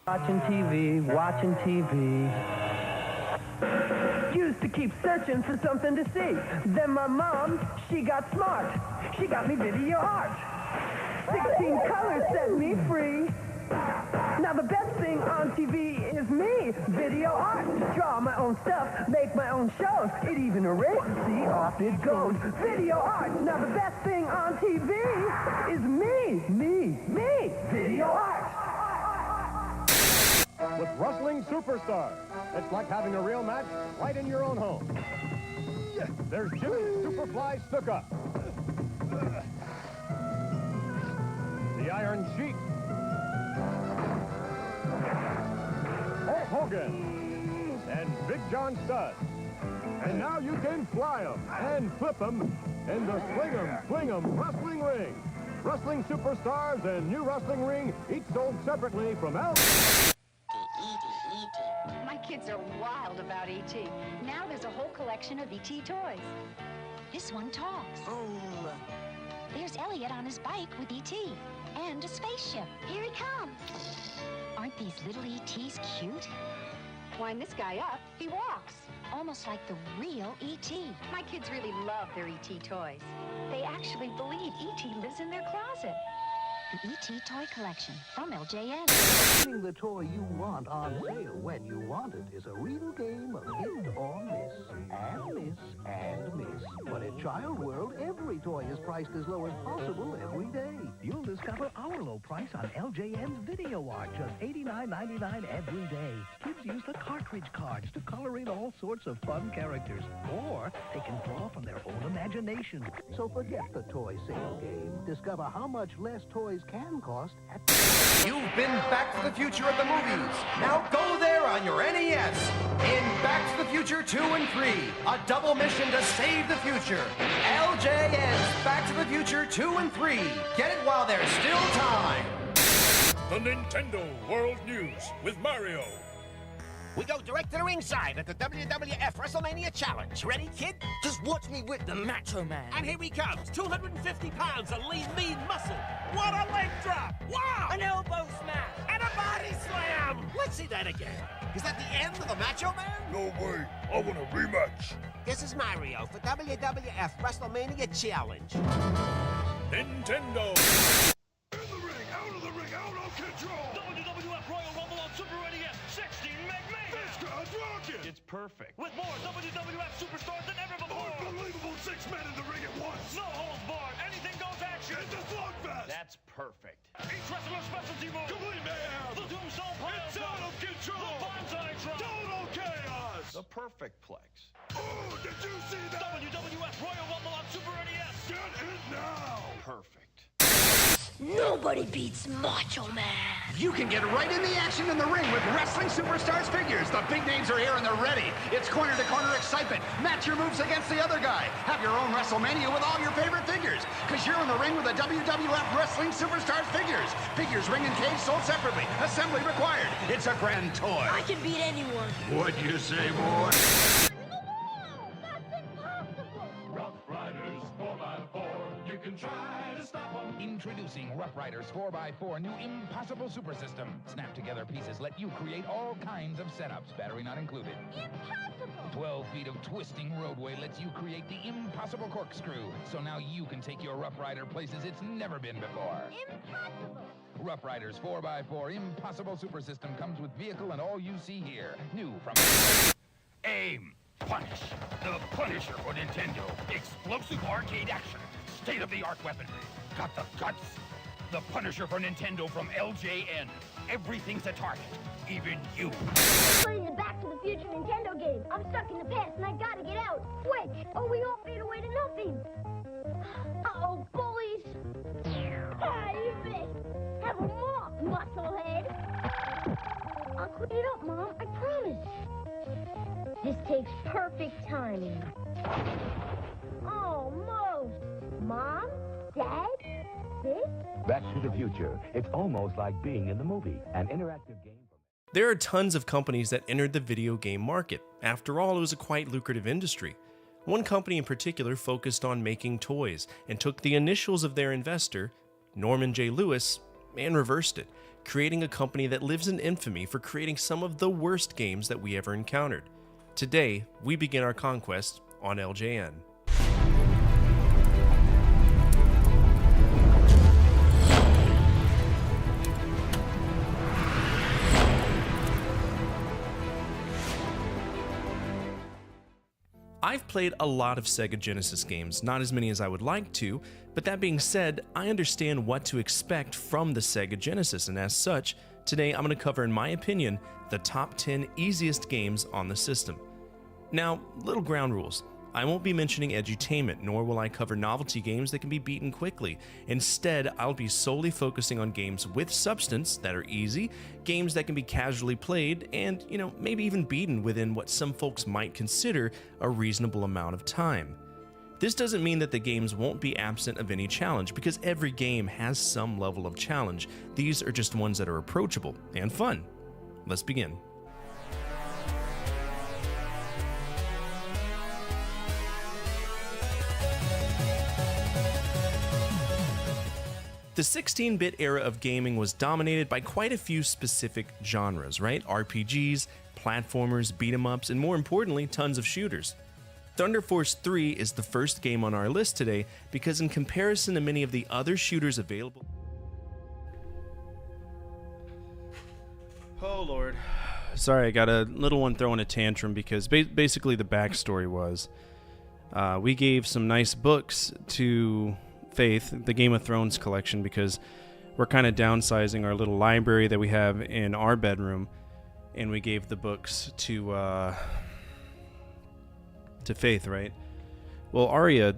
Watching TV, watching TV. Used to keep searching for something to see. Then my mom, she got smart. She got me Video Art. 16 colors set me free. Now the best thing on TV is me, video art. Draw my own stuff, make my own shows. It even erases, see, off it goes. Video art. Now the best thing on TV is me, video art. With Wrestling Superstars, it's like having a real match right in your own home. There's Jimmy Superfly Snuka, the Iron Sheik, Hulk Hogan, and Big John Studd. And now you can fly 'em and flip 'em in the Sling 'em wrestling ring. Wrestling Superstars and new wrestling ring, each sold separately from My kids are wild about E.T. Now there's a whole collection of E.T. toys. This one talks. Oh. There's Elliot on his bike with E.T. and a spaceship. Here he comes. Aren't these little E.T.s cute? Wind this guy up, he walks. Almost like the real E.T. My kids really love their E.T. toys. They actually believe E.T. lives in their closet. The E.T. Toy Collection from LJN. Getting the toy you want on sale when you want it is a real game of hit or miss, and miss, and miss. But at Child World, every toy is priced as low as possible every day. You'll discover our low price on LJN's Video Art, just $89.99 every day. Kids use the cartridge cards to color in all sorts of fun characters, or they can draw from their own imagination. So forget the toy sale game. Discover how much less toys can cost at... You've been Back to the Future at the movies. Now go there on your NES. In Back to the Future 2 and 3, a double mission to save the future. LJN's Back to the Future 2 and 3. Get it while there's still time. The Nintendo World News with Mario. We go direct to the ringside at the WWF WrestleMania Challenge. Ready, kid? Just watch me whip the Macho Man. And here he comes, 250 pounds of lean muscle. What a leg drop! Wow! An elbow smash. And a body slam! Let's see that again. Is that the end of the Macho Man? No way. I want a rematch. This is Mario for WWF WrestleMania Challenge. Nintendo. In the ring, out of the ring, out of control. WWF Royal Rumble on Super NES 16 Meg Mayhem. This guy's rocking. It's perfect. With more WWF superstars than ever before. Unbelievable 6 men in the ring at once. No holds barred. Anything goes action. It's a slugfest. That's perfect. Each wrestler's specialty move. Complete mayhem. The Tombstone Pile It's out of control. The Bonsai Drop. Total chaos. The perfect plex. Oh, did you see that? WWF Royal Rumble on Super NES. Get it now. Perfect. Nobody beats Macho Man. You can get right in the action in the ring with Wrestling Superstars figures. The big names are here and they're ready. It's corner-to-corner excitement. Match your moves against the other guy. Have your own WrestleMania with all your favorite figures. Because you're in the ring with the WWF Wrestling Superstars figures. Figures, ring and cage sold separately. Assembly required. It's a grand toy. I can beat anyone. What'd you say, boy? Rough Riders 4x4. You can try to stop them. Introducing Rough Riders 4x4 new Impossible Super System. Snap together pieces let you create all kinds of setups, battery not included. Impossible! 12 feet of twisting roadway lets you create the Impossible Corkscrew. So now you can take your Rough Rider places it's never been before. Impossible! Rough Riders 4x4 Impossible Super System comes with vehicle and all you see here. New from... Aim. Punish. The Punisher for Nintendo. Explosive arcade action. State-of-the-art weaponry. Got the guts. The Punisher for Nintendo from LJN. Everything's a target. Even you. Playing the Back to the Future Nintendo game. I'm stuck in the past and I gotta get out. Quick! Or we all fade away to nothing. Uh-oh, bullies. Ah, you missed. Have a mark, musclehead. I'll clean it up, Mom. I promise. This takes perfect timing. Almost. Mom? Dad? This? Back to the Future. It's almost like being in the movie. An interactive game. There are tons of companies that entered the video game market. After all, it was a quite lucrative industry. One company in particular focused on making toys and took the initials of their investor, Norman J. Lewis, and reversed it, creating a company that lives in infamy for creating some of the worst games that we ever encountered. Today, we begin our conquest on LJN. I've played a lot of Sega Genesis games, not as many as I would like to, but that being said, I understand what to expect from the Sega Genesis, and as such, today I'm going to cover, in my opinion, the top 10 easiest games on the system. Now, little ground rules. I won't be mentioning edutainment, nor will I cover novelty games that can be beaten quickly. Instead, I'll be solely focusing on games with substance that are easy, games that can be casually played, and, maybe even beaten within what some folks might consider a reasonable amount of time. This doesn't mean that the games won't be absent of any challenge, because every game has some level of challenge. These are just ones that are approachable and fun. Let's begin. The 16-bit era of gaming was dominated by quite a few specific genres, right? RPGs, platformers, beat-em-ups, and more importantly, tons of shooters. Thunder Force 3 is the first game on our list today because in comparison to many of the other shooters available... Oh, Lord. Sorry, I got a little one throwing a tantrum because basically the backstory was we gave some nice books to Faith, the Game of Thrones collection, because we're kind of downsizing our little library that we have in our bedroom, and we gave the books to Faith, right? Well, Arya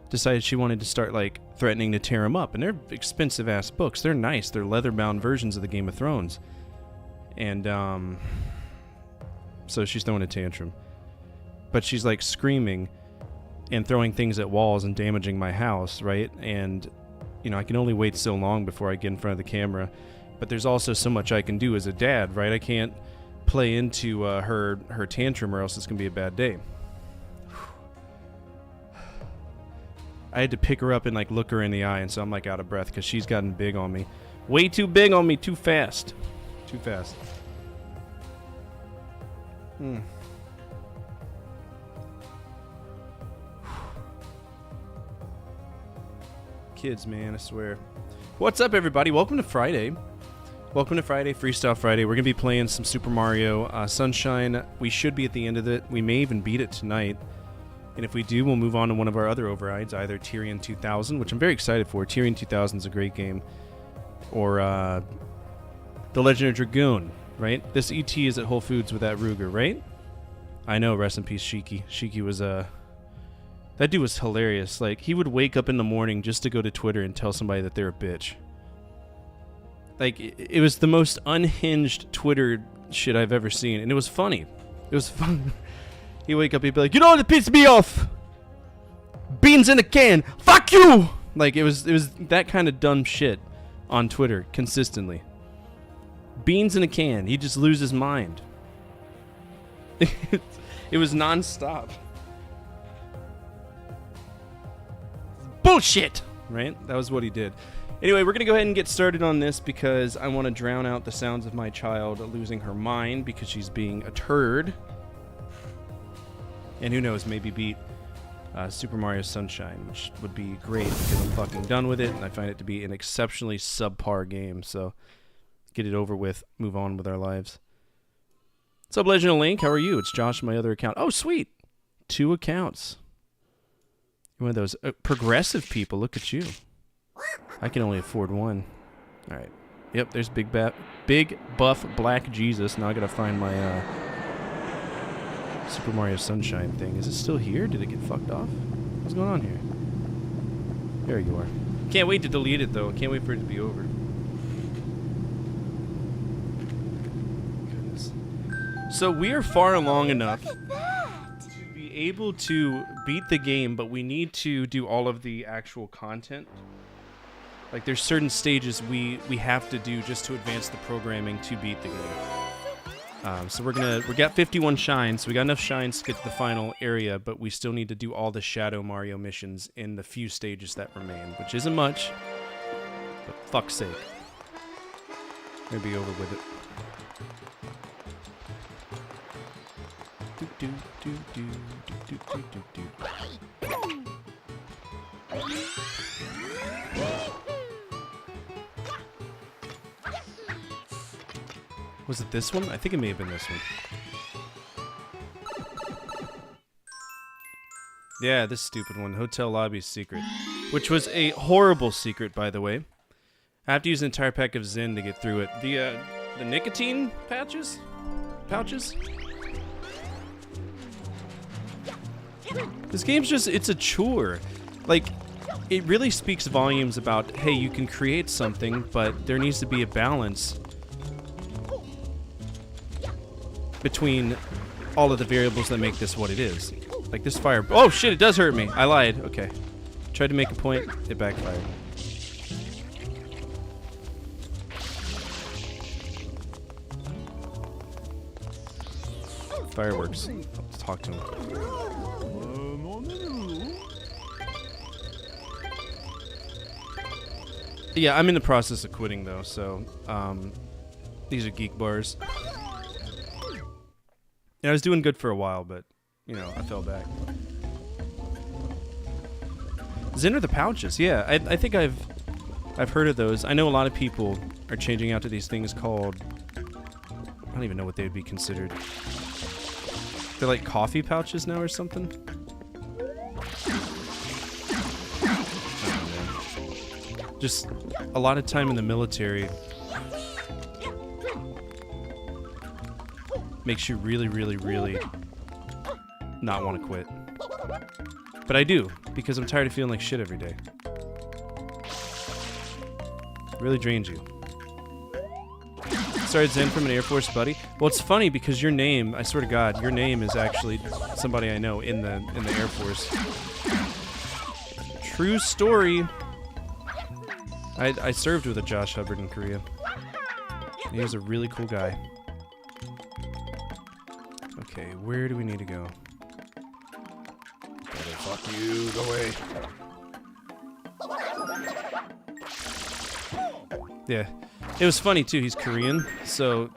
decided she wanted to start threatening to tear them up, and they're expensive ass books. They're nice. They're leather-bound versions of the Game of Thrones, and so she's throwing a tantrum, but she's screaming and throwing things at walls and damaging my house, right? And, I can only wait so long before I get in front of the camera, but there's also so much I can do as a dad, right? I can't play into her tantrum or else it's going to be a bad day. I had to pick her up and look her in the eye, and so I'm out of breath because she's gotten big on me. Way too big on me, too fast. Too fast. Kids, man, I swear. What's up, everybody? Welcome to Friday. Welcome to Friday, Freestyle Friday. We're going to be playing some Super Mario Sunshine. We should be at the end of it. We may even beat it tonight. And if we do, we'll move on to one of our other overrides, either Tyrion 2000, which I'm very excited for. Tyrion 2000 is a great game. Or The Legend of Dragoon, right? This ET is at Whole Foods with that Ruger, right? I know, rest in peace, Shiki. Shiki was that dude was hilarious. He would wake up in the morning just to go to Twitter and tell somebody that they're a bitch. It was the most unhinged Twitter shit I've ever seen, and it was funny. It was fun. He'd wake up, he'd be like, "You know what pisses me off? Beans in a can. Fuck you!" It was that kind of dumb shit on Twitter consistently. Beans in a can. He'd just lose his mind. It was nonstop. Bullshit! Right? That was what he did. Anyway, we're going to go ahead and get started on this because I want to drown out the sounds of my child losing her mind because she's being a turd. And who knows, maybe beat Super Mario Sunshine, which would be great because I'm fucking done with it, and I find it to be an exceptionally subpar game, so get it over with, move on with our lives. What's up, Legend of Link? How are you? It's Josh, my other account. Oh, sweet! 2 accounts. One of those progressive people. Look at you. I can only afford one. All right. Yep, there's big buff black Jesus. Now I gotta find my Super Mario Sunshine thing. Is it still here? Did it get fucked off? What's going on here? There you are. Can't wait to delete it though. Can't wait for it to be over. Goodness. So we are far along enough to be able to beat the game, but we need to do all of the actual content. There's certain stages we have to do just to advance the programming to beat the game. So we got 51 shines, so we got enough shines to get to the final area, but we still need to do all the Shadow Mario missions in the few stages that remain, which isn't much, but fuck's sake. Maybe be over with it. Was it this one? I think it may have been this one. Yeah, this stupid one. Hotel Lobby's secret. Which was a horrible secret, by the way. I have to use an entire pack of Zen to get through it. The nicotine pouches? This game's just, it's a chore. Like, it really speaks volumes about, hey, you can create something, but there needs to be a balance between all of the variables that make this what it is. Like this fire. Oh shit, it does hurt me. I lied. Okay. Tried to make a point, it backfired. Fireworks. Let's talk to him. Yeah, I'm in the process of quitting though, so these are geek bars. Yeah, I was doing good for a while, but you know, I fell back. Zen are the pouches, yeah. I think I've heard of those. I know a lot of people are changing out to these things called, I don't even know what they would be considered. They're like coffee pouches now or something? Just a lot of time in the military makes you really, really, really not want to quit. But I do, because I'm tired of feeling like shit every day. It really drains you. Started Zen from an Air Force buddy. Well, it's funny because your name, I swear to God, your name is actually somebody I know in the Air Force. True story. I served with a Josh Hubbard in Korea. He was a really cool guy. Okay, where do we need to go? Fuck you, go away. Yeah. It was funny too, he's Korean, so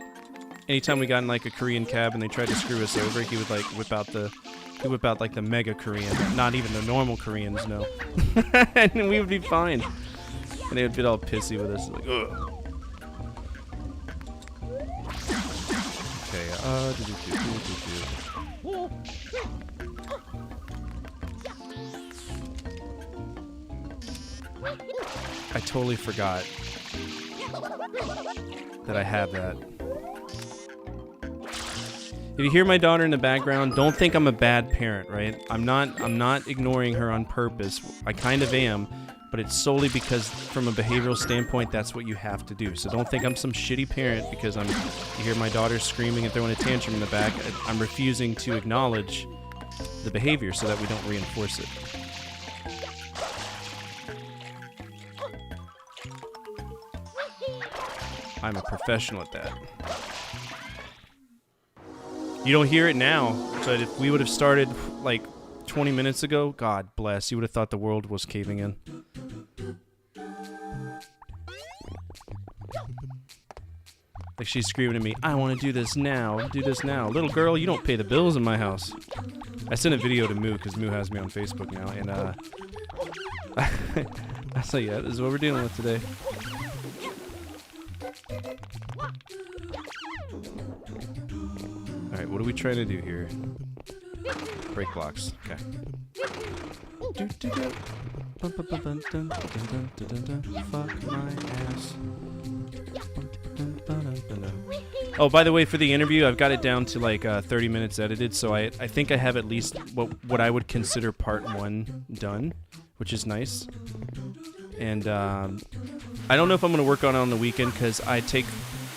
anytime we got in like a Korean cab and they tried to screw us over, he would like whip out like the mega Korean, not even the normal Koreans, no. And we would be fine. And they would get all pissy with us, like, ugh. Okay, I totally forgot that I have that. If you hear my daughter in the background, don't think I'm a bad parent, right? I'm not ignoring her on purpose. I kind of am, but it's solely because from a behavioral standpoint, that's what you have to do. So don't think I'm some shitty parent because you hear my daughter screaming and throwing a tantrum in the back. I'm refusing to acknowledge the behavior so that we don't reinforce it. I'm a professional at that. You don't hear it now, but if we would have started like 20 minutes ago, God bless, you would have thought the world was caving in. Like she's screaming at me, I want to do this now, do this now. Little girl, you don't pay the bills in my house. I sent a video to Moo, because Moo has me on Facebook now, and I was like, yeah, this is what we're dealing with today. Alright, what are we trying to do here? Break blocks. Okay. Fuck my ass. Oh, by the way, for the interview, I've got it down to like 30 minutes edited, so I think I have at least what I would consider part 1 done, which is nice. And I don't know if I'm going to work on it on the weekend, because I take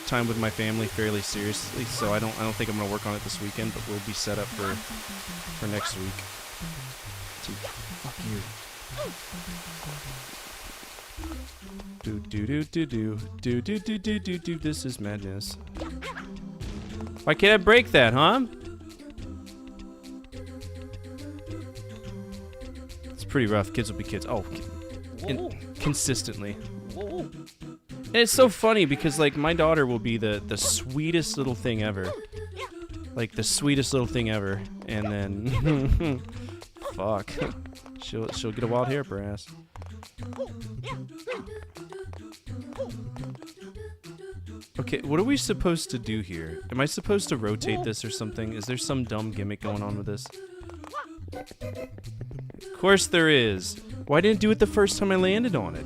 time with my family fairly seriously, so I don't think I'm going to work on it this weekend, but we'll be set up for next week. Dude, fuck you. Do. This is madness. Why can't I break that, huh? It's pretty rough. Kids will be kids. Oh, consistently. And it's so funny because, like, my daughter will be the sweetest little thing ever. Like, the sweetest little thing ever. And then... fuck. She'll get a wild hair up her ass. Okay, what are we supposed to do here? Am I supposed to rotate this or something? Is there some dumb gimmick going on with this? Of course there is. Why didn't I do it the first time I landed on it?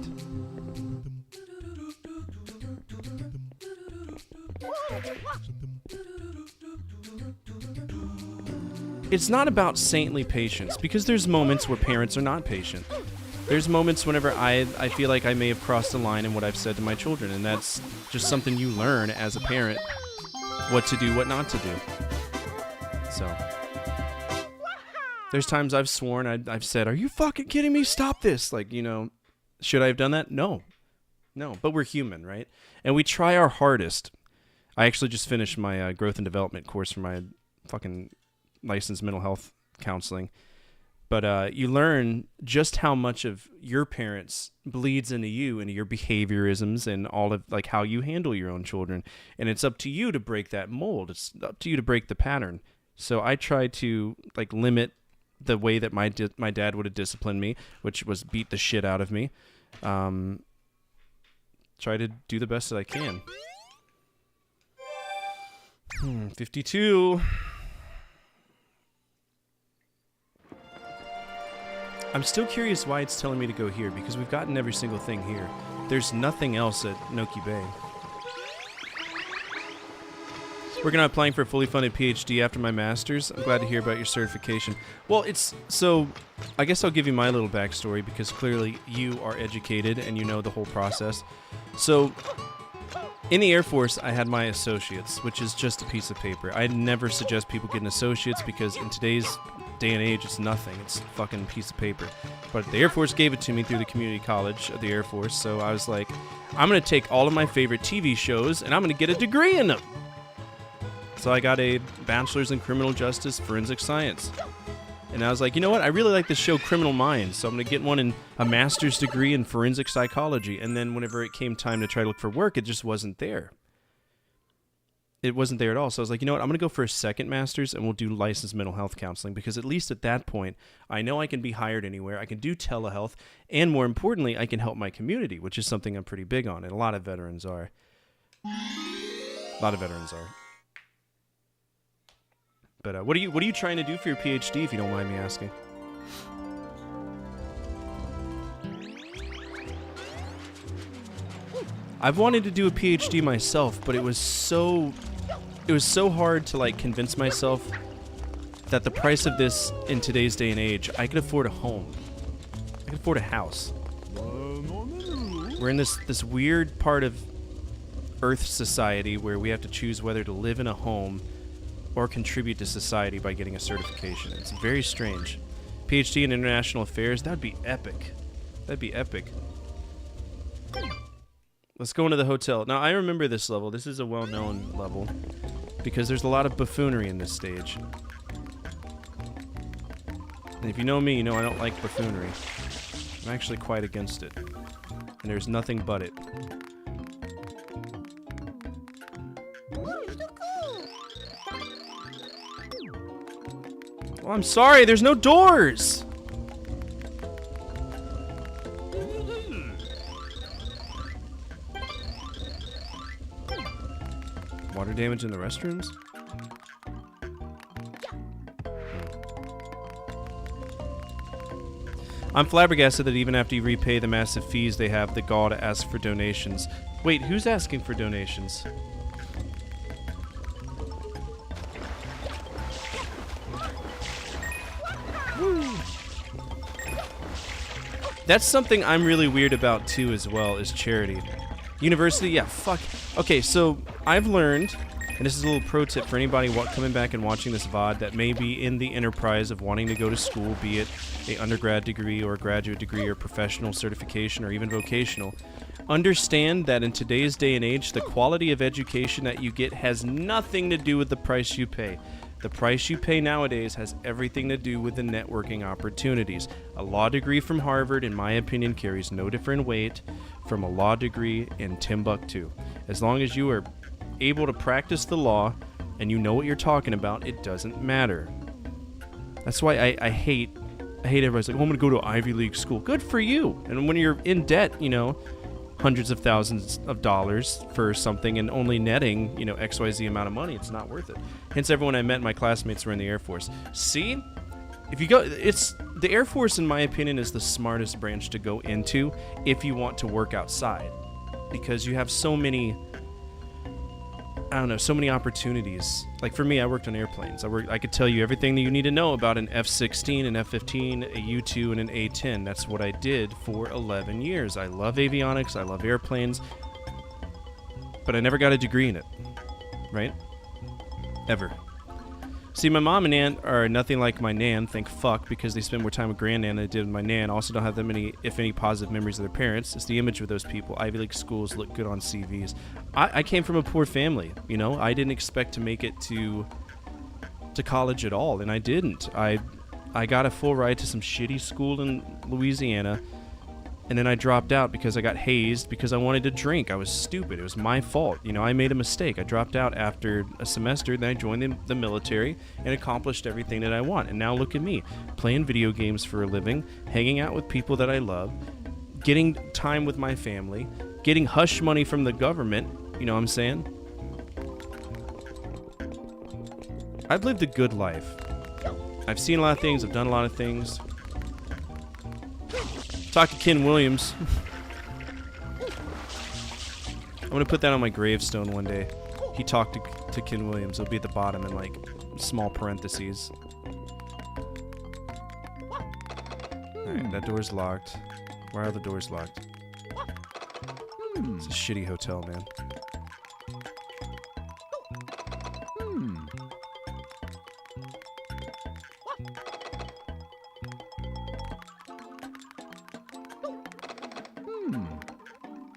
It's not about saintly patience, because there's moments where parents are not patient. There's moments whenever I feel like I may have crossed the line in what I've said to my children, and that's just something you learn as a parent, what to do, what not to do. So, there's times I've sworn, I've said, are you fucking kidding me? Stop this. Like, you know, should I have done that? No. No, but we're human, right? And we try our hardest. I actually just finished my growth and development course for my fucking licensed mental health counseling. But you learn just how much of your parents bleeds into you, into your behaviorisms and all of like how you handle your own children. And it's up to you to break that mold. It's up to you to break the pattern. So I try to like limit the way that my dad would have disciplined me, which was beat the shit out of me. Try to do the best that I can. 52. I'm still curious why it's telling me to go here, because we've gotten every single thing here. There's nothing else at Noki Bay. Working on applying for a fully funded PhD after my master's. I'm glad to hear about your certification. Well, I guess I'll give you my little backstory, because clearly you are educated and you know the whole process. So, in the Air Force, I had my associates, which is just a piece of paper. I never suggest people get an associate's, because in today's day and age, it's nothing. It's a fucking piece of paper. But the Air Force gave it to me through the community college of the Air Force, so I was like, I'm going to take all of my favorite TV shows, and I'm going to get a degree in them. So I got a bachelor's in criminal justice forensic science. And I was like, you know what? I really like the show Criminal Minds, so I'm going to get one in a master's degree in forensic psychology. And then whenever it came time to try to look for work, it just wasn't there. It wasn't there at all. So I was like, you know what? I'm going to go for a second master's, and we'll do licensed mental health counseling, because at least at that point, I know I can be hired anywhere. I can do telehealth, and more importantly, I can help my community, which is something I'm pretty big on, and a lot of veterans are. But what are you trying to do for your PhD, if you don't mind me asking? I've wanted to do a PhD myself, but it was so hard to like convince myself that the price of this in today's day and age, I could afford a home. I could afford a house. We're in this weird part of Earth society where we have to choose whether to live in a home or contribute to society by getting a certification. It's very strange. PhD in International Affairs, that'd be epic. That'd be epic. Let's go into the hotel. Now, I remember this level. This is a well-known level because there's a lot of buffoonery in this stage. And if you know me, you know I don't like buffoonery. I'm actually quite against it. And there's nothing but it. Oh, I'm sorry, there's no doors! Water damage in the restrooms? I'm flabbergasted that even after you repay the massive fees, they have the gall to ask for donations. Wait, who's asking for donations? That's something I'm really weird about too as well, is charity. University, yeah, fuck. Okay, so I've learned, and this is a little pro tip for anybody coming back and watching this VOD that may be in the enterprise of wanting to go to school, be it a undergrad degree or a graduate degree or professional certification or even vocational. Understand that in today's day and age, the quality of education that you get has nothing to do with the price you pay. The price you pay nowadays has everything to do with the networking opportunities. A law degree from Harvard, in my opinion, carries no different weight from a law degree in Timbuktu. As long as you are able to practice the law and you know what you're talking about, it doesn't matter. That's why I hate everybody's like, oh, I'm going to go to Ivy League school. Good for you. And when you're in debt, you know, hundreds of thousands of dollars for something and only netting, you know, XYZ amount of money, it's not worth it. Hence, everyone I met, my classmates were in the Air Force. See? if you go, it's the Air Force, in my opinion, is the smartest branch to go into if you want to work outside, because you have so many, I don't know, so many opportunities. Like for me, I worked on airplanes. I could tell you everything that you need to know about an F-16, an F-15, a U-2, and an A-10. That's what I did for 11 years. I love avionics. I love airplanes. But I never got a degree in it. Right? Ever. See, my mom and aunt are nothing like my nan, thank fuck, because they spend more time with grandnan than I did with my nan. Also don't have that many, if any, positive memories of their parents. It's the image of those people. Ivy League schools look good on CVs. I came from a poor family, you know? I didn't expect to make it to college at all, and I didn't. I got a full ride to some shitty school in Louisiana, and then I dropped out because I got hazed because I wanted to drink. I was stupid. It was my fault. You know, I made a mistake. I dropped out after a semester, then I joined the military and accomplished everything that I want. And now look at me, playing video games for a living, hanging out with people that I love, getting time with my family, getting hush money from the government. You know what I'm saying? I've lived a good life. I've seen a lot of things. I've done a lot of things. Talk to Ken Williams. I'm gonna put that on my gravestone one day. He talked to Ken Williams. It'll be at the bottom in like small parentheses. Alright, that door's locked. Why are the doors locked? It's a shitty hotel, man.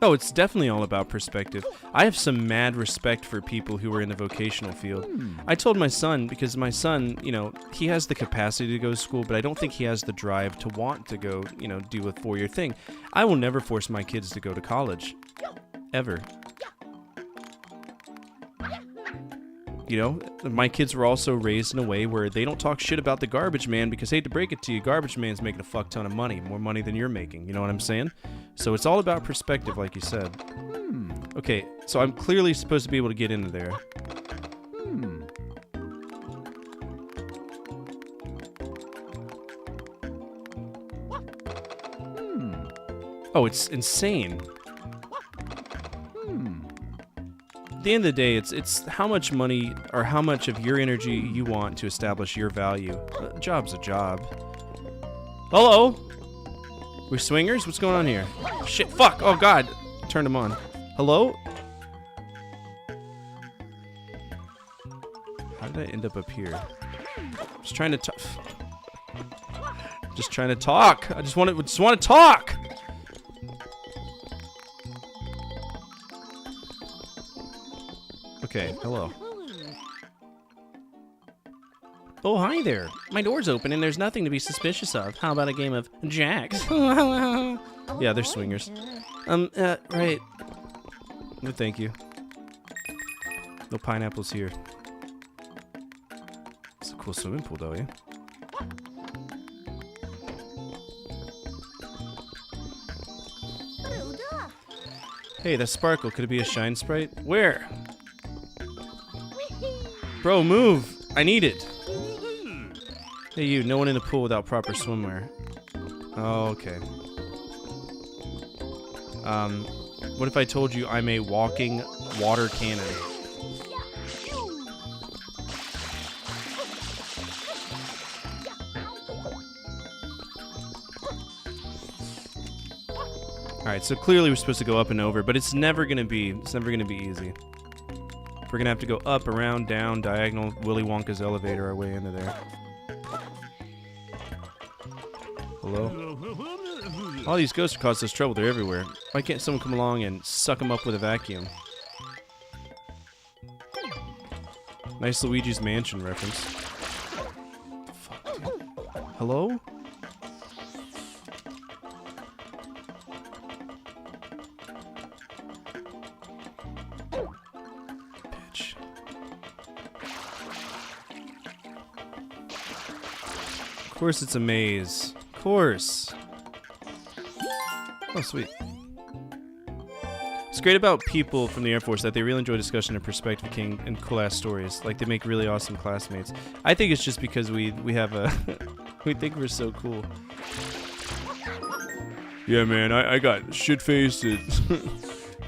Oh, it's definitely all about perspective. I have some mad respect for people who are in the vocational field. I told my son, because my son, you know, he has the capacity to go to school, but I don't think he has the drive to want to go, you know, do a 4-year thing. I will never force my kids to go to college. Ever. You know, my kids were also raised in a way where they don't talk shit about the garbage man because, hate to break it to you, garbage man's making a fuck ton of money, more money than you're making. You know what I'm saying? So it's all about perspective, like you said. Okay, so I'm clearly supposed to be able to get into there. Oh, it's insane. At the end of the day, it's how much money or how much of your energy you want to establish your value. A job's a job. Hello? We're swingers? What's going on here? Shit, fuck! Oh god! Turned them on. Hello? How did I end up here? Just trying to talk. Just trying to talk! I just want to talk! Okay, hello. Oh, hi there. My door's open and there's nothing to be suspicious of. How about a game of jacks? Yeah, they're swingers. Right. No, thank you. No pineapples here. It's a cool swimming pool, though, yeah? Hey, that sparkle. Could it be a shine sprite? Where? Bro, move! I need it! Hey you, no one in the pool without proper swimwear. Oh, okay. What if I told you I'm a walking water cannon? Alright, so clearly we're supposed to go up and over, but it's never gonna be easy. We're gonna have to go up, around, down, diagonal, Willy Wonka's elevator our way into there. Hello? All these ghosts cause us trouble. They're everywhere. Why can't someone come along and suck them up with a vacuum? Nice Luigi's Mansion reference. Fuck, dude. Hello? Bitch. Of course it's a maze. Of course. Oh, sweet. It's great about people from the Air Force that they really enjoy discussion and perspective king and cool ass stories. Like, they make really awesome classmates. I think it's just because we have a We think we're so cool. Yeah, man, I got shit-faced at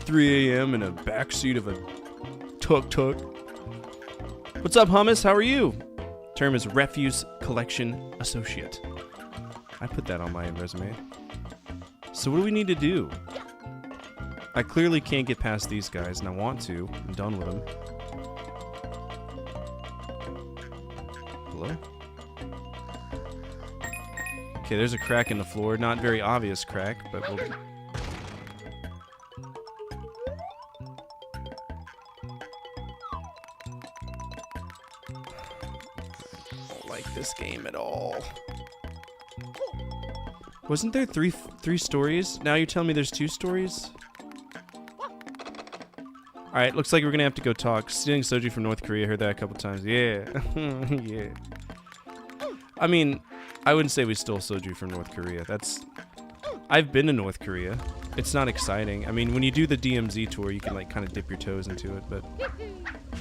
3 a.m. in a backseat of a tuk-tuk. What's up, Hummus? How are you? Term is Refuse Collection Associate. I put that on my resume. So what do we need to do? I clearly can't get past these guys, and I want to. I'm done with them. Hello? Okay, there's a crack in the floor. Not very obvious crack, but we'll... I don't like this game at all. Wasn't there three stories? Now you're telling me there's 2 stories? Alright, looks like we're gonna have to go talk. Stealing soju from North Korea, heard that a couple times. Yeah. Yeah. I mean, I wouldn't say we stole soju from North Korea. I've been to North Korea. It's not exciting. I mean, when you do the DMZ tour, you can like kind of dip your toes into it, but...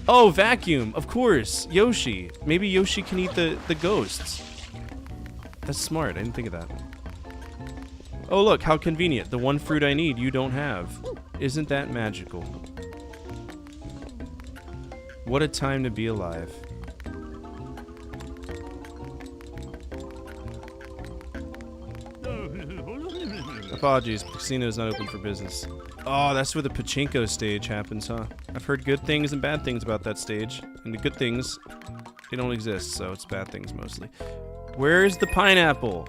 Oh, vacuum! Of course! Yoshi! Maybe Yoshi can eat the ghosts. That's smart, I didn't think of that. Oh look, how convenient. The one fruit I need, you don't have. Isn't that magical? What a time to be alive. Apologies, the casino is not open for business. Oh, that's where the pachinko stage happens, huh? I've heard good things and bad things about that stage. And the good things, they don't exist, so it's bad things mostly. Where's the pineapple?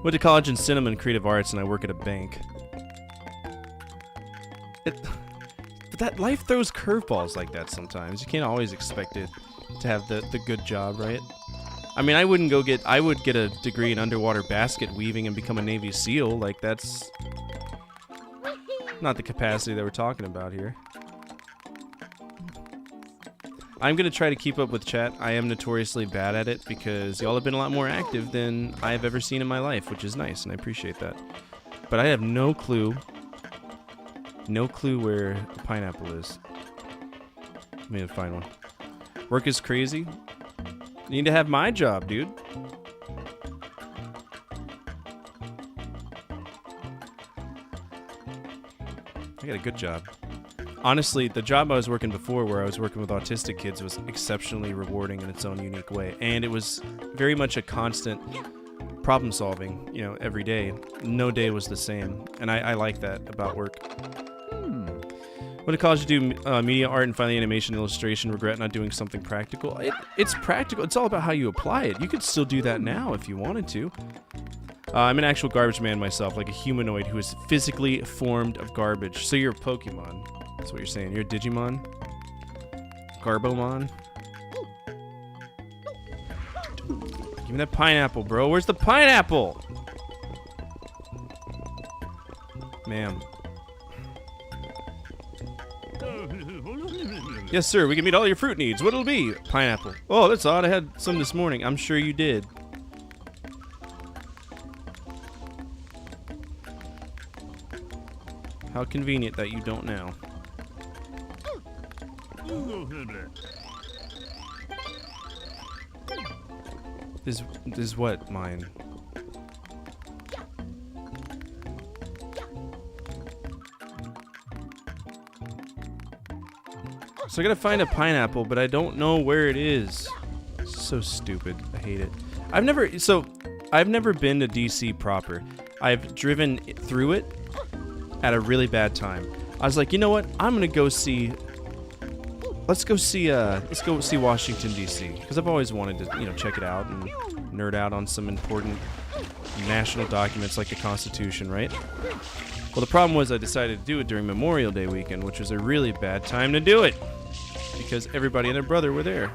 Went to college in cinema and creative arts, and I work at a bank. But that life throws curveballs like that sometimes. You can't always expect it to have the good job, right? I mean, I would get a degree in underwater basket weaving and become a Navy SEAL. Like, that's not the capacity that we're talking about here. I'm going to try to keep up with chat. I am notoriously bad at it because y'all have been a lot more active than I've ever seen in my life, which is nice, and I appreciate that. But I have no clue where the pineapple is. Let me find one. Work is crazy. You need to have my job, dude. I got a good job. Honestly, the job I was working before, where I was working with autistic kids, was exceptionally rewarding in its own unique way. And it was very much a constant problem solving, you know, every day. No day was the same. And I like that about work. Went to college to do media art and finally animation and illustration. Regret not doing something practical. It's practical. It's all about how you apply it. You could still do that now if you wanted to. I'm an actual garbage man myself, like a humanoid who is physically formed of garbage. So you're a Pokemon. That's what you're saying. You're a Digimon? Garbomon? Give me that pineapple, bro. Where's the pineapple? Ma'am. Yes, sir. We can meet all your fruit needs. What'll it be? Pineapple. Oh, that's odd. I had some this morning. I'm sure you did. How convenient that you don't now. This is what mine? So I gotta find a pineapple, but I don't know where it is. So stupid. I hate it. I've never been to DC proper. I've driven through it at a really bad time. I was like, you know what? I'm gonna go see. Let's go see Washington DC, because I've always wanted to, you know, check it out and nerd out on some important national documents like the Constitution, right? Well, the problem was I decided to do it during Memorial Day weekend, which was a really bad time to do it, because everybody and their brother were there.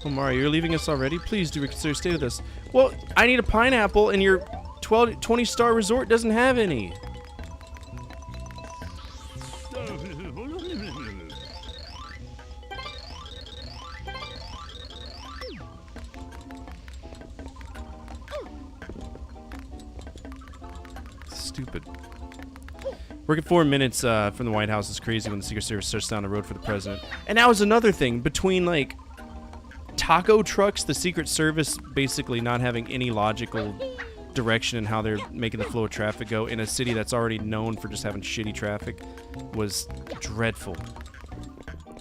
Oh, Mario, you're leaving us already? Please do reconsider stay with us. Well, I need a pineapple, and your 20-star resort doesn't have any. Stupid. Working 4 minutes from the White House is crazy when the Secret Service starts down the road for the president. And that was another thing between like taco trucks, the Secret Service basically not having any logical direction in how they're making the flow of traffic go in a city that's already known for just having shitty traffic was dreadful.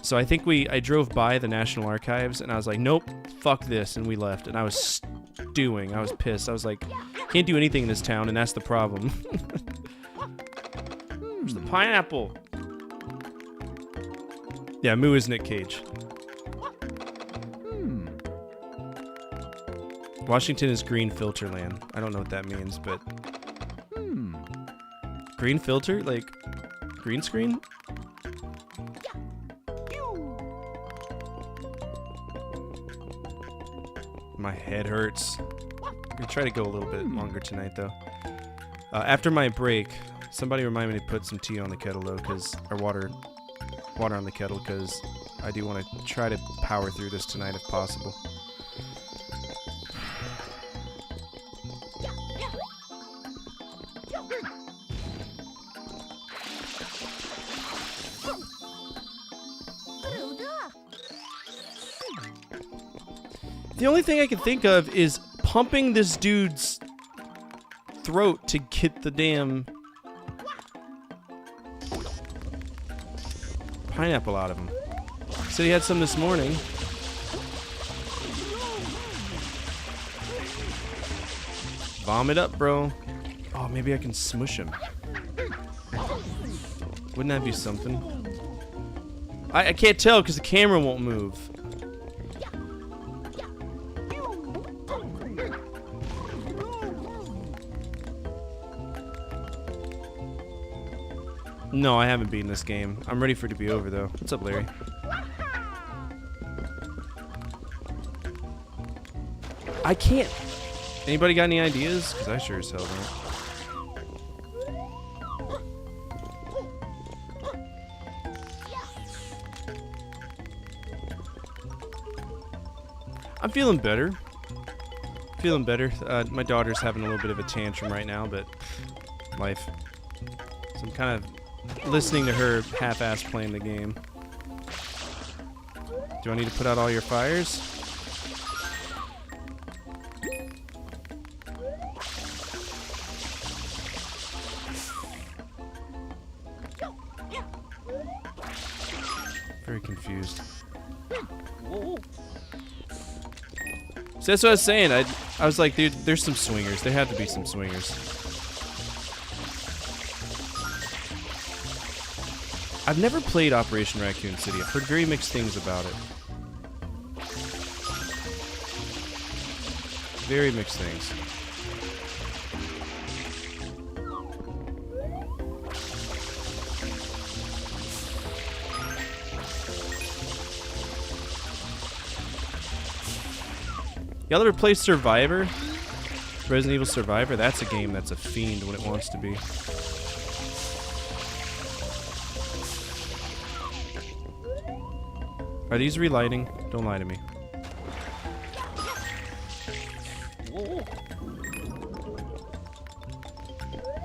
So I think I drove by the National Archives and I was like, nope, fuck this, and we left. And I was stewing. I was pissed. I was like, can't do anything in this town, and that's the problem. Where's the pineapple? Yeah, Moo is Nick Cage. Washington is green filter land. I don't know what that means, but... Green filter? Like, green screen? My head hurts. I'm gonna try to go a little bit longer tonight, though. After my break, somebody remind me to put some tea on the kettle, though, because... Or water on the kettle, because I do want to try to power through this tonight if possible. The only thing I can think of is pumping this dude's throat to get the damn pineapple out of him. Said he had some this morning. Vomit up, bro. Oh, maybe I can smush him. Wouldn't that be something? I can't tell because the camera won't move. No, I haven't beaten this game. I'm ready for it to be over, though. What's up, Larry? I can't. Anybody got any ideas? Because I sure as hell don't. I'm feeling better. Feeling better. My daughter's having a little bit of a tantrum right now, but life. So I'm kind of listening to her half-ass playing the game. Do I need to put out all your fires? Very confused. So that's what I was saying. I was like, dude, there's some swingers. There had to be some swingers. I've never played Operation Raccoon City. I've heard very mixed things about it. Very mixed things. Y'all ever play Survivor? Resident Evil Survivor? That's a game that's a fiend when it wants to be. Are these relighting? Don't lie to me.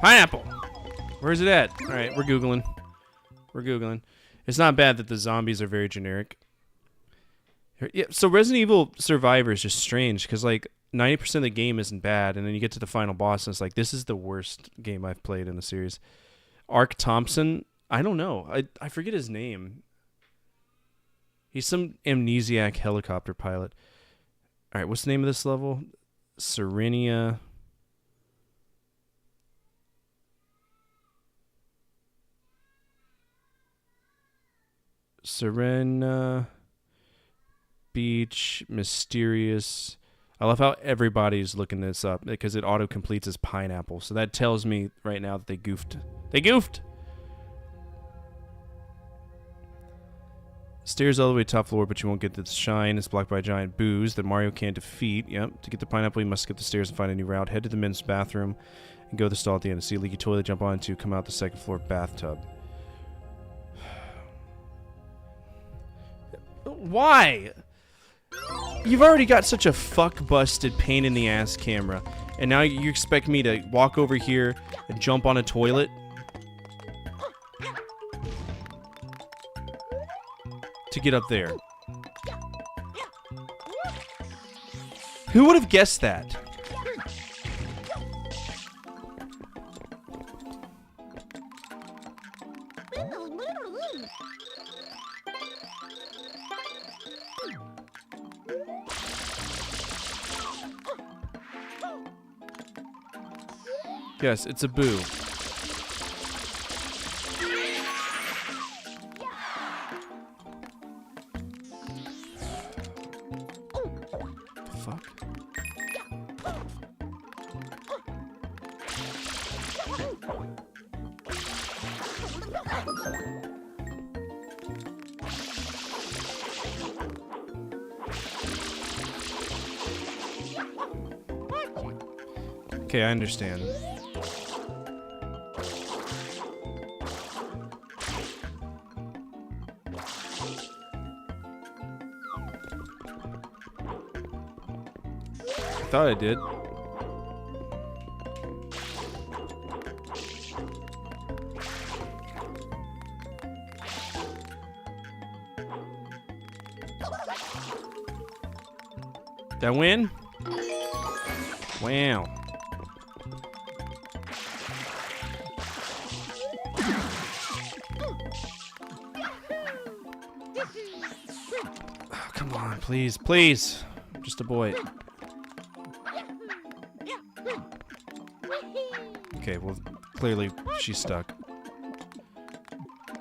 Pineapple! Where's it at? Alright, we're Googling. We're Googling. It's not bad that the zombies are very generic. Yeah, so Resident Evil Survivor is just strange, because like 90% of the game isn't bad, and then you get to the final boss, and it's like, this is the worst game I've played in the series. Ark Thompson? I don't know. I forget his name. He's some amnesiac helicopter pilot. Alright, what's the name of this level? Serenia. Serena Beach, Mysterious. I love how everybody's looking this up because it auto-completes as pineapple. So that tells me right now that they goofed. They goofed! Stairs all the way to top floor, but you won't get the shine. It's blocked by a giant booze that Mario can't defeat. Yep. To get the pineapple, you must skip the stairs and find a new route. Head to the men's bathroom and go to the stall at the end. See a leaky toilet, jump onto, come out the second floor bathtub. Why? You've already got such a fuck-busted pain-in-the-ass camera, and now you expect me to walk over here and jump on a toilet? to get up there. Who would have guessed that? Yes, it's a boo. Fuck. Okay, I understand. I thought I did. Did I win? Wow. Oh, come on, please, please. I'm just a boy. Okay, well, clearly she's stuck.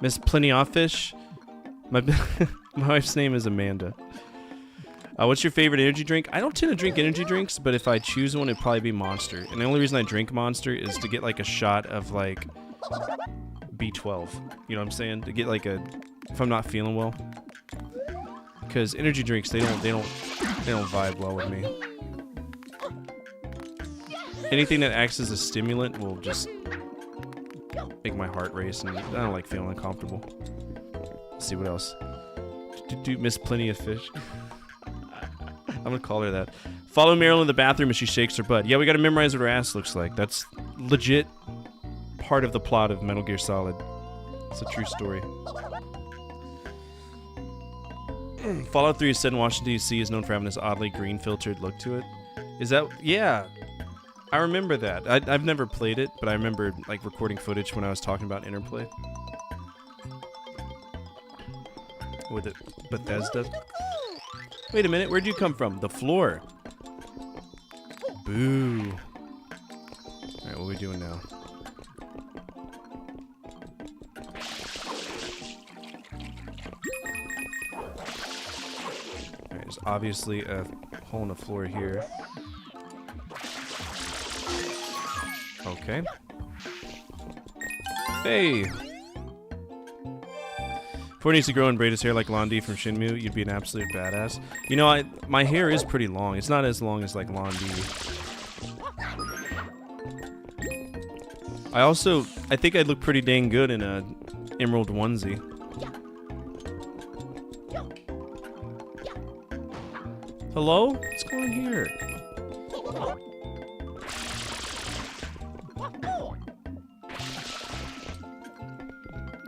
Miss Plenty Off Fish? My wife's name is Amanda. What's your favorite energy drink? I don't tend to drink energy drinks, but if I choose one, it'd probably be Monster. And the only reason I drink Monster is to get like a shot of like B12. You know what I'm saying? To get like a, if I'm not feeling well. Because energy drinks, they don't vibe well with me. Anything that acts as a stimulant will just make my heart race, and I don't like feeling uncomfortable. Let's see what else. Miss Plenty of Fish. I'm gonna call her that. Follow Meryl in the bathroom as she shakes her butt. Yeah, we gotta memorize what her ass looks like. That's legit part of the plot of Metal Gear Solid. It's a true story. Fallout 3 is set in Washington, D.C. is known for having this oddly green filtered look to it. Is that... Yeah. I remember that. I've never played it, but I remember like recording footage when I was talking about Interplay. With it, Bethesda. Wait a minute, where'd you come from? The floor. Boo. Alright, what are we doing now? Alright, there's obviously a hole in the floor here. Okay. Hey! Before he needs to grow and braid his hair like Londi from Shenmue, you'd be an absolute badass. You know, my hair is pretty long. It's not as long as like Londi. I think I'd look pretty dang good in a emerald onesie. Hello? What's going on here?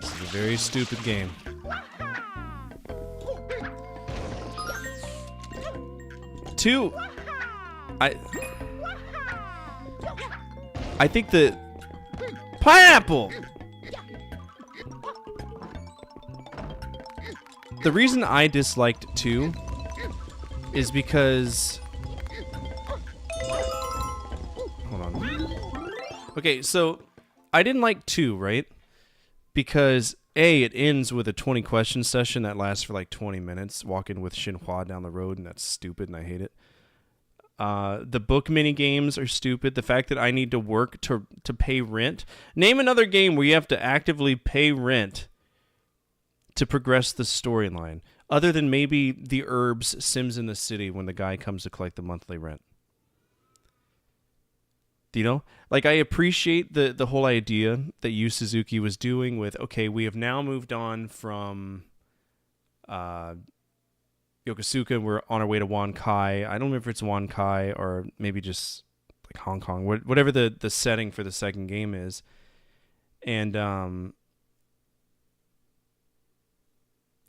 This is a very stupid game. Two, I think the pineapple. The reason I disliked 2 is because, hold on. Okay, so I didn't like 2, right? Because A, it ends with a 20 question session that lasts for like 20 minutes, walking with Shinhua down the road, and that's stupid, and I hate it. The book mini games are stupid. The fact that I need to work to pay rent. Name another game where you have to actively pay rent to progress the storyline, other than maybe the Herbs Sims in the City when the guy comes to collect the monthly rent. You know, like I appreciate the whole idea that Yu Suzuki was doing with, okay, we have now moved on from Yokosuka and we're on our way to Wankai. I don't remember if it's Wankai or maybe just like Hong Kong, whatever the setting for the second game is. And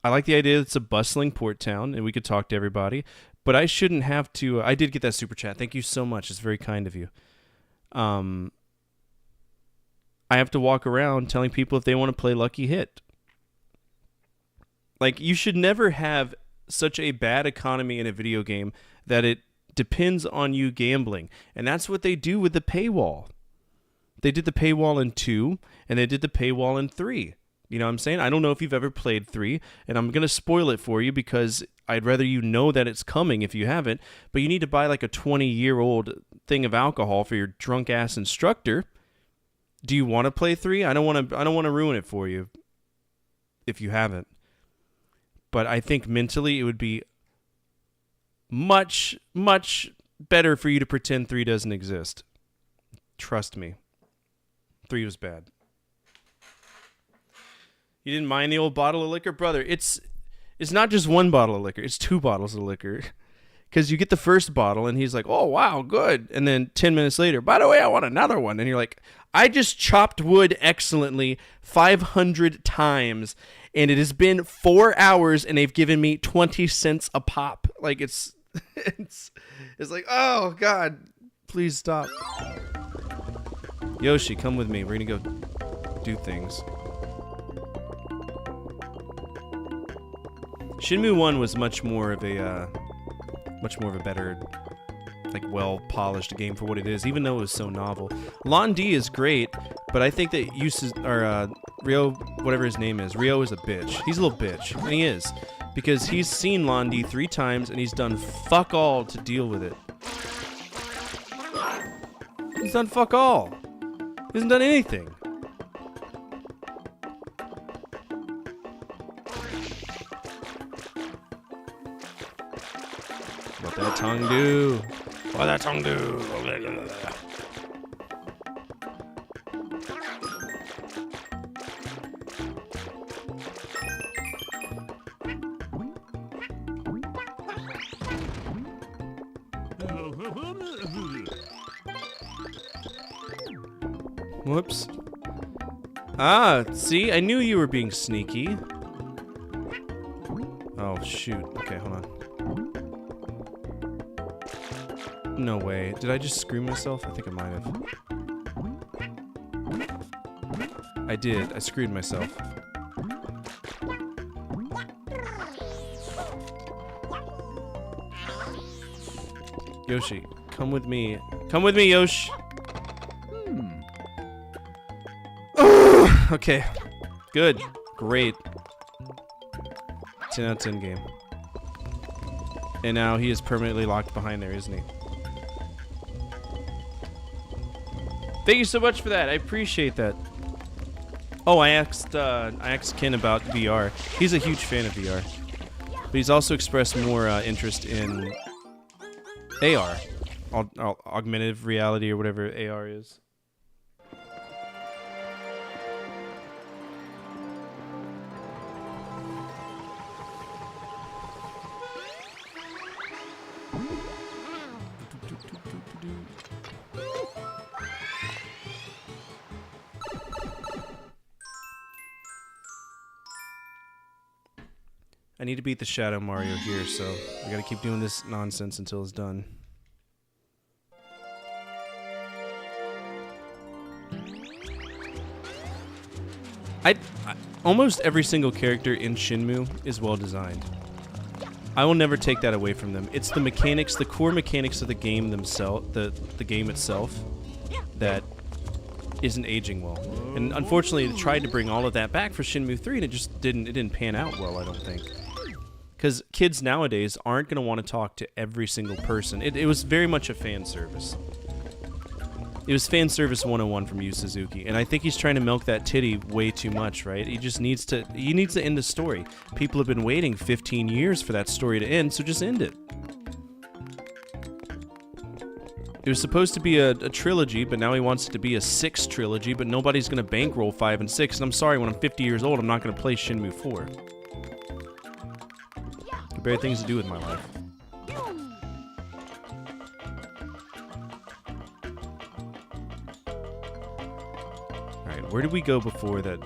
I like the idea that it's a bustling port town and we could talk to everybody, but I shouldn't have to. I did get that super chat. Thank you so much. It's very kind of you. I have to walk around telling people if they want to play Lucky Hit. Like, you should never have such a bad economy in a video game that it depends on you gambling. And that's what they do with the paywall. They did the paywall in 2, and they did the paywall in 3. You know what I'm saying? I don't know if you've ever played 3, and I'm going to spoil it for you because I'd rather you know that it's coming if you haven't. But you need to buy like a 20-year-old thing of alcohol for your drunk-ass instructor. Do you want to play 3? I don't want to ruin it for you if you haven't. But I think mentally it would be much, much better for you to pretend 3 doesn't exist. Trust me. 3 was bad. You didn't mind the old bottle of liquor? Brother, it's not just one bottle of liquor. It's 2 bottles of liquor. Because you get the first bottle, and he's like, oh, wow, good. And then 10 minutes later, by the way, I want another one. And you're like, I just chopped wood excellently 500 times, and it has been 4 hours, and they've given me 20 cents a pop. Like, it's like, oh, God, please stop. Yoshi, come with me. We're going to go do things. Shenmue 1 was much more of a better, like, well-polished game for what it is, even though it was so novel. Lon D is great, but I think that Ryo, whatever his name is, Ryo is a bitch. He's a little bitch, and he is, because he's seen Lon D 3 times, and he's done fuck all to deal with it. He's done fuck all. He hasn't done anything. What that tongue do? What that tongue do? Whoops. Ah, see? I knew you were being sneaky. Oh, shoot. Okay, hold on. No way. Did I just screw myself? I think I might have. I did. I screwed myself. Yoshi, come with me. Come with me, Yoshi. Okay. Good. Great. 10 out of 10 game. And now he is permanently locked behind there, isn't he? Thank you so much for that. I appreciate that. Oh, I asked Ken about VR. He's a huge fan of VR. But he's also expressed more interest in AR. Augmented reality or whatever AR is. I need to beat the Shadow Mario here, so I gotta keep doing this nonsense until it's done. Almost every single character in Shenmue is well designed. I will never take that away from them. It's the mechanics, the core mechanics of the game themselves, the game itself, that isn't aging well. And unfortunately, they tried to bring all of that back for Shenmue 3, and it just didn't pan out well, I don't think. Because kids nowadays aren't going to want to talk to every single person. It was very much a fan service. It was fan service 101 from Yu Suzuki, and I think he's trying to milk that titty way too much, right? He needs to end the story. People have been waiting 15 years for that story to end, so just end it. It was supposed to be a trilogy, but now he wants it to be a 6 trilogy, but nobody's going to bankroll 5 and 6, and I'm sorry, when I'm 50 years old, I'm not going to play Shenmue 4. Got better things to do with my life. Alright, where did we go before that?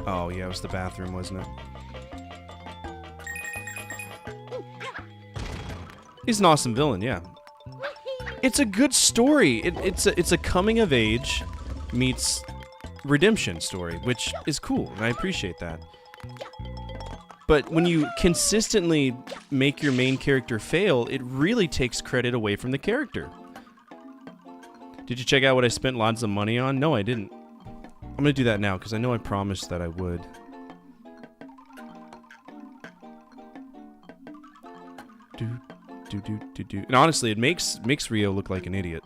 Oh, yeah, it was the bathroom, wasn't it? He's an awesome villain, yeah. It's a good story. It's a coming of age meets redemption story, which is cool, and I appreciate that. But when you consistently make your main character fail, it really takes credit away from the character. Did you check out what I spent lots of money on? No, I didn't. I'm gonna do that now, because I know I promised that I would. And honestly, it makes Rio look like an idiot.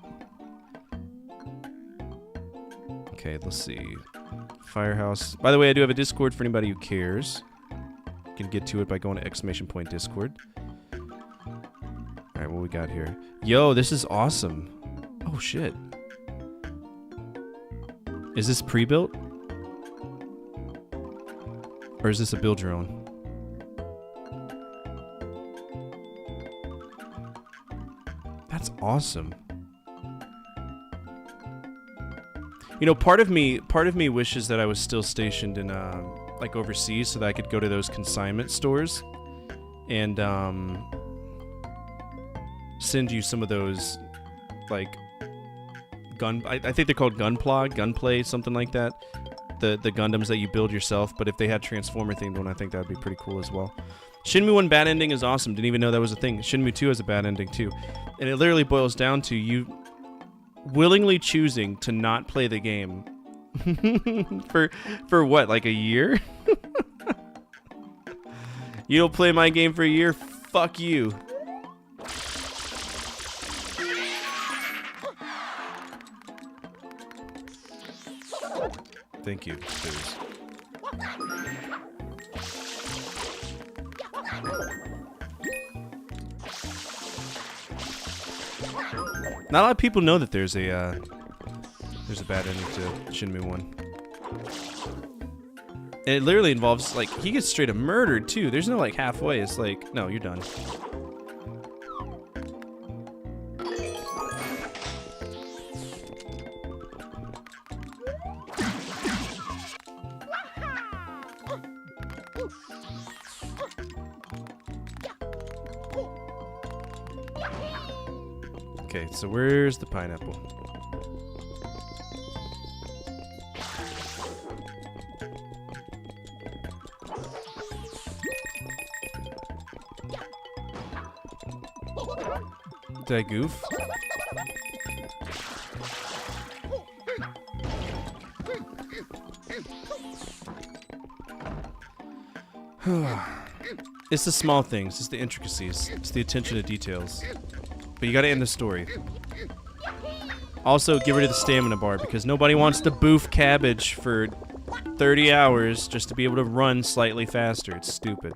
Okay, let's see. Firehouse. By the way, I do have a Discord for anybody who cares. You can get to it by going to ! Discord. Alright, what we got here? Yo, this is awesome. Oh, shit. Is this pre-built? Or is this a build your own? That's awesome. You know, part of me wishes that I was still stationed in like overseas, so that I could go to those consignment stores and send you some of those, like, I think they're called gunplay, something like that. The Gundams that you build yourself, but if they had Transformer themed one, I think that would be pretty cool as well. Shenmue 1 bad ending is awesome. Didn't even know that was a thing. Shenmue 2 has a bad ending too. And it literally boils down to you willingly choosing to not play the game for what, like a year? You don't play my game for a year? Fuck you. Thank you, Booze. Not a lot of people know that there's a bad ending to Shenmue 1. And it literally involves, like, he gets straight up murdered too. There's no, like, halfway. It's like, no, you're done. Okay, so where's the pineapple? Did I goof? It's the small things, it's the intricacies, it's the attention to details. But you gotta end the story. Also, get rid of the stamina bar, because nobody wants to boof cabbage for 30 hours just to be able to run slightly faster. It's stupid.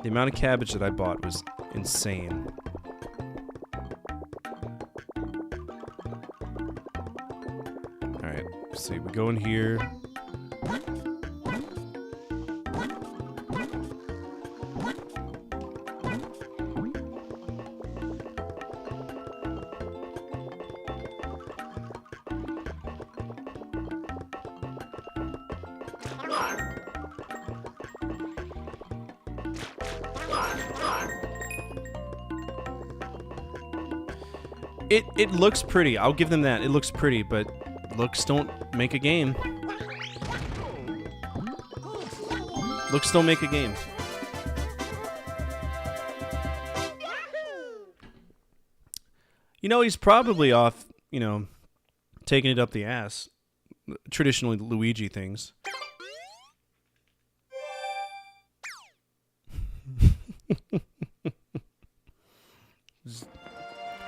The amount of cabbage that I bought was insane. Alright, let's see, we go in here. It looks pretty. I'll give them that. It looks pretty, but looks don't make a game. Looks don't make a game. You know, he's probably off, you know, taking it up the ass. Traditionally Luigi things.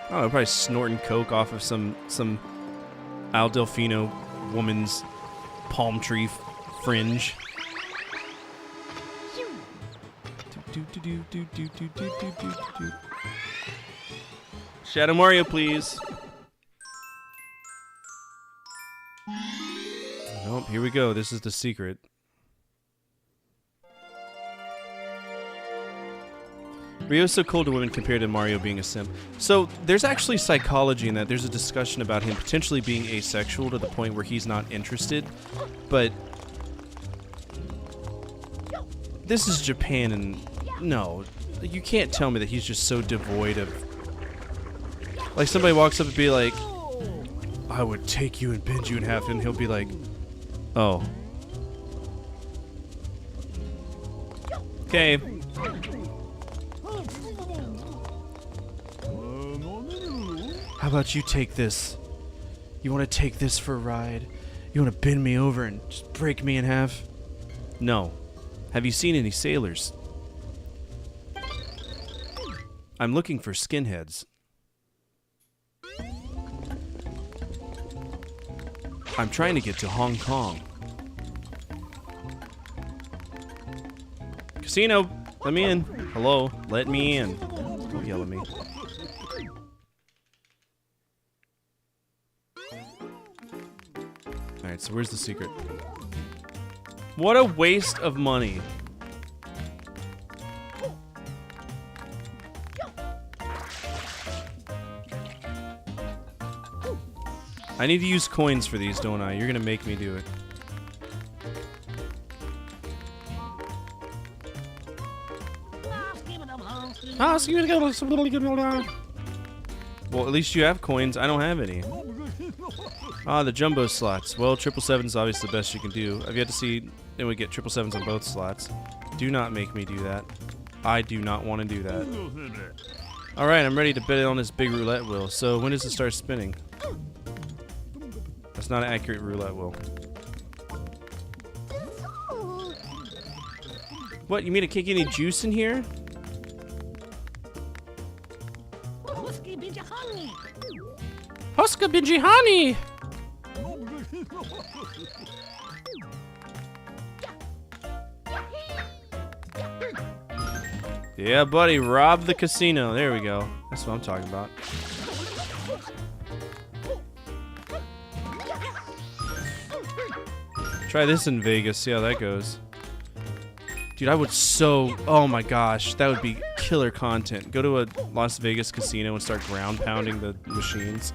I don't know, probably snorting coke off of some Al Delfino woman's palm tree fringe. Shadow Mario, please. Nope, here we go. This is the secret. Ryo's so cold to women compared to Mario being a simp. So there's actually psychology in that. There's a discussion about him potentially being asexual to the point where he's not interested. But this is Japan, and no, you can't tell me that he's just so devoid of... Like somebody walks up and be like, I would take you and bend you in half, and he'll be like, oh. Okay. How about you take this? You want to take this for a ride? You want to bend me over and just break me in half? No. Have you seen any sailors? I'm looking for skinheads. I'm trying to get to Hong Kong. Casino, let me in. Hello, let me in. Don't yell at me. Alright, so where's the secret? What a waste of money. I need to use coins for these, don't I? You're gonna make me do it. Well, at least you have coins. I don't have any. Ah, the jumbo slots. Well, 777 is obviously the best you can do. I've yet to see anyone get 777s on both slots. Do not make me do that. I do not want to do that. Alright, I'm ready to bet on this big roulette wheel. So, when does it start spinning? That's not an accurate roulette wheel. What, you mean I can't get any juice in here? Huska Binji Honey! Yeah, buddy, rob the casino. There we go. That's what I'm talking about. Try this in Vegas, see how that goes. Dude, I would so... Oh my gosh, that would be killer content. Go to a Las Vegas casino and start ground pounding the machines.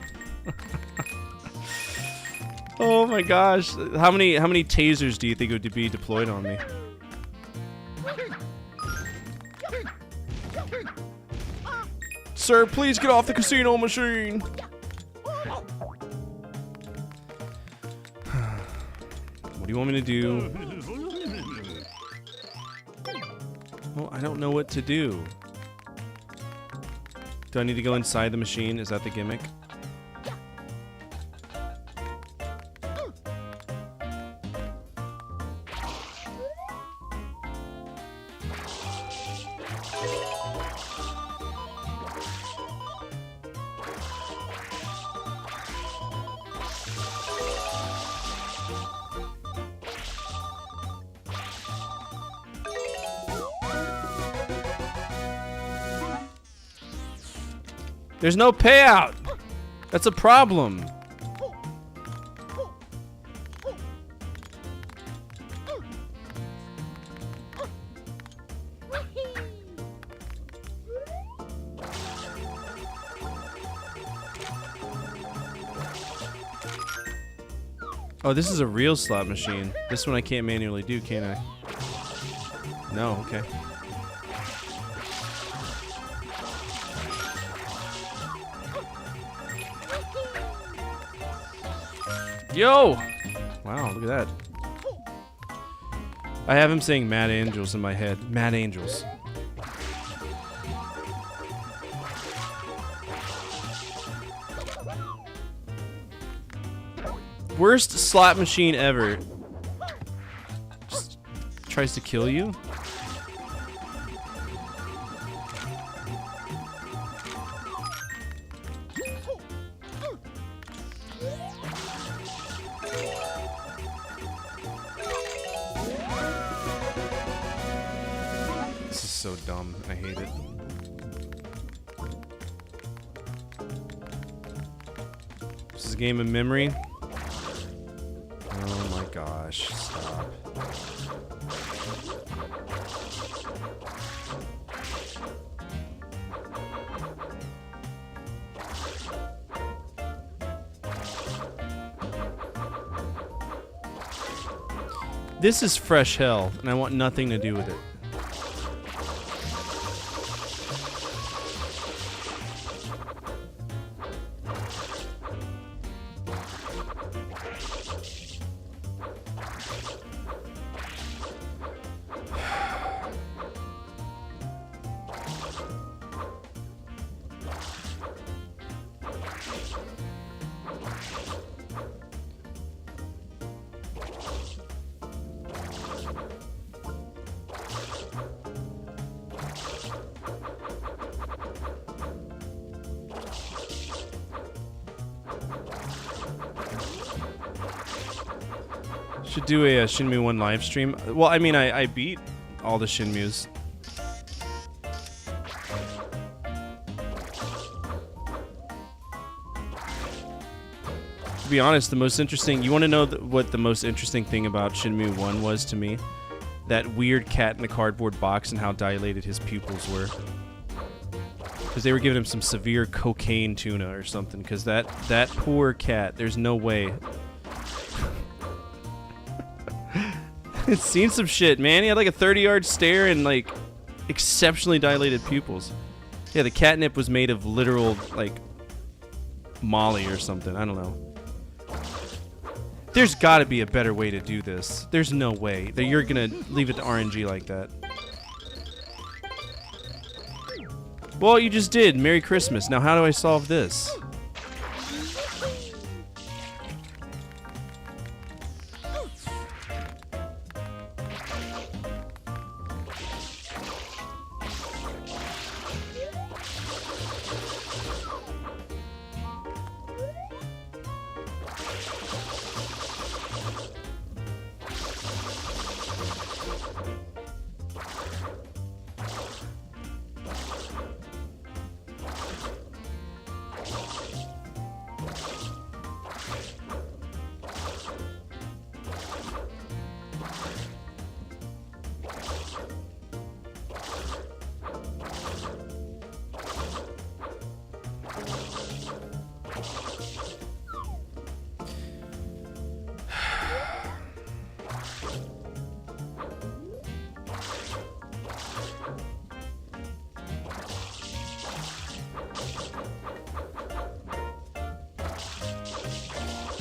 Oh my gosh. How many tasers do you think would be deployed on me? Sir, please get off the casino machine. What do you want me to do? Well, I don't know what to do. Do I need to go inside the machine? Is that the gimmick? There's no payout! That's a problem. Oh, this is a real slot machine. This one I can't manually do, can I? No, okay. Yo! Wow, look at that. I have him saying Mad Angels in my head. Mad Angels. Worst slot machine ever. Just tries to kill you? This is so dumb. I hate it. This is a game of memory. Oh my gosh, stop. This is fresh hell, and I want nothing to do with it. Should do a Shenmue 1 live stream. Well, I mean, I beat all the Shenmues. To be honest, the most interesting... You want to know what the most interesting thing about Shenmue 1 was to me? That weird cat in the cardboard box and how dilated his pupils were. Because they were giving him some severe cocaine tuna or something. Because that poor cat, there's no way... It's seen some shit, man. He had like a 30-yard stare and like exceptionally dilated pupils. Yeah, the catnip was made of literal like Molly or something. I don't know. There's got to be a better way to do this. There's no way that you're gonna leave it to RNG like that. Well, you just did. Merry Christmas. Now, how do I solve this?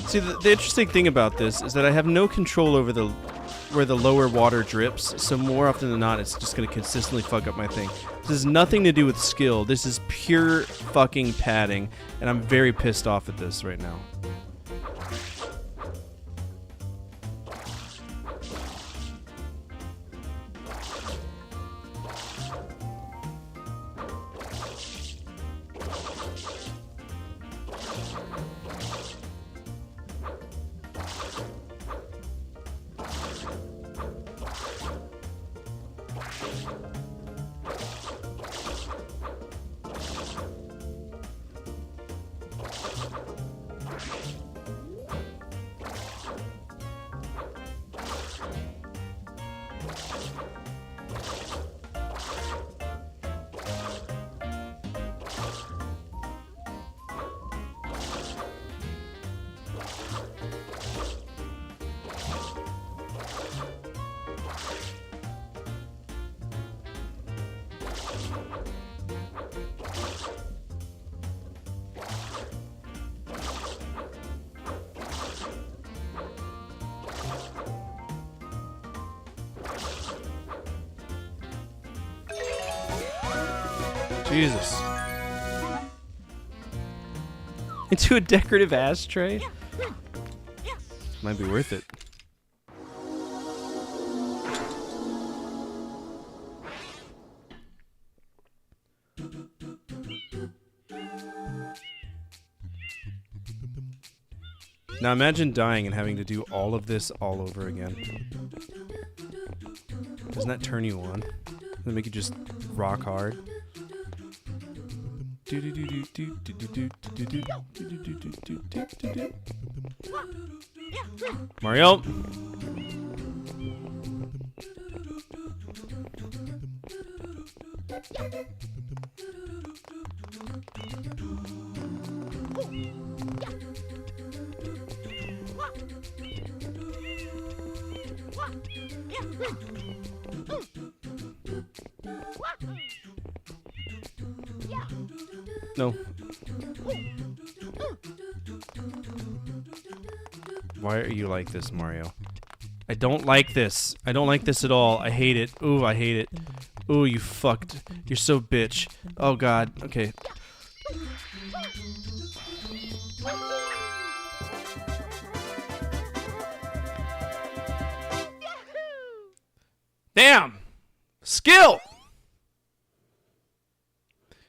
See, the interesting thing about this is that I have no control over where the lower water drips, so more often than not, it's just going to consistently fuck up my thing. This has nothing to do with skill. This is pure fucking padding, and I'm very pissed off at this right now. Jesus. Into a decorative ashtray? Might be worth it. Now imagine dying and having to do all of this all over again. Doesn't that turn you on? Doesn't that make you just rock hard? Mario. No. Why are you like this, Mario? I don't like this. I don't like this at all. I hate it. Ooh, I hate it. Ooh, you fucked. You're so bitch. Oh, God. Okay. Damn! Skill!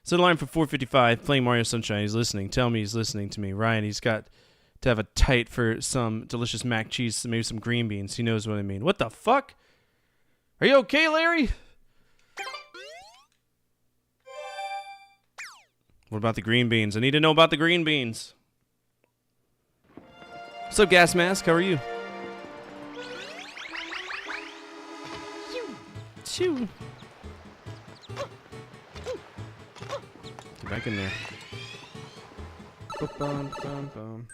So the line for 455, playing Mario Sunshine. He's listening. Tell me he's listening to me. Ryan, he's got to have a tight for some delicious mac cheese, maybe some green beans. He knows what I mean. What the fuck? Are you okay, Larry? What about the green beans? I need to know about the green beans. What's up, Gas Mask? How are you? Shoo. Get back in there. Bum, bum, bum.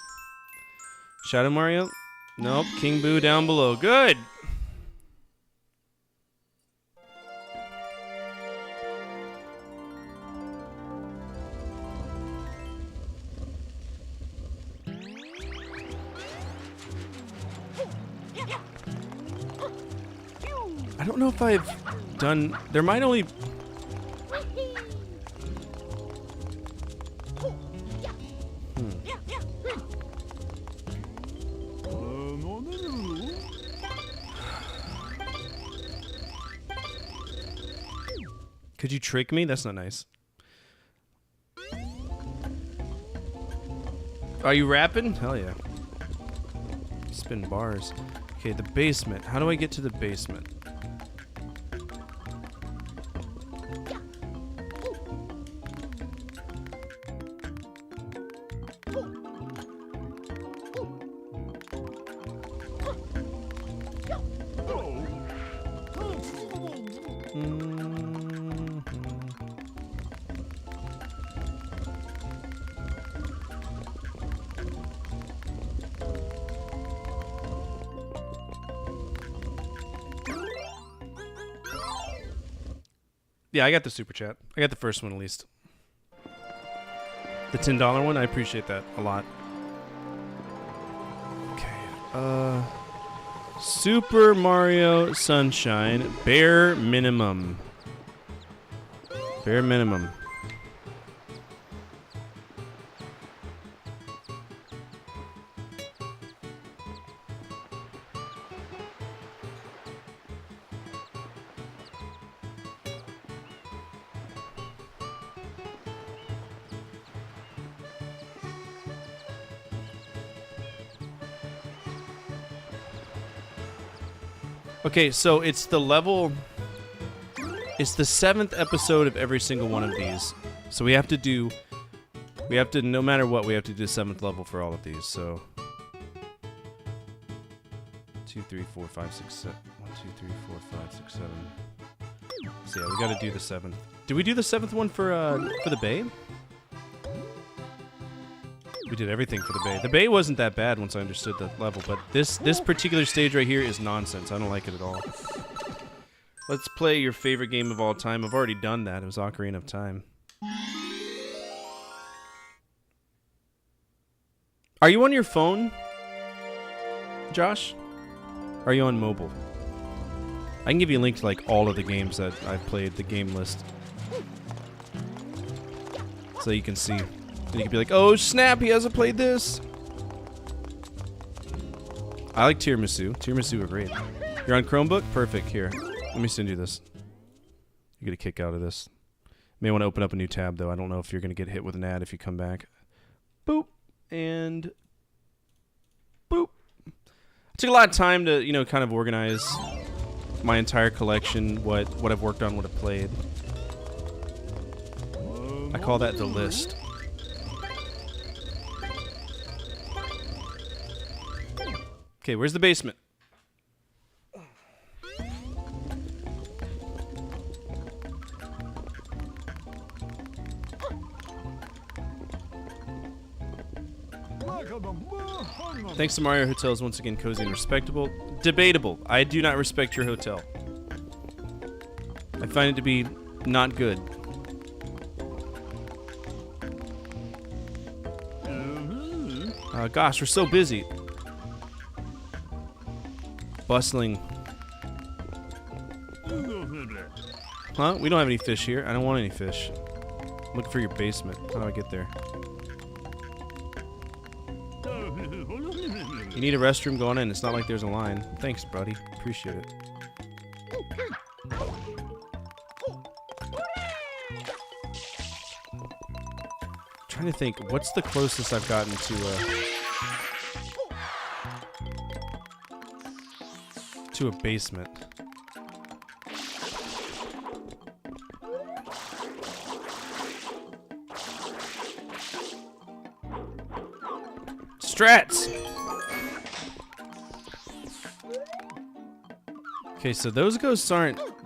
Shadow Mario? Nope. King Boo down below. Good. I don't know if I've done... There might only... Could you trick me? That's not nice. Are you rapping? Hell yeah. Spin bars. Okay, the basement. How do I get to the basement? Yeah, I got the super chat. I got the first one at least. The $10 one, I appreciate that a lot. Okay. Super Mario Sunshine, bare minimum. Bare minimum. Okay, so it's the level... It's the 7th episode of every single one of these. So we have to do... We have to, no matter what, we have to do the 7th level for all of these, so... 2, 3, 4, 5, 6, 7... 1, 2, 3, 4, 5, 6, 7... So yeah, we gotta do the 7th. Did we do the 7th one for the Bay? We did everything for the Bay. The Bay wasn't that bad once I understood the level, but this particular stage right here is nonsense. I don't like it at all. Let's play your favorite game of all time. I've already done that. It was Ocarina of Time. Are you on your phone, Josh? Or are you on mobile? I can give you a link to like all of the games that I've played, the game list. So you can see. And you can be like, oh snap, he hasn't played this. I like Tiramisu. Tiramisu are great. You're on Chromebook? Perfect. Here, let me send you this. You get a kick out of this. May want to open up a new tab though. I don't know if you're going to get hit with an ad if you come back. Boop. And boop. It took a lot of time to, you know, kind of organize my entire collection, what I've worked on, what I've played. I call that the list. Okay, where's the basement? Thanks to Mario Hotels, once again cozy and respectable. Debatable. I do not respect your hotel. I find it to be not good. Gosh, we're so busy. Bustling. Huh? We don't have any fish here. I don't want any fish. I'm looking for your basement. How do I get there? You need a restroom? Go on in. It's not like there's a line. Thanks, buddy. Appreciate it. Trying to think, what's the closest I've gotten to a basement? Strats! Okay, so those ghosts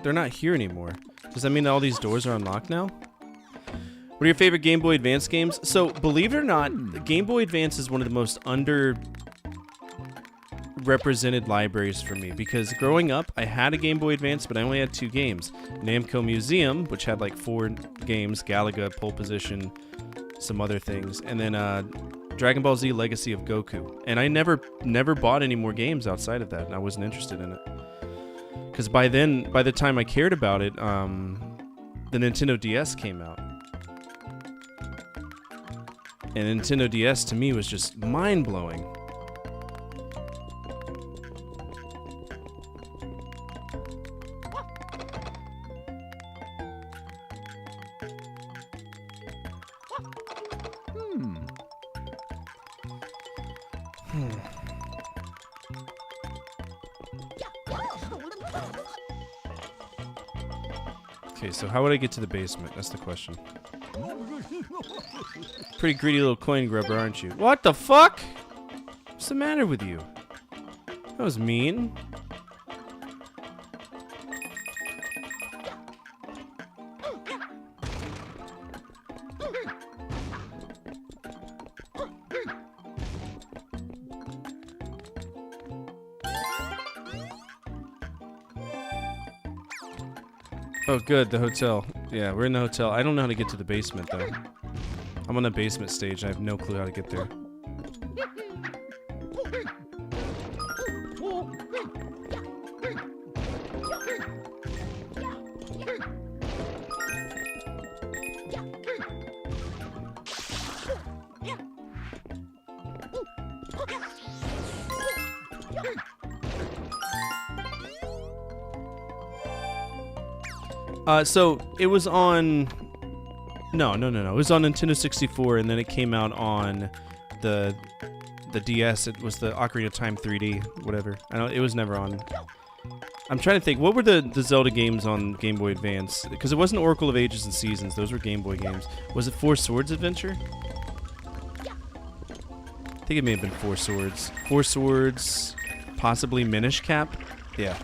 they're not here anymore. Does that mean that all these doors are unlocked now? What are your favorite Game Boy Advance games? So, believe it or not, Game Boy Advance is one of the most underrepresented libraries for me, because growing up, I had a Game Boy Advance, but I only had 2 games. Namco Museum, which had like 4 games, Galaga, Pole Position, some other things, and then Dragon Ball Z Legacy of Goku. And I never bought any more games outside of that, and I wasn't interested in it. Because by the time I cared about it, the Nintendo DS came out. And Nintendo DS to me was just mind-blowing. Okay, so how would I get to the basement? That's the question. Pretty greedy little coin grubber, aren't you? What the fuck? What's the matter with you? That was mean. Oh, good, the hotel. Yeah, we're in the hotel. I don't know how to get to the basement, though. I'm on the basement stage, and I have no clue how to get there. So it was on... No. It was on Nintendo 64, and then it came out on the DS. It was the Ocarina of Time 3D, whatever. It was never on... I'm trying to think, what were the Zelda games on Game Boy Advance? Because it wasn't Oracle of Ages and Seasons. Those were Game Boy games. Was it Four Swords Adventure? I think it may have been Four Swords. Four Swords, possibly Minish Cap? Yeah.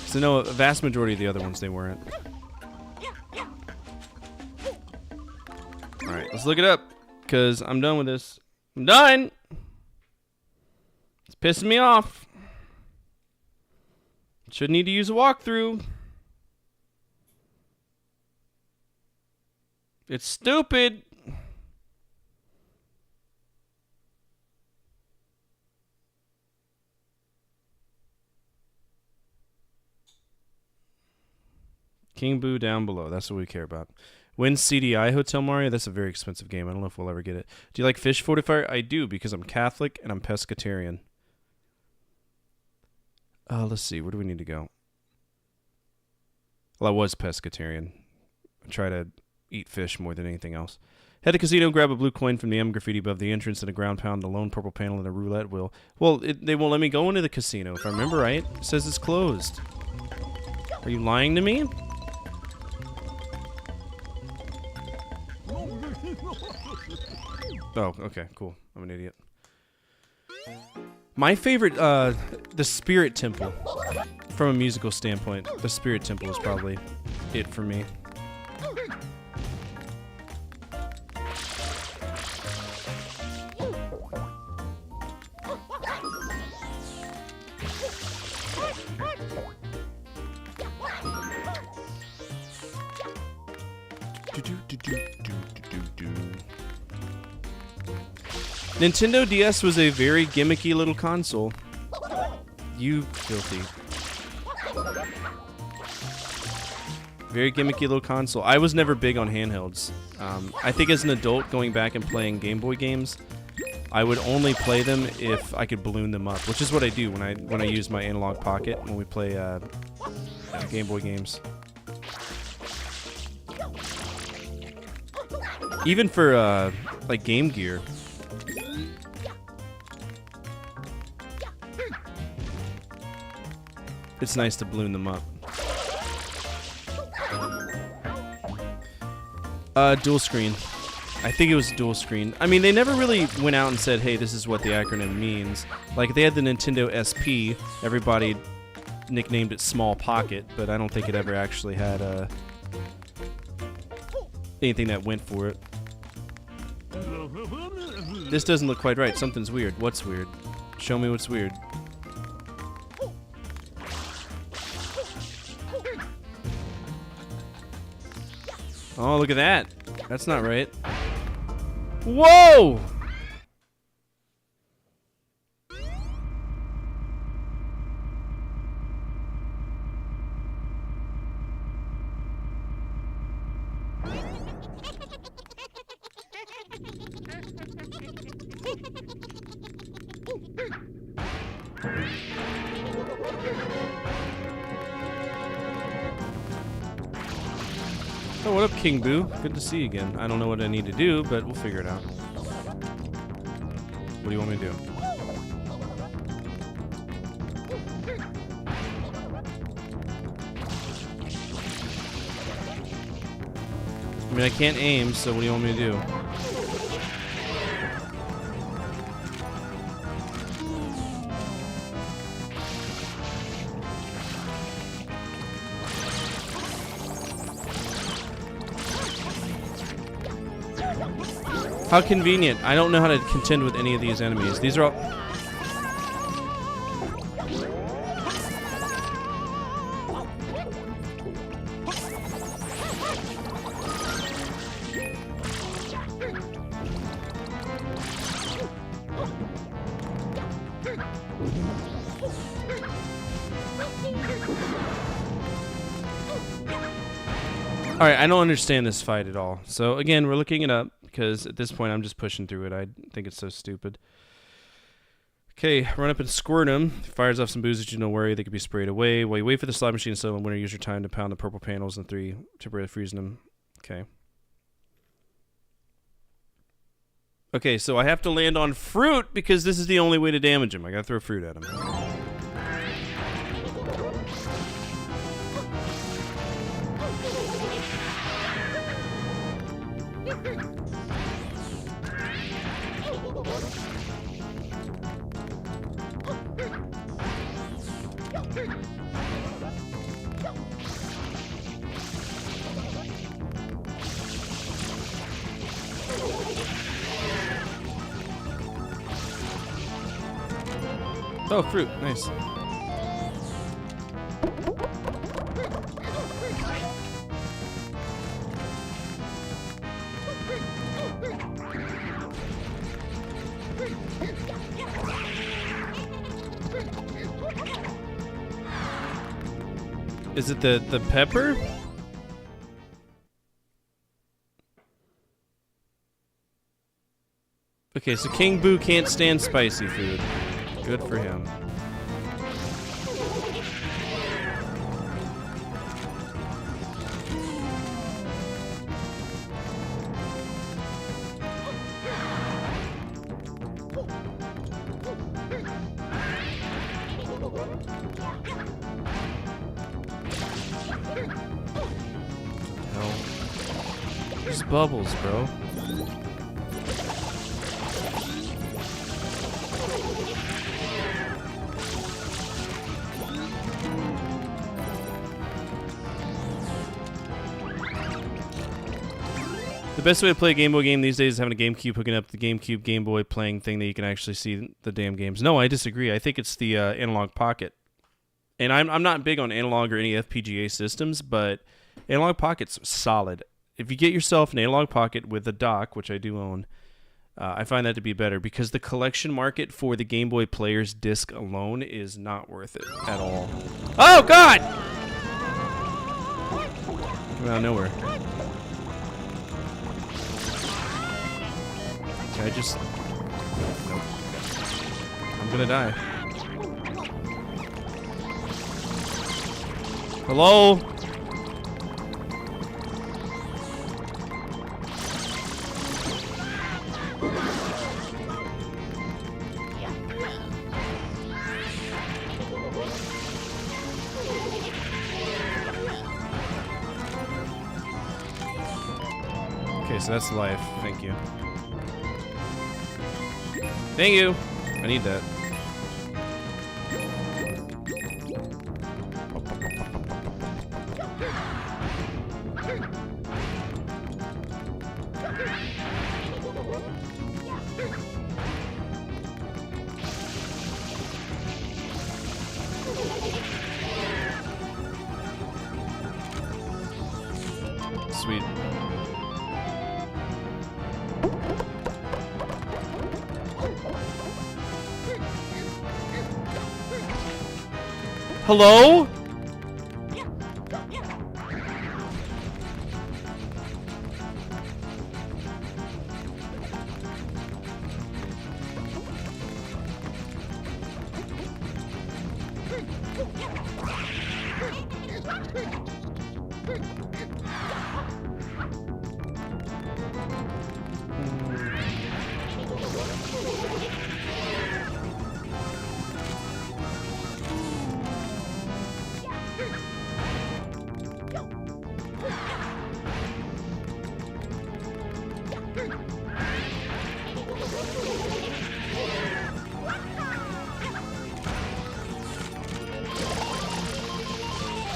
So no, a vast majority of the other ones, they weren't. Alright, let's look it up, because I'm done with this. I'm done! It's pissing me off. Shouldn't need to use a walkthrough. It's stupid. King Boo down below. That's what we care about. When's CDI Hotel Mario? That's a very expensive game. I don't know if we'll ever get it. Do you like fish fortifier? I do, because I'm Catholic and I'm pescatarian. Let's see. Where do we need to go? Well, I was pescatarian. I try to eat fish more than anything else. Head to casino, grab a blue coin from the M graffiti above the entrance and a ground pound, a lone purple panel, and a roulette wheel. Well, they won't let me go into the casino. If I remember right, it says it's closed. Are you lying to me? Oh, okay, cool. I'm an idiot. My favorite, the Spirit Temple. From a musical standpoint, the Spirit Temple is probably it for me. Nintendo DS was a very gimmicky little console. You filthy. Very gimmicky little console. I was never big on handhelds. I think as an adult, going back and playing Game Boy games, I would only play them if I could balloon them up, which is what I do when I use my Analog Pocket when we play Game Boy games. Even for like Game Gear. It's nice to balloon them up. Dual screen. I think it was dual screen. I mean, they never really went out and said, hey, this is what the acronym means. Like, they had the Nintendo SP. Everybody nicknamed it Small Pocket, but I don't think it ever actually had anything that went for it. This doesn't look quite right. Something's weird. What's weird? Show me what's weird. Oh, look at that. That's not right. Whoa! Oh, what up, King Boo? Good to see you again. I don't know what I need to do, but we'll figure it out. What do you want me to do? I mean, I can't aim, so what do you want me to do? How convenient. I don't know how to contend with any of these enemies. These are all... Alright, I don't understand this fight at all. So, again, we're looking it up. Because at this point, I'm just pushing through it. I think it's so stupid. Okay, run up and squirt him. Fires off some boozers, you don't worry. They could be sprayed away. While you wait for the slot machine to settle, winner, use your time to pound the purple panels in 3, temporarily freezing them. Okay. Okay, so I have to land on fruit because this is the only way to damage him. I gotta throw fruit at him. Oh, fruit. Nice. Is it the pepper? Okay, so King Boo can't stand spicy food. Good for him. Hell. There's bubbles, bro. The best way to play a Game Boy game these days is having a GameCube, hooking up the GameCube Game Boy playing thing that you can actually see the damn games. No, I disagree. I think it's the Analog Pocket. And I'm not big on analog or any FPGA systems, but Analog Pocket's solid. if you get yourself an Analog Pocket with a dock, which I do own, I find that to be better because the collection market for the Game Boy Player's disc alone is not worth it at all. Oh, God! Came out of nowhere. Can I just... Nope. I'm gonna die. Hello? Okay, so that's life. Thank you. Thank you. I need that. Sweet. Hello?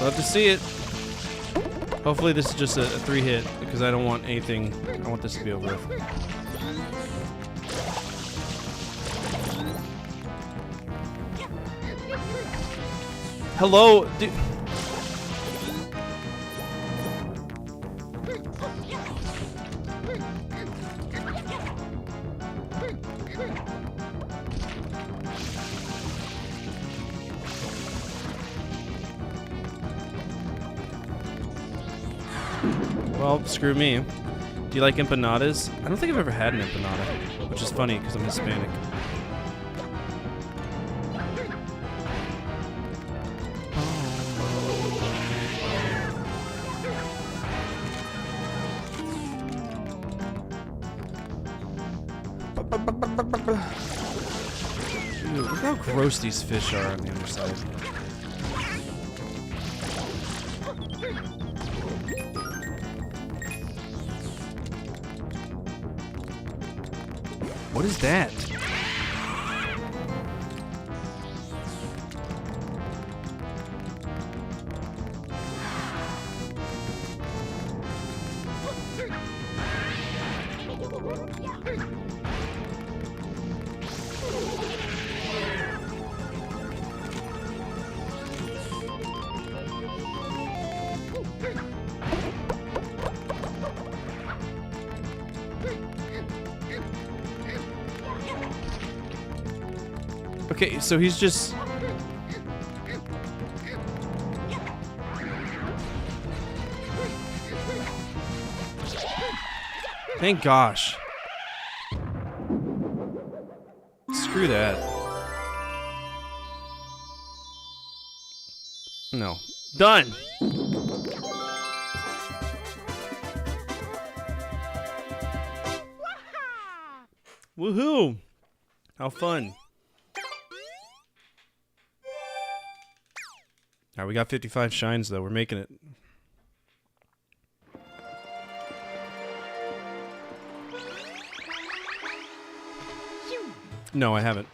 Love to see it. Hopefully this is just a 3-hit because I don't want anything. I want this to be over with. Hello, dude. Well, screw me. Do you like empanadas? I don't think I've ever had an empanada, which is funny because I'm Hispanic. Dude, look how gross these fish are on the underside. What is that? Okay, so he's just... Thank gosh. Screw that. No. Done! Woohoo! How fun. Alright, we got 55 shines though. We're making it. No, I haven't.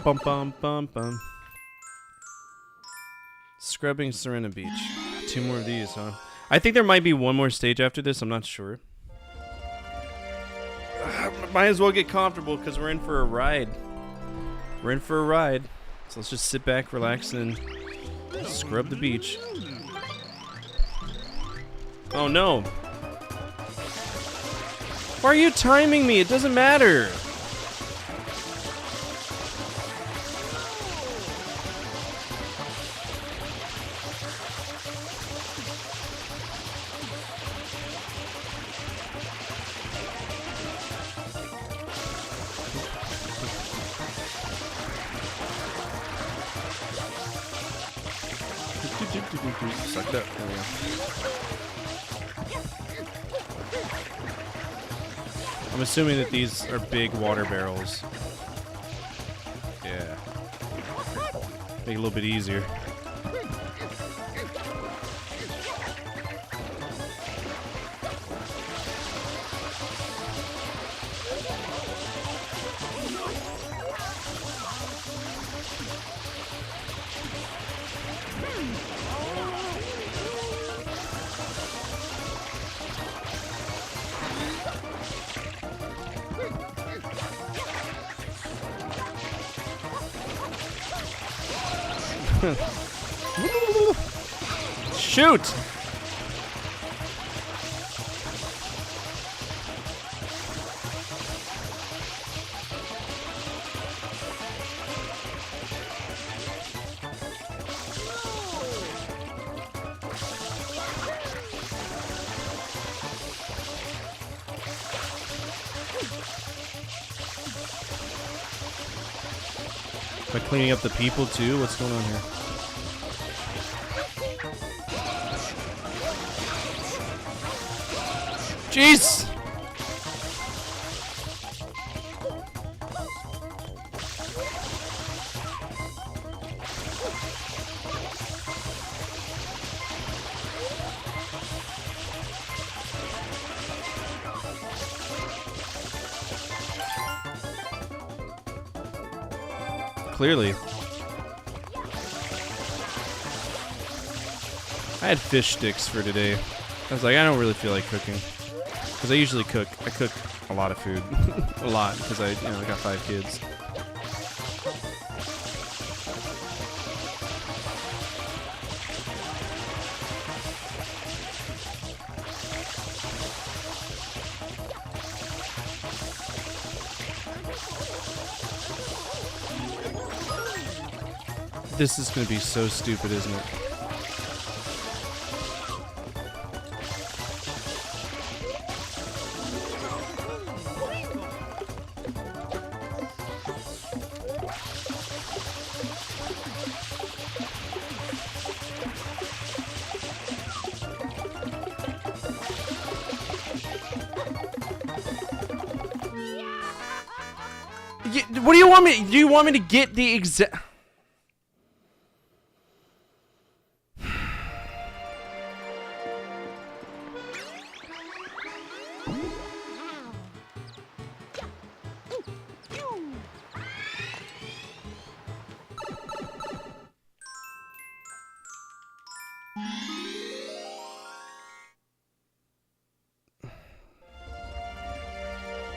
Bum bum bum bum. Scrubbing Serena Beach. 2 more of these, huh? I think there might be one more stage after this. I'm not sure. Might as well get comfortable because we're in for a ride. We're in for a ride. So let's just sit back, relax, and Scrub the beach. Oh no. Why are you timing me? It doesn't matter. Suck that. There we go. I'm assuming that these are big water barrels. Yeah. Make it a little bit easier. Shoot! Am I cleaning up the people too? What's going on here? Jeez! Clearly. I had fish sticks for today. I was like, I don't really feel like cooking. Because I usually cook. I cook a lot of food. A lot, because I got 5 kids. This is going to be so stupid, isn't it? What do you want me? Do you want me to get the exact?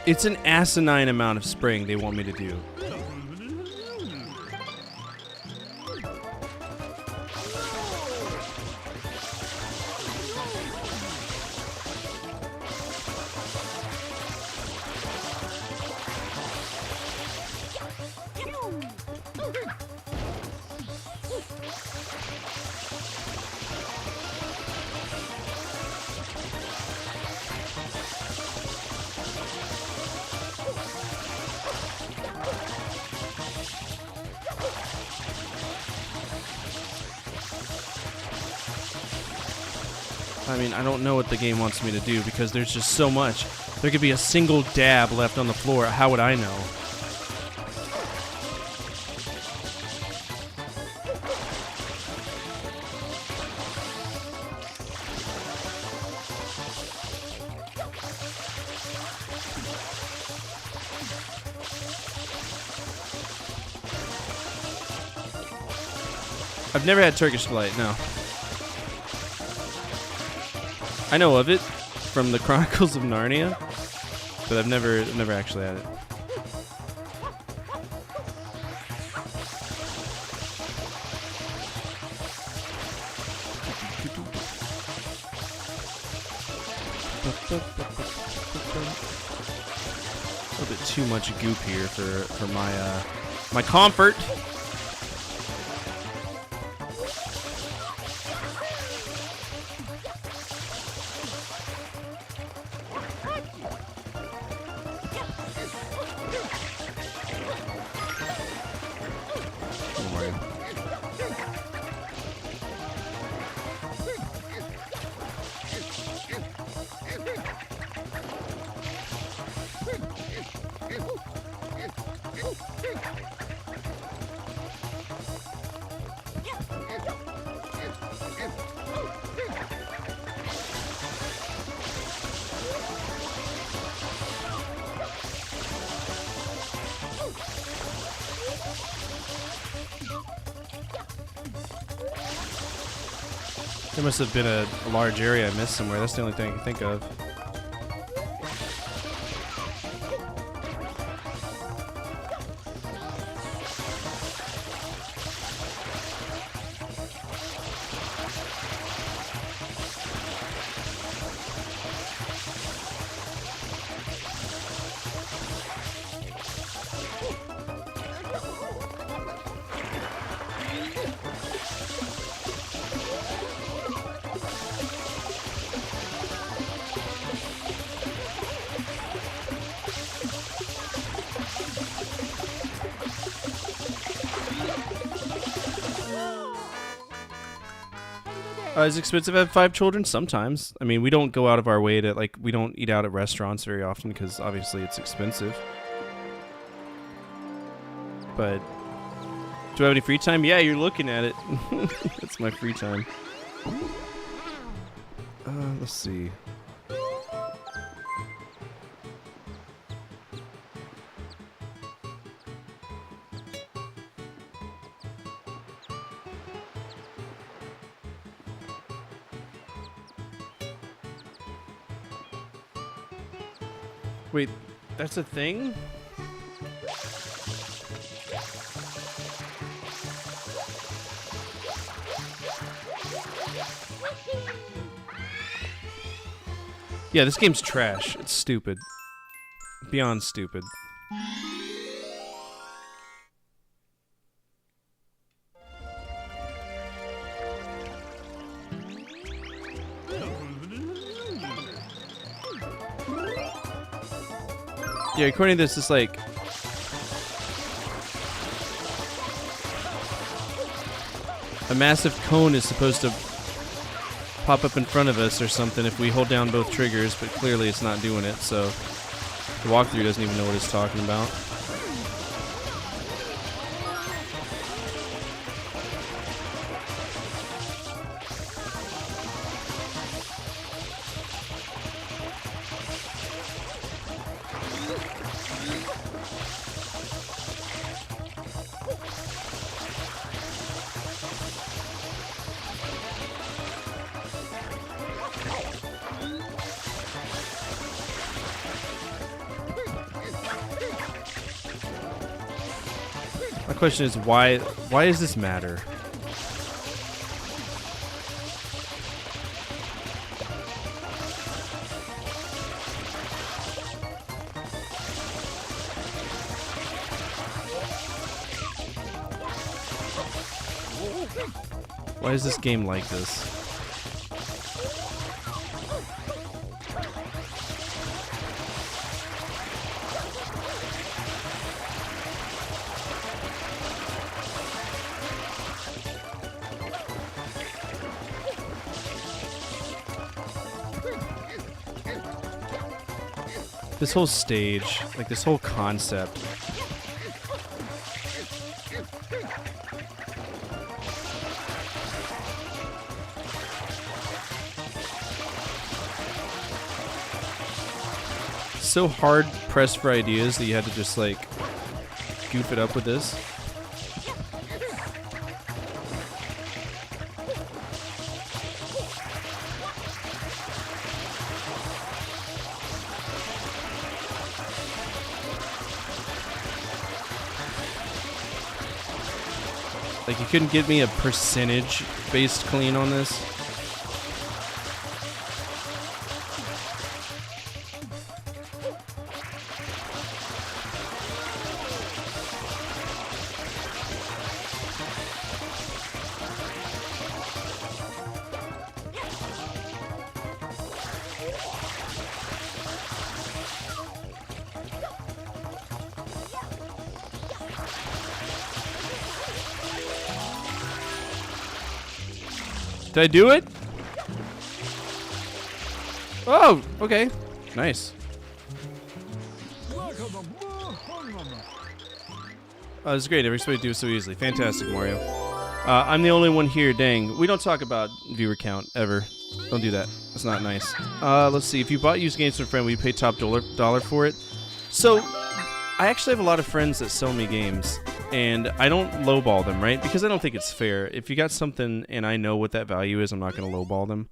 It's an asinine amount of spraying they want me to do. I mean, I don't know what the game wants me to do because there's just so much. There could be a single dab left on the floor. How would I know? I've never had Turkish Delight, no. I know of it from the Chronicles of Narnia, but I've never actually had it. A little bit too much goop here for my comfort. Don't worry. There must have been a large area I missed somewhere. That's the only thing I can think of. Is it expensive to have 5 children? Sometimes. I mean, we don't go out of our way to, like, we don't eat out at restaurants very often because obviously it's expensive. But do I have any free time? Yeah, you're looking at it. That's my free time. Let's see. Wait, that's a thing? Yeah, this game's trash. It's stupid. Beyond stupid. Yeah, according to this, it's like a massive cone is supposed to pop up in front of us or something if we hold down both triggers, but clearly it's not doing it, so the walkthrough doesn't even know what it's talking about. My question is why does this matter? Why is this game like this? This whole stage, like this whole concept. So hard pressed for ideas that you had to just like goof it up with this. Like, you couldn't give me a percentage-based clean on this? Did I do it? Oh, okay. Nice. Oh, this is great. Everybody do it so easily. Fantastic, Mario. I'm the only one here. Dang. We don't talk about viewer count ever. Don't do that. That's not nice. Let's see. If you bought used games from a friend, will you pay top dollar for it? So, I actually have a lot of friends that sell me games, and I don't lowball them, right? Because I don't think it's fair. If you got something and I know what that value is, I'm not going to lowball them.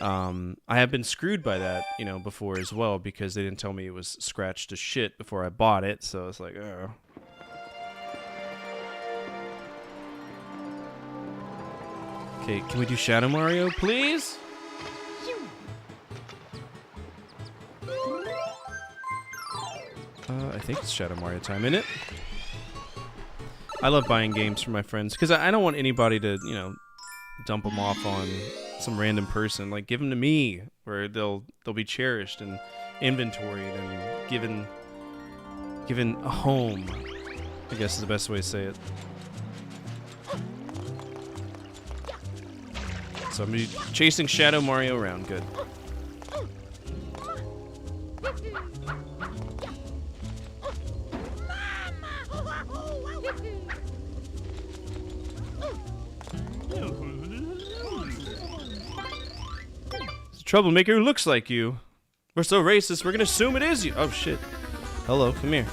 I have been screwed by that, you know, before as well, because they didn't tell me it was scratched to shit before I bought it. So it's like, oh. Okay, can we do Shadow Mario, please? I think it's Shadow Mario time, isn't it? I love buying games for my friends because I don't want anybody to, you know, dump them off on some random person. Like, give them to me, where they'll be cherished and inventoried and given a home, I guess is the best way to say it. So I'm gonna be chasing Shadow Mario around. Good. It's a troublemaker who looks like you. We're so racist, we're gonna assume it is you. Oh shit. Hello, come here.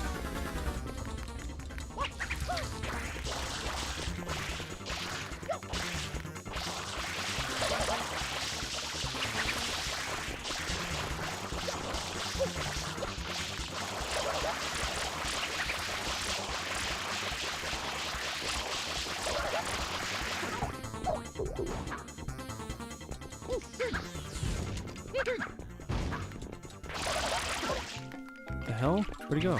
The hell? Where'd he go?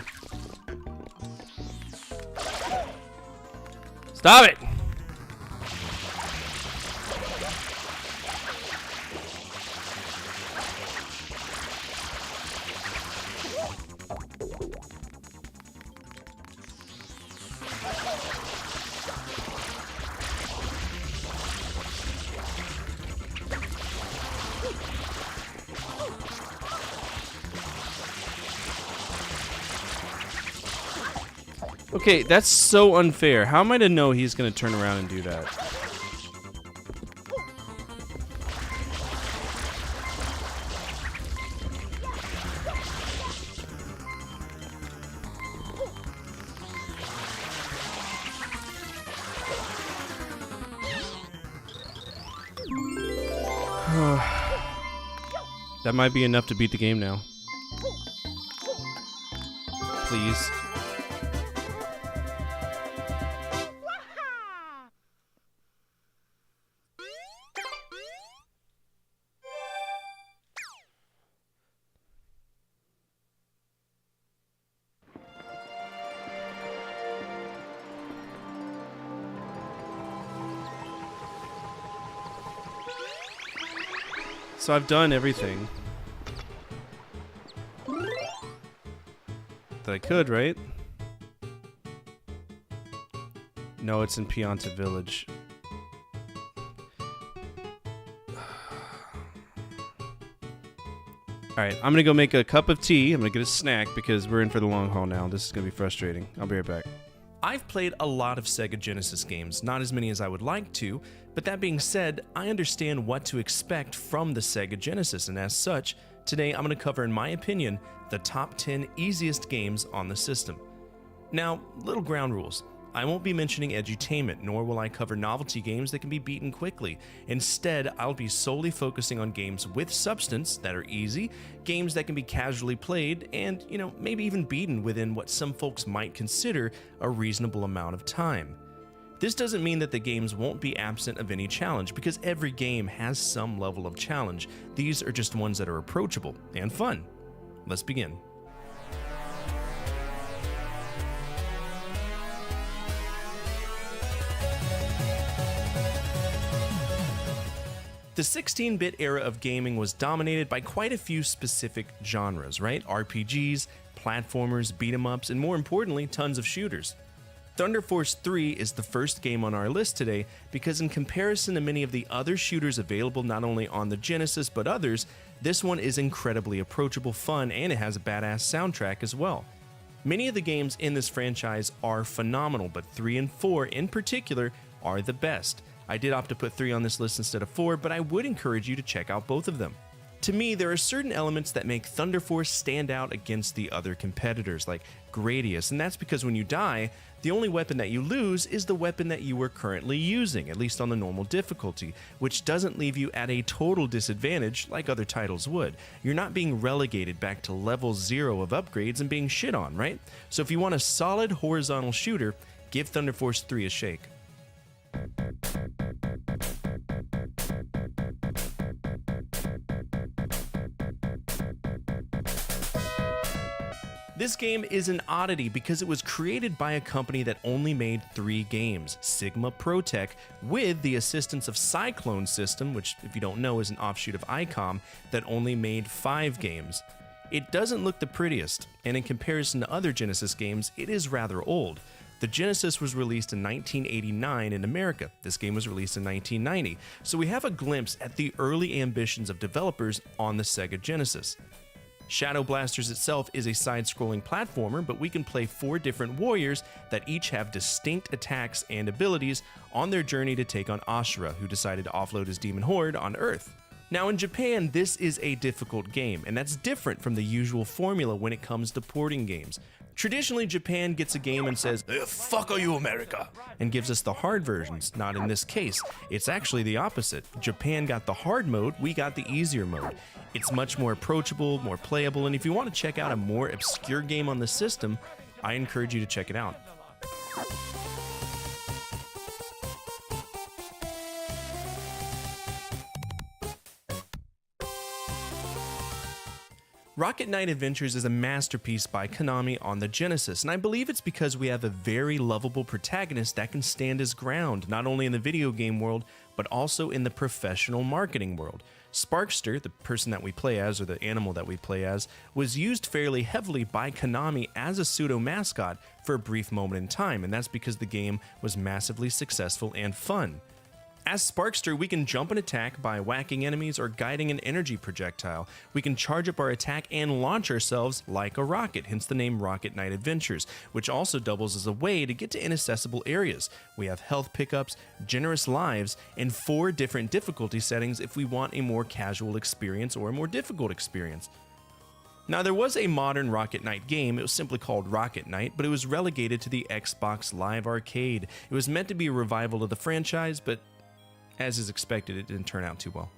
Stop it! Okay, that's so unfair. How am I to know he's going to turn around and do that? That might be enough to beat the game now. Please. So I've done everything that I could, right? No, it's in Pianta Village. Alright, I'm gonna go make a cup of tea. I'm gonna get a snack because we're in for the long haul now. This is gonna be frustrating. I'll be right back. I've played a lot of Sega Genesis games, not as many as I would like to, but that being said, I understand what to expect from the Sega Genesis, and as such, today I'm going to cover, in my opinion, the top 10 easiest games on the system. Now, little ground rules. I won't be mentioning edutainment, nor will I cover novelty games that can be beaten quickly. Instead, I'll be solely focusing on games with substance that are easy, games that can be casually played, and, you know, maybe even beaten within what some folks might consider a reasonable amount of time. This doesn't mean that the games won't be absent of any challenge, because every game has some level of challenge. These are just ones that are approachable and fun. Let's begin. The 16-bit era of gaming was dominated by quite a few specific genres, right? RPGs, platformers, beat-em-ups, and more importantly, tons of shooters. Thunder Force 3 is the first game on our list today because in comparison to many of the other shooters available not only on the Genesis but others, this one is incredibly approachable, fun, and it has a badass soundtrack as well. Many of the games in this franchise are phenomenal, but 3 and 4 in particular are the best. I did opt to put 3 on this list instead of 4, but I would encourage you to check out both of them. To me, there are certain elements that make Thunder Force stand out against the other competitors, like Gradius, and that's because when you die, the only weapon that you lose is the weapon that you were currently using, at least on the normal difficulty, which doesn't leave you at a total disadvantage like other titles would. You're not being relegated back to level 0 of upgrades and being shit on, right? So if you want a solid horizontal shooter, give Thunder Force 3 a shake. This game is an oddity because it was created by a company that only made 3 games, Sigma Protech, with the assistance of Cyclone System, which if you don't know is an offshoot of ICOM, that only made 5 games. It doesn't look the prettiest, and in comparison to other Genesis games, it is rather old. The Genesis was released in 1989 in America. This game was released in 1990, so we have a glimpse at the early ambitions of developers on the Sega Genesis. Shadow Blasters itself is a side-scrolling platformer, but we can play 4 different warriors that each have distinct attacks and abilities on their journey to take on Ashura, who decided to offload his demon horde on Earth. Now in Japan, this is a difficult game, and that's different from the usual formula when it comes to porting games. Traditionally, Japan gets a game and says, "Fuck are you, America?" and gives us the hard versions. Not in this case. It's actually the opposite. Japan got the hard mode, we got the easier mode. It's much more approachable, more playable, and if you want to check out a more obscure game on the system, I encourage you to check it out. Rocket Knight Adventures is a masterpiece by Konami on the Genesis, and I believe it's because we have a very lovable protagonist that can stand his ground, not only in the video game world, but also in the professional marketing world. Sparkster, the person that we play as, or the animal that we play as, was used fairly heavily by Konami as a pseudo-mascot for a brief moment in time, and that's because the game was massively successful and fun. As Sparkster, we can jump and attack by whacking enemies or guiding an energy projectile. We can charge up our attack and launch ourselves like a rocket, hence the name Rocket Knight Adventures, which also doubles as a way to get to inaccessible areas. We have health pickups, generous lives, and 4 different difficulty settings if we want a more casual experience or a more difficult experience. Now, there was a modern Rocket Knight game. It was simply called Rocket Knight, but it was relegated to the Xbox Live Arcade. It was meant to be a revival of the franchise, but as is expected, it didn't turn out too well.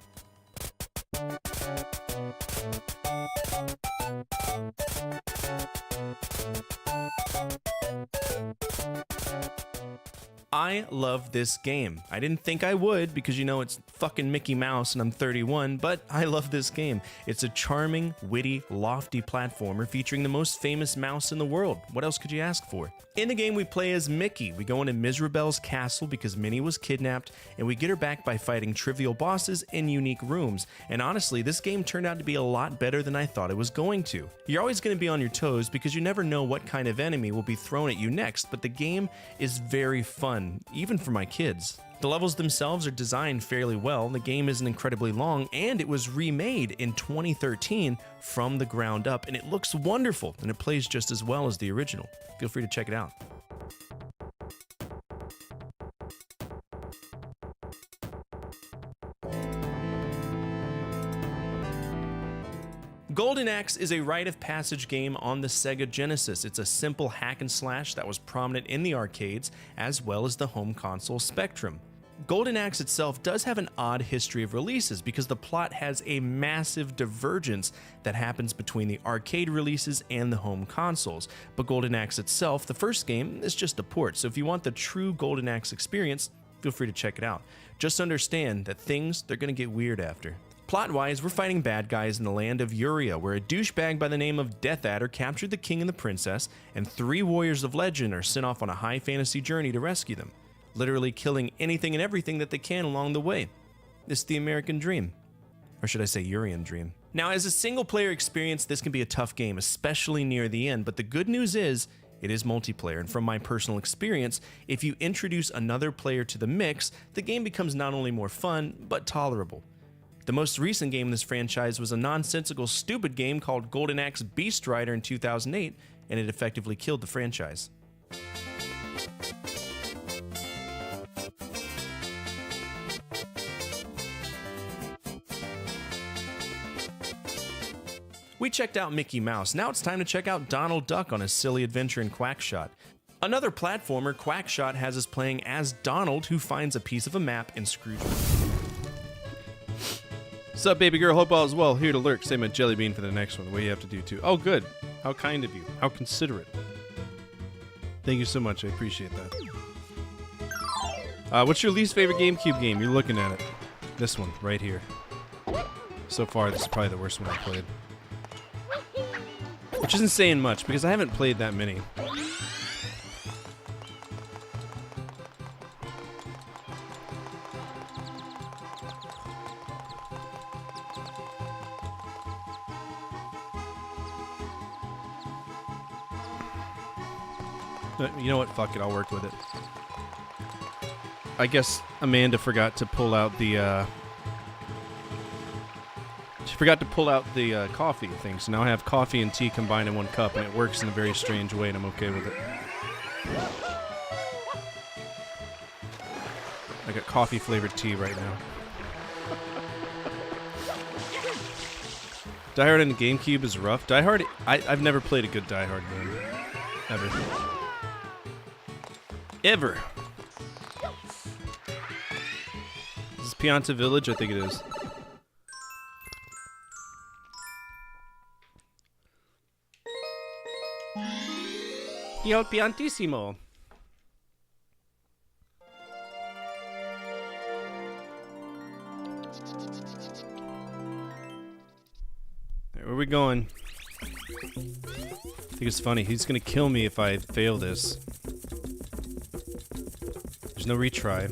I love this game. I didn't think I would because, you know, it's fucking Mickey Mouse and I'm 31, but I love this game. It's a charming, witty, lofty platformer featuring the most famous mouse in the world. What else could you ask for? In the game, we play as Mickey. We go into Mizrabel's castle because Minnie was kidnapped, and we get her back by fighting trivial bosses in unique rooms. And honestly, this game turned out to be a lot better than I thought it was going to. You're always going to be on your toes because you never know what kind of enemy will be thrown at you next, but the game is very fun, even for my kids. The levels themselves are designed fairly well, the game isn't incredibly long, and it was remade in 2013 from the ground up, and it looks wonderful, and it plays just as well as the original. Feel free to check it out. Golden Axe is a rite of passage game on the Sega Genesis. It's a simple hack and slash that was prominent in the arcades as well as the home console Spectrum. Golden Axe itself does have an odd history of releases because the plot has a massive divergence that happens between the arcade releases and the home consoles. But Golden Axe itself, the first game, is just a port, so if you want the true Golden Axe experience, feel free to check it out. Just understand that they're gonna get weird after. Plot-wise, we're fighting bad guys in the land of Uria, where a douchebag by the name of Death Adder captured the king and the princess, and 3 warriors of legend are sent off on a high fantasy journey to rescue them, literally killing anything and everything that they can along the way. It's the American dream. Or should I say Urian dream. Now, as a single-player experience, this can be a tough game, especially near the end, but the good news is, It is multiplayer, and from my personal experience, if you introduce another player to the mix, the game becomes not only more fun, but tolerable. The most recent game in this franchise was a nonsensical, stupid game called Golden Axe Beast Rider in 2008, and it effectively killed the franchise. We checked out Mickey Mouse. Now it's time to check out Donald Duck on his silly adventure in Quackshot. Another platformer, Quackshot has us playing as Donald, who finds a piece of a map in Scrooge. Sup, baby girl? Hope all is well. Here to lurk. Save my jelly bean for the next one. What do you have to do too? Oh, good. How kind of you. How considerate. Thank you so much. I appreciate that. What's your least favorite GameCube game? You're looking at it. This one, right here. So far, this is probably the worst one I played. Which isn't saying much, because I haven't played that many. You know what? Fuck it. I'll work with it. I guess Amanda forgot to pull out the, She forgot to pull out the coffee thing, so now I have coffee and tea combined in one cup, and it works in a very strange way, and I'm okay with it. I got coffee-flavored tea right now. Die Hard on the GameCube is rough. Die Hard, I've never played a good Die Hard game. Ever. Ever. Is this Pianta Village? I think it is. Il Piantissimo. Where are we going? I think it's funny. He's gonna kill me if I fail this. There's no retry.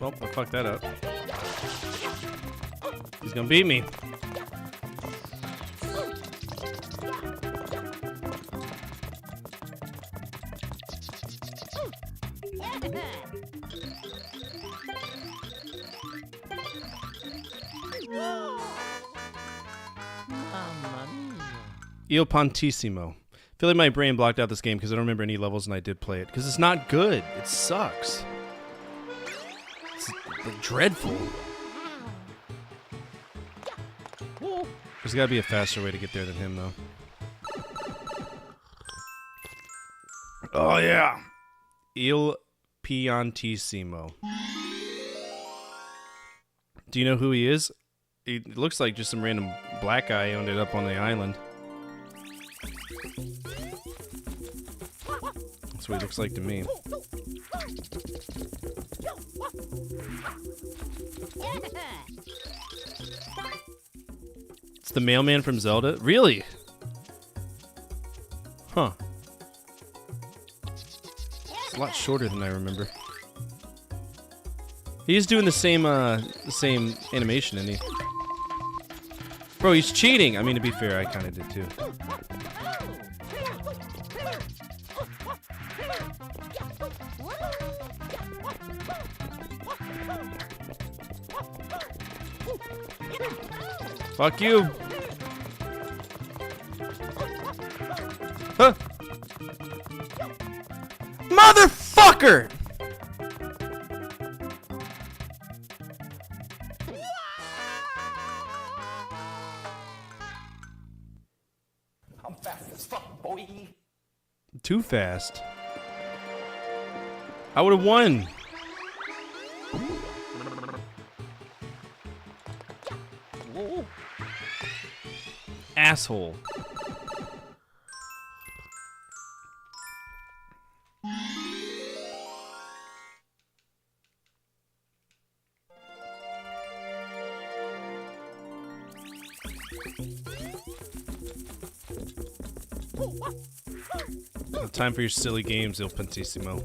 Well, I fucked that up. He's gonna beat me. Il Pantissimo. I feel like my brain blocked out this game because I don't remember any levels and I did play it. Because it's not good. It sucks. It's dreadful. There's got to be a faster way to get there than him, though. Oh, yeah. Il Piantissimo. Do you know who he is? He looks like just some random black guy who ended up on the island. That's what he looks like to me. It's the mailman from Zelda? Really? Huh. It's a lot shorter than I remember. He's doing the same animation, isn't he? Bro, he's cheating! I mean, to be fair, I kind of did too. Fuck you! Huh? Motherfucker! I'm fast as fuck, boy. Too fast. I would have won. asshole. Time for your silly games, Il Pentissimo.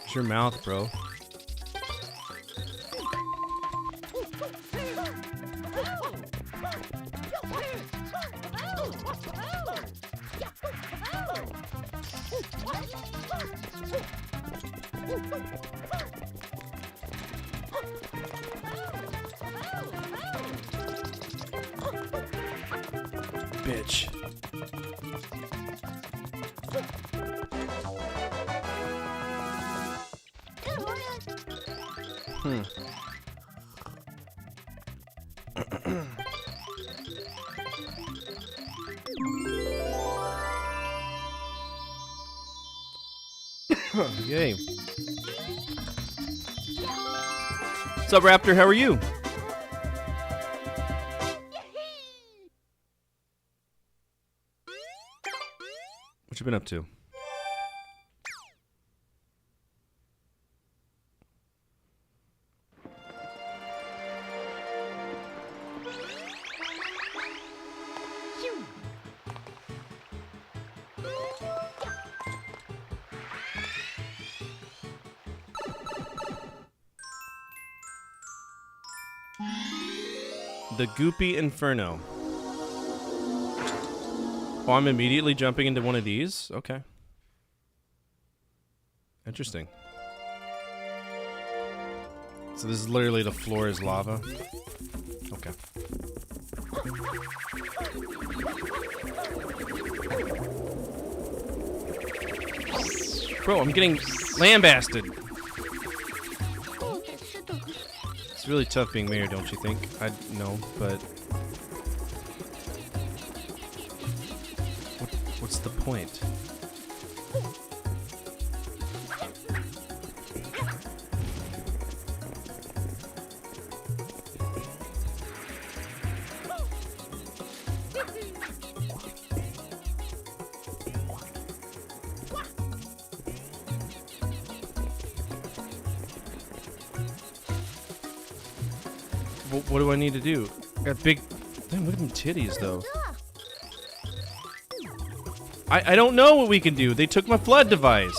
It's your mouth, bro. Bitch. Yay. What's up, Raptor? How are you? What you been up to? The Goopy Inferno. Oh, I'm immediately jumping into one of these? Okay. Interesting. So this is literally the floor is lava? Okay. Bro, I'm getting lambasted. It's really tough being mayor, don't you think? I know, but what's the point? What do I need to do? Got big... Damn, look at them titties, though. I don't know what we can do. They took my flood device.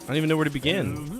I don't even know where to begin.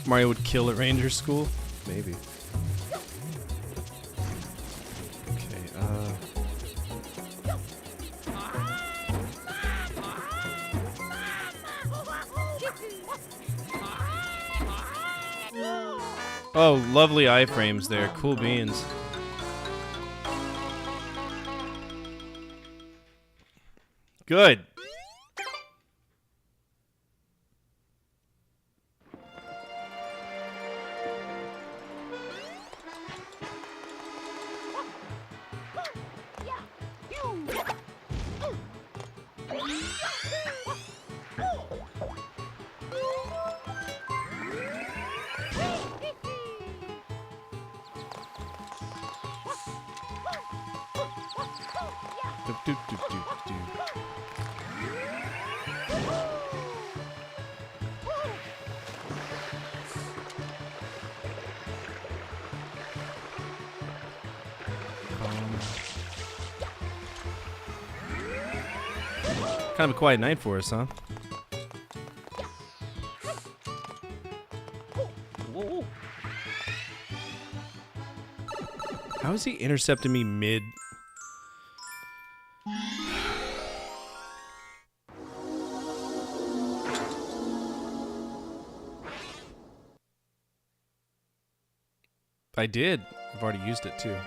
Mario would kill at Ranger School? Maybe. Okay, Oh, lovely iframes there. Cool beans. Good. Doop, doop, doop, doop, doop. Kind of a quiet night for us, huh? Whoa. How is he intercepting me mid? I did. I've already used it too.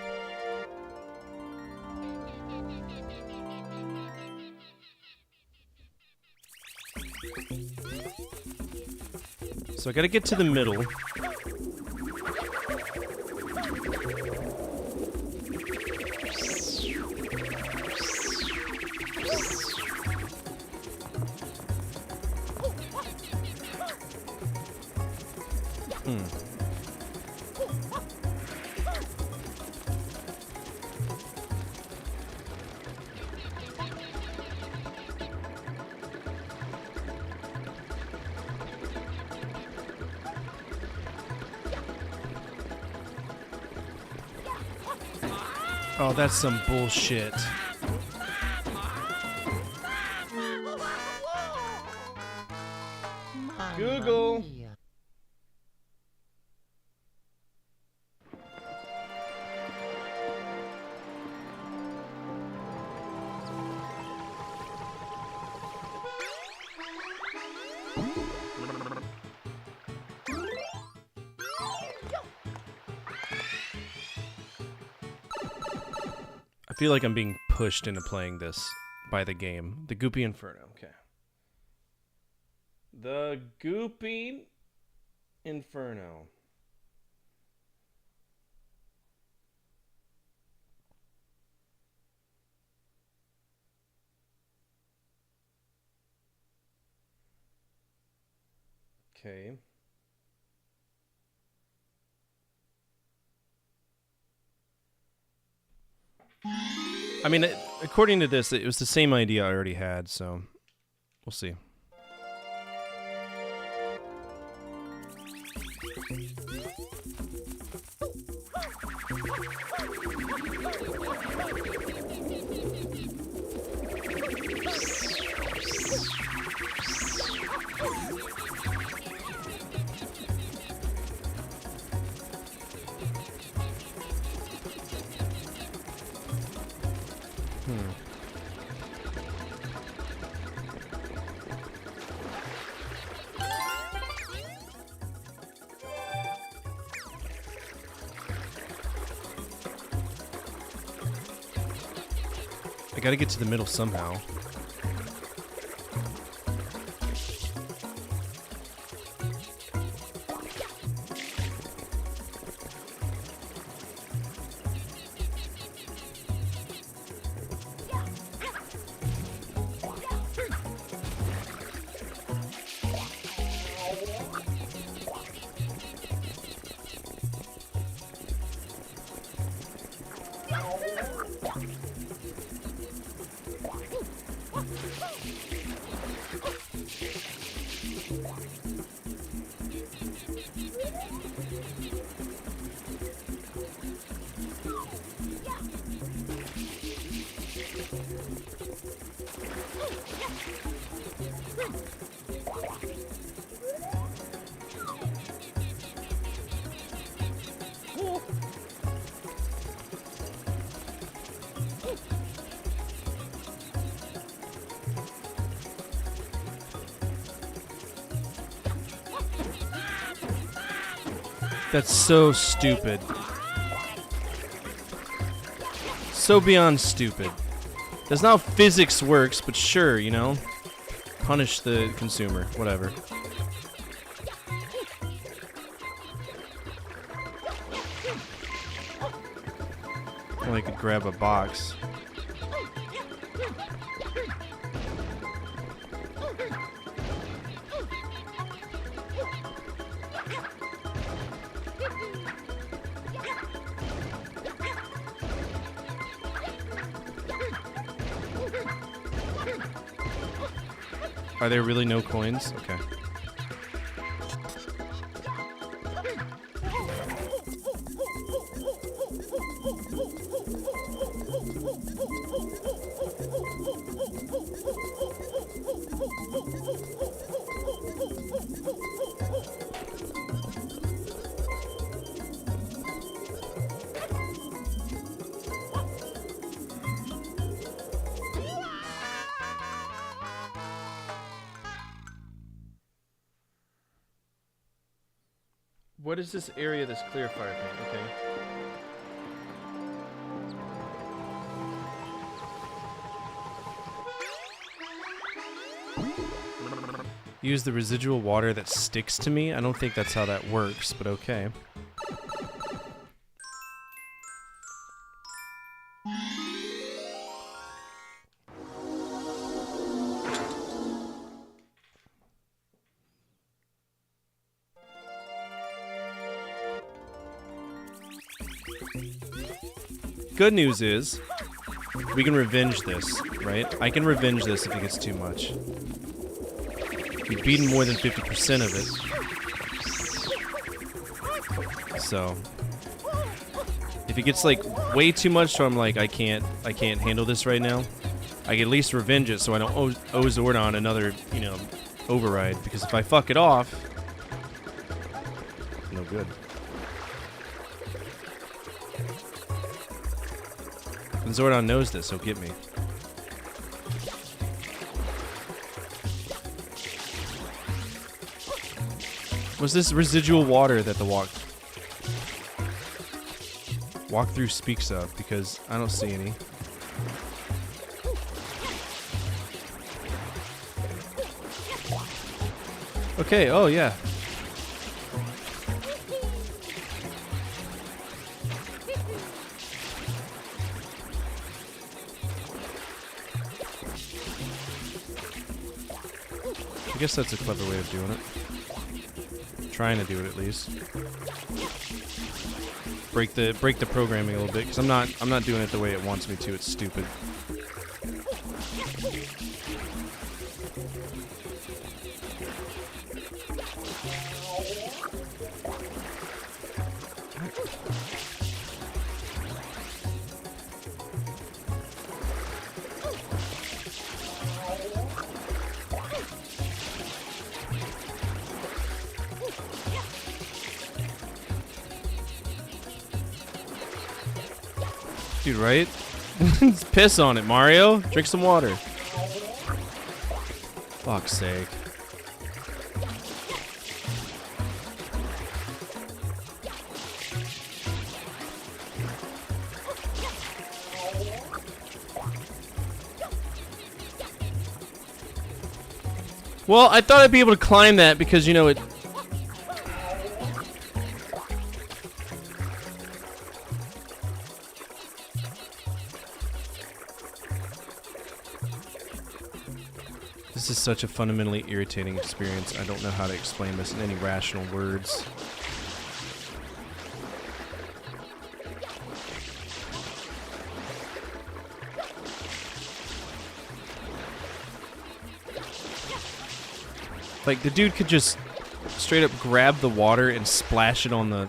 So I gotta get to the middle. Oh, that's some bullshit. Google. I feel like I'm being pushed into playing this by the game. The Goopy Inferno. Okay. The Goopy Inferno. Okay. I mean, according to this, it was the same idea I already had, so we'll see. I gotta get to the middle somehow. That's so stupid. So beyond stupid. That's not how physics works, but sure, you know. Punish the consumer, whatever. Well, I could grab a box. Are there really no coins? Okay. What is this area, this clear fire paint? Okay. Use the residual water that sticks to me? I don't think that's how that works, but okay. Good news is, we can revenge this, right? I can revenge this if it gets too much. We've beaten more than 50% of it. So, if it gets like way too much, so I'm like, I can't handle this right now, I can at least revenge it so I don't owe Zordon another, you know, override. Because if I fuck it off, no good. And Zordon knows this, so get me. Was this residual water that the walkthrough speaks of? Because I don't see any. Okay, oh yeah. I guess that's a clever way of doing it. Trying to do it at least. Break the programming a little bit, because I'm not doing it the way it wants me to. It's stupid. Dude, right? Piss on it, Mario. Drink some water. Fuck's sake. Well, I thought I'd be able to climb that because, you know, it... This is such a fundamentally irritating experience. I don't know how to explain this in any rational words. Like, the dude could just straight up grab the water and splash it on the...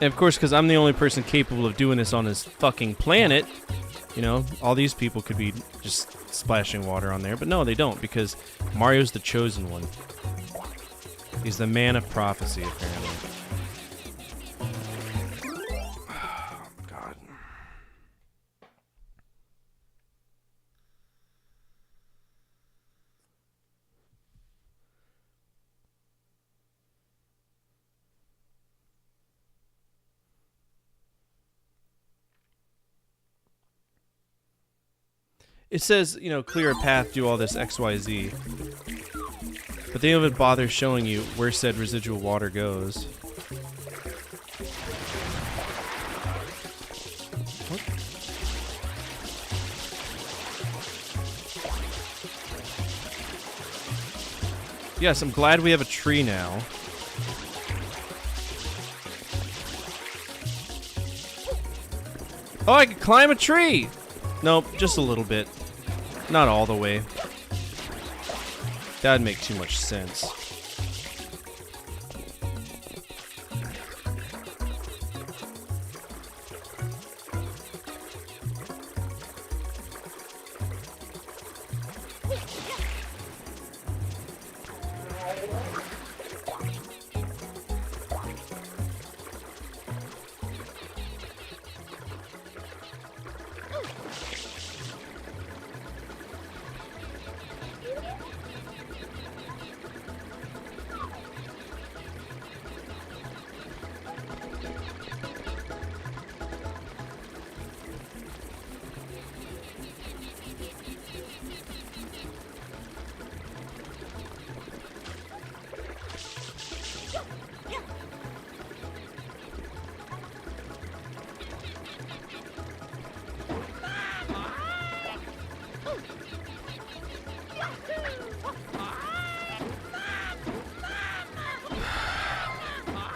And of course, because I'm the only person capable of doing this on this fucking planet, you know, all these people could be just splashing water on there. But no, they don't, because Mario's the chosen one. He's the man of prophecy, apparently. Oh, God. It says, you know, clear a path, do all this XYZ. But they don't even bother showing you where said residual water goes. What? Yes, I'm glad we have a tree now. Oh, I can climb a tree! Nope, just a little bit. Not all the way. That'd make too much sense.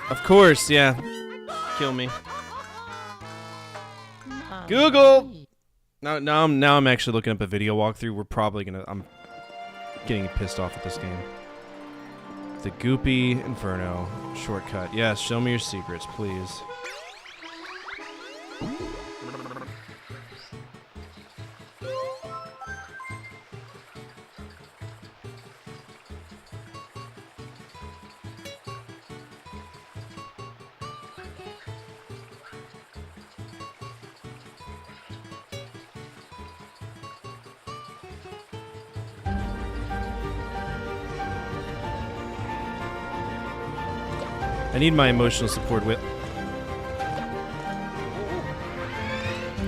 Of course, yeah. Kill me. Google! Now I'm actually looking up a video walkthrough. We're probably gonna... I'm getting pissed off at this game. The Goopy Inferno shortcut. Yes, show me your secrets, please. I need my emotional support with...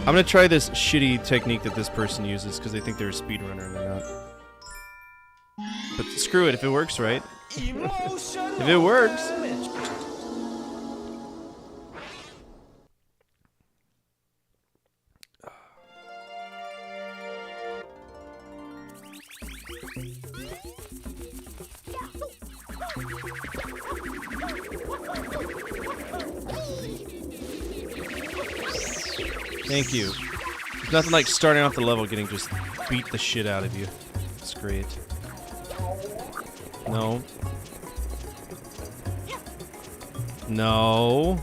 I'm gonna try this shitty technique that this person uses because they think they're a speedrunner and they're not. But screw it, if it works, right? If it works. Thank you. There's nothing like starting off the level getting just beat the shit out of you. It's great. No. No.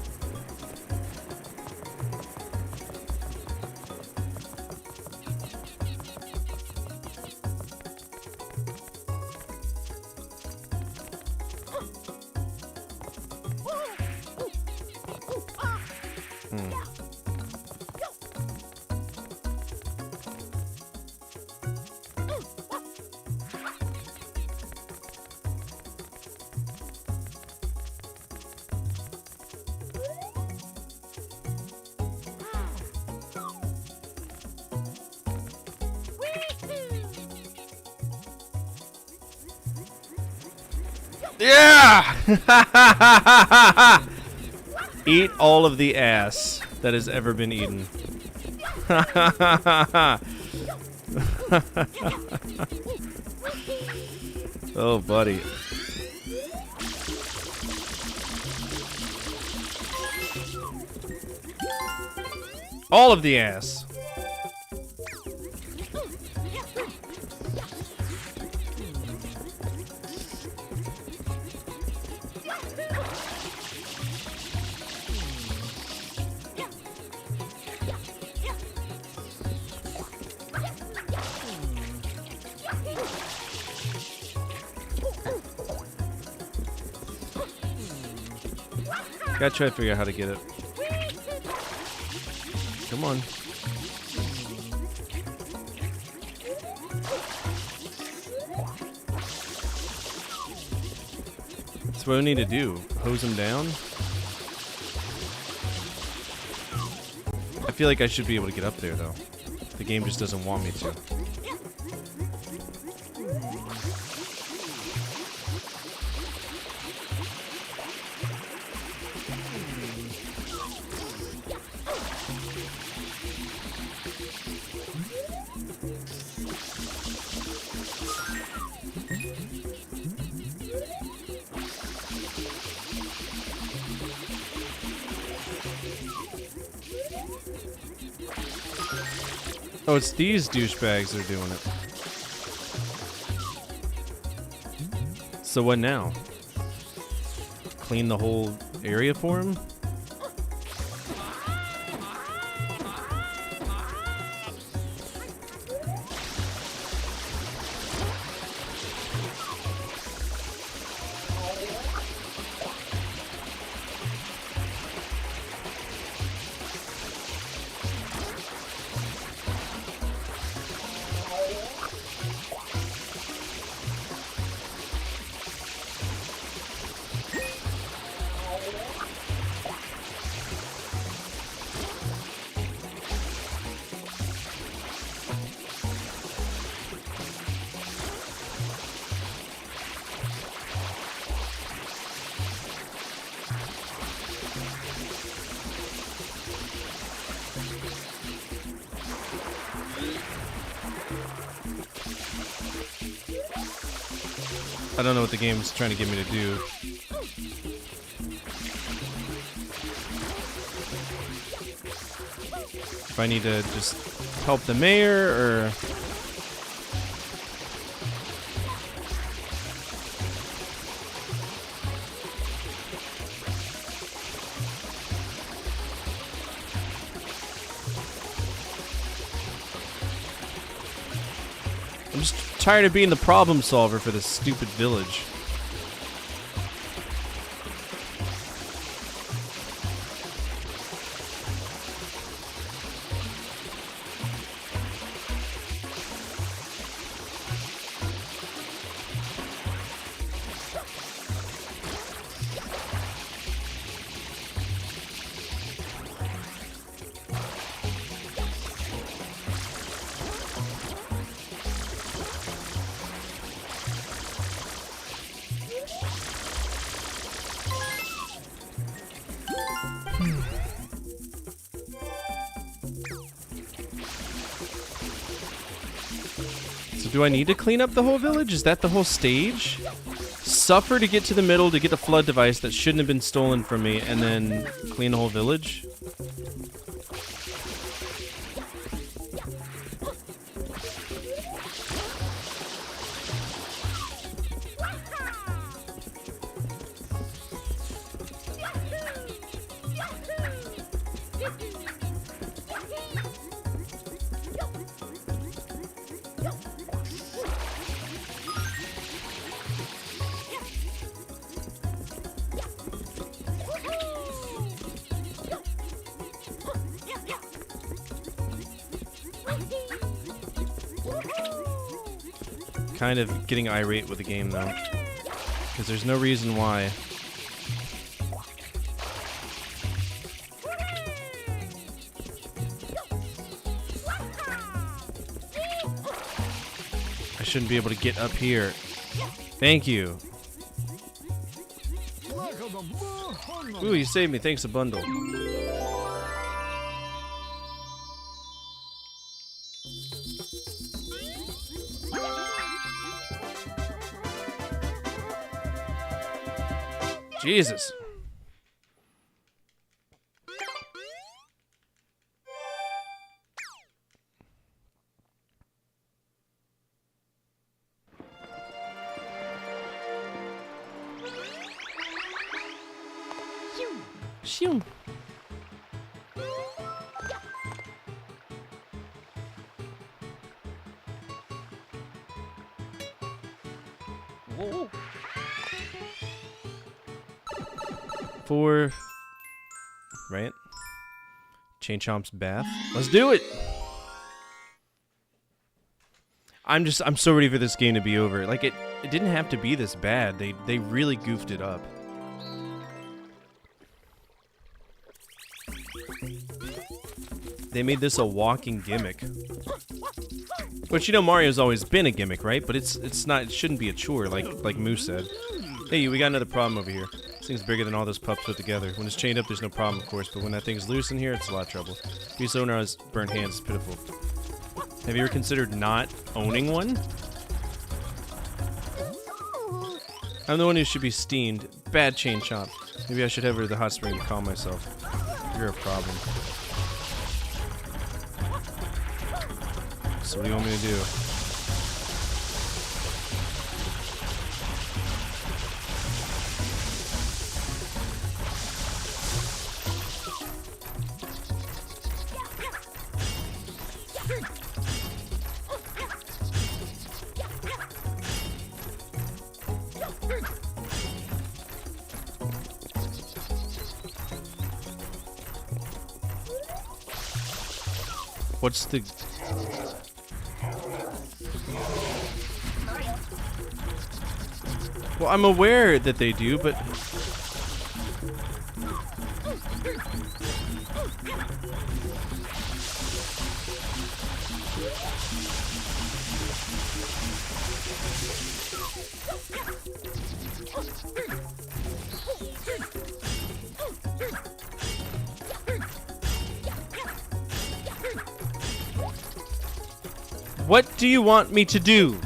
Yeah! Eat all of the ass that has ever been eaten. Oh, buddy. All of the ass. Gotta try to figure out how to get it. Come on. That's what we need to do. Hose him down. I feel like I should be able to get up there, though. The game just doesn't want me to. Oh, it's these douchebags that are doing it. So what now? Clean the whole area for him? I don't know what the game's trying to get me to do. If I need to just help the mayor, or... I'm just tired of being the problem solver for this stupid village. Do I need to clean up the whole village? Is that the whole stage? Suffer to get to the middle to get the flood device that shouldn't have been stolen from me, and then clean the whole village? Kind of getting irate with the game though, because there's no reason why. I shouldn't be able to get up here. Thank you. Ooh, you saved me. Thanks a bundle. Jesus. Shoo. Whoa. 4, right? Chain Chomp's bath. Let's do it. I'm so ready for this game to be over. Like it didn't have to be this bad. They really goofed it up. They made this a walking gimmick. Which, you know, Mario's always been a gimmick, right? But it's not, it shouldn't be a chore, like Moose said. Hey, we got another problem over here. This thing's bigger than all those pups put together. When it's chained up, there's no problem, of course, but when that thing's loose in here, it's a lot of trouble. Beast owner has burnt hands, it's pitiful. Have you ever considered not owning one? I'm the one who should be steamed. Bad Chain Chomp. Maybe I should head over to the hot spring to calm myself. You're a problem. So what do you want me to do? What's the... Well, I'm aware that they do, but... What do you want me to do?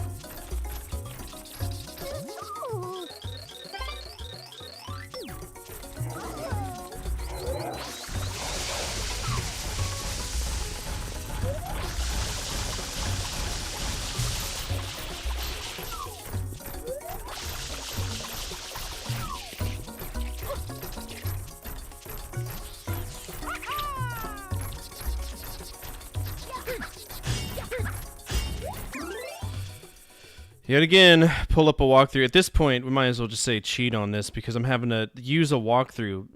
Yet again, pull up a walkthrough. At this point, we might as well just say cheat on this because I'm having to use a walkthrough.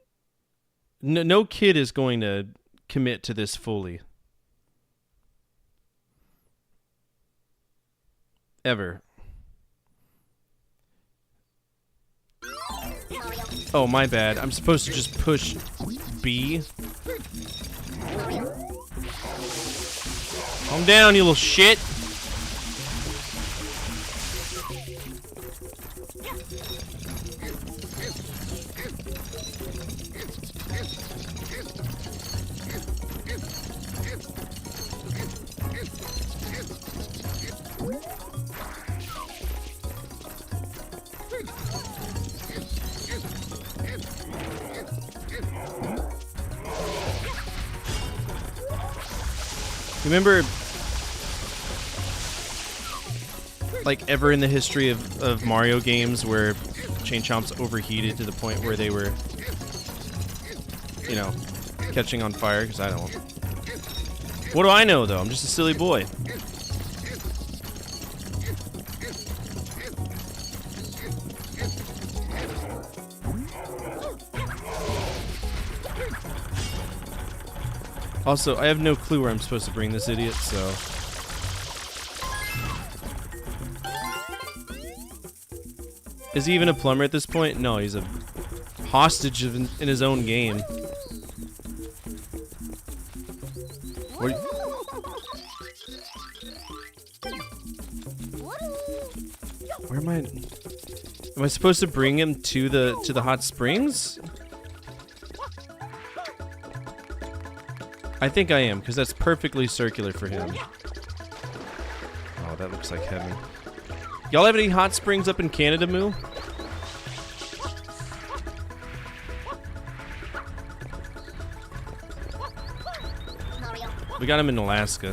No kid is going to commit to this fully. Ever. Oh, my bad. I'm supposed to just push B. Calm down, you little shit. Remember, like, ever in the history of Mario games where Chain Chomps overheated to the point where they were, you know, catching on fire? Because I don't. What do I know, though? I'm just a silly boy. Also, I have no clue where I'm supposed to bring this idiot, so... Is he even a plumber at this point? No, he's a hostage in his own game. Where am I? Am I supposed to bring him to the hot springs? I think I am, because that's perfectly circular for him. Oh, that looks like heaven. Y'all have any hot springs up in Canada, Moo? We got him in Alaska,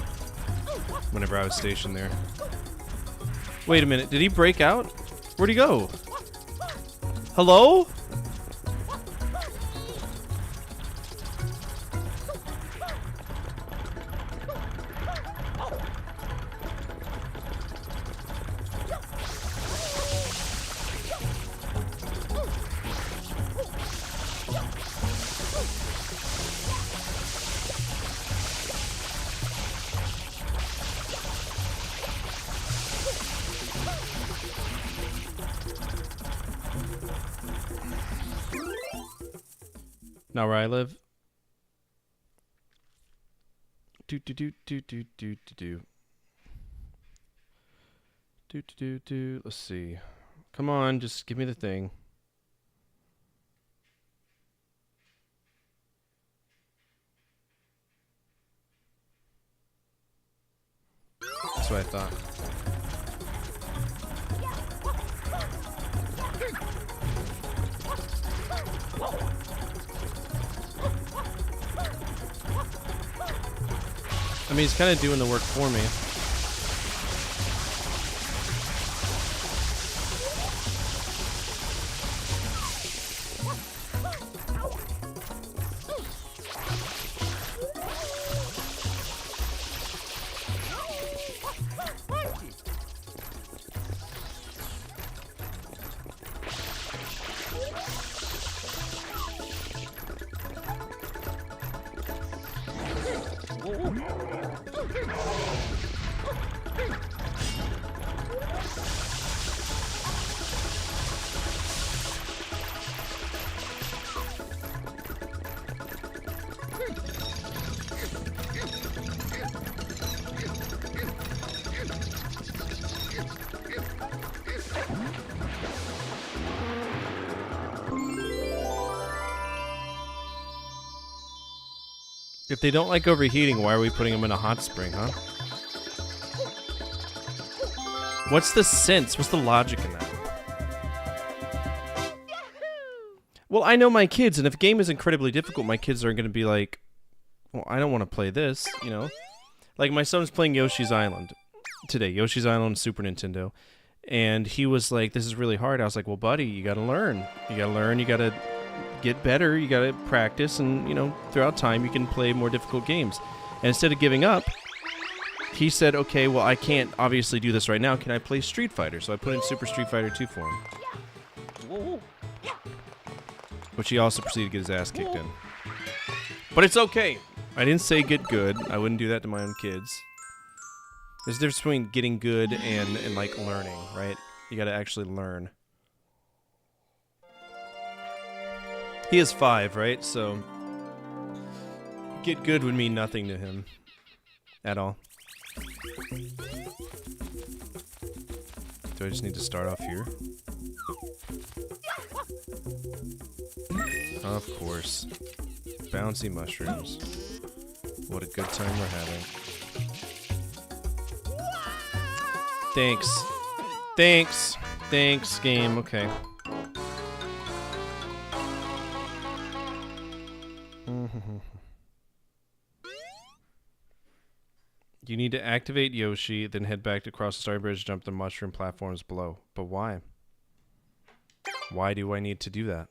whenever I was stationed there. Wait a minute, did he break out? Where'd he go? Hello? Now where I live. Let's see. Come on, just give me the thing. That's what I thought. I mean, he's kind of doing the work for me. If they don't like overheating, why are we putting them in a hot spring, huh? What's the sense? What's the logic in that? Well, I know my kids, and if a game is incredibly difficult, my kids are going to be like, well, I don't want to play this, you know? Like, my son's playing Yoshi's Island today. Yoshi's Island Super Nintendo. And he was like, this is really hard. I was like, well, buddy, you got to learn. You got to learn. You got to get better, you gotta practice, and you know, throughout time you can play more difficult games. And instead of giving up, he said, okay, well, I can't obviously do this right now, can I play Street Fighter? So I put in Super Street Fighter 2 for him, which he also proceeded to get his ass kicked in. But it's okay, I didn't say get good. I wouldn't do that to my own kids. There's a difference between getting good and like learning, right? You gotta actually learn. He is 5, right? So get good would mean nothing to him at all. Do I just need to start off here? Of course. Bouncy mushrooms. What a good time we're having. Thanks. Thanks. Thanks, game. Okay. You need to activate Yoshi, then head back across the Star Bridge, jump the mushroom platforms below. But why? Why do I need to do that?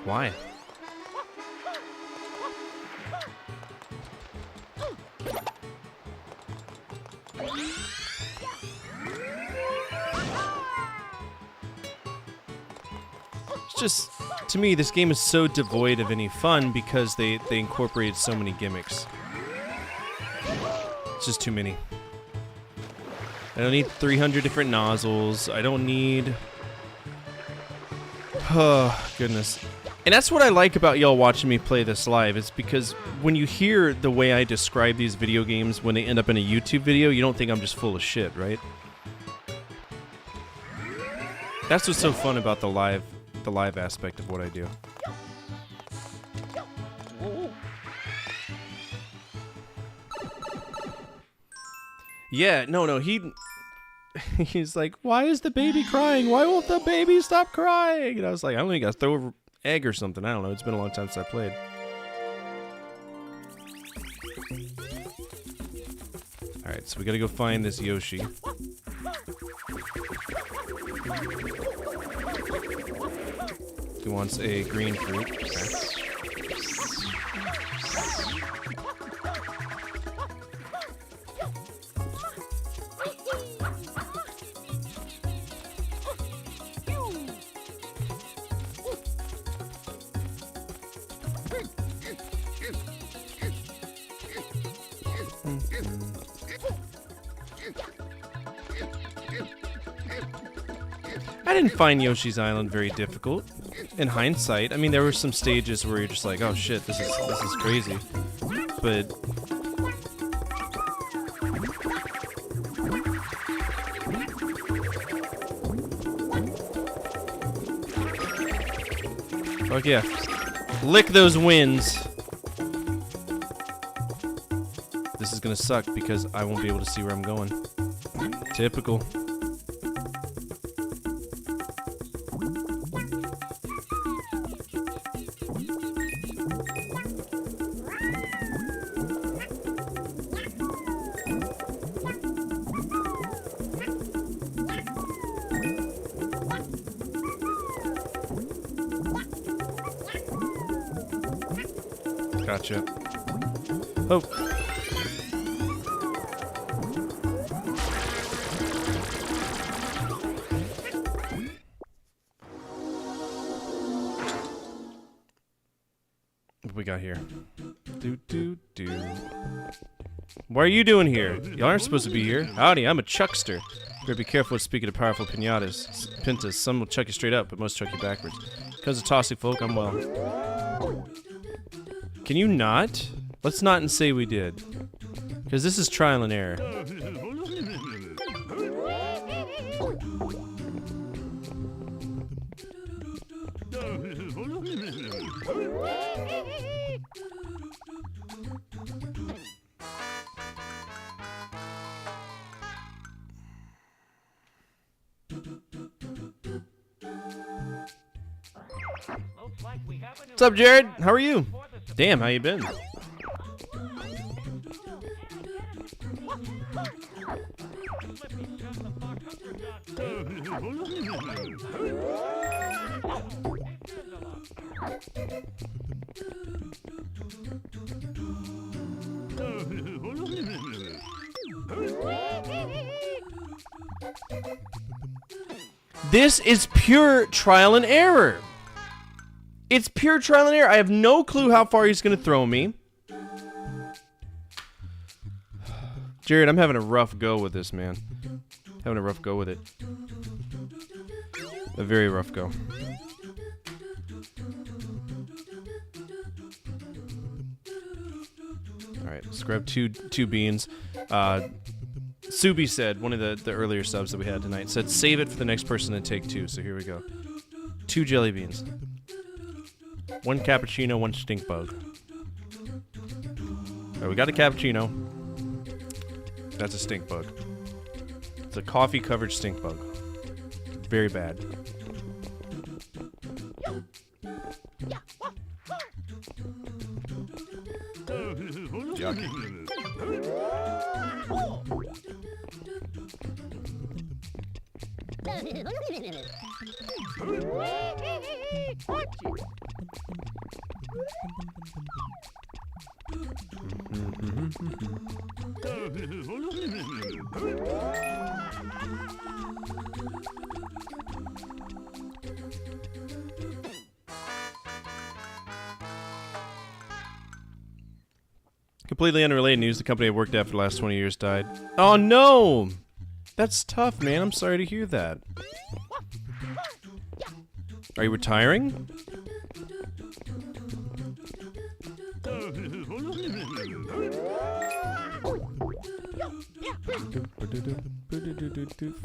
Why? It's just, to me, this game is so devoid of any fun because they incorporated so many gimmicks. It's just too many. I don't need 300 different nozzles. I don't need... Oh, goodness. And that's what I like about y'all watching me play this live. It's because when you hear the way I describe these video games when they end up in a YouTube video, you don't think I'm just full of shit, right? That's what's so fun about the live aspect of what I do. Yeah, no, he's like, why is the baby crying? Why won't the baby stop crying? And I was like, I don't know, you gotta throw an egg or something. I don't know, it's been a long time since I played. Alright, so we gotta go find this Yoshi. He wants a green fruit. Okay. I didn't find Yoshi's Island very difficult. In hindsight, I mean, there were some stages where you're just like, oh shit, this is crazy. But fuck yeah. Lick those wins. This is gonna suck because I won't be able to see where I'm going. Typical. Gotcha. Oh. What we got here? What are you doing here? You aren't supposed to be here. Howdy, I'm a chuckster. Better be careful speaking to powerful pinatas. Pintas. Some will chuck you straight up, but most chuck you backwards. Because of toxic folk, I'm well. Can you not? Let's not and say we did. Because this is trial and error. What's up, Jared? How are you? Damn, how you been? This is pure trial and error. It's pure trial and error. I have no clue how far he's going to throw me. Jared, I'm having a rough go with this, man. Having a rough go with it. A very rough go. Alright, let's grab two beans. Subi said, one of the earlier subs that we had tonight, said save it for the next person to take two. So here we go. 2 jelly beans. 1 cappuccino, 1 stink bug. Alright, we got a cappuccino. That's a stink bug. It's a coffee-covered stink bug. Very bad. Yucky. Completely unrelated news, the company I worked at for the last 20 years died. Oh no! That's tough, man. I'm sorry to hear that. Are you retiring?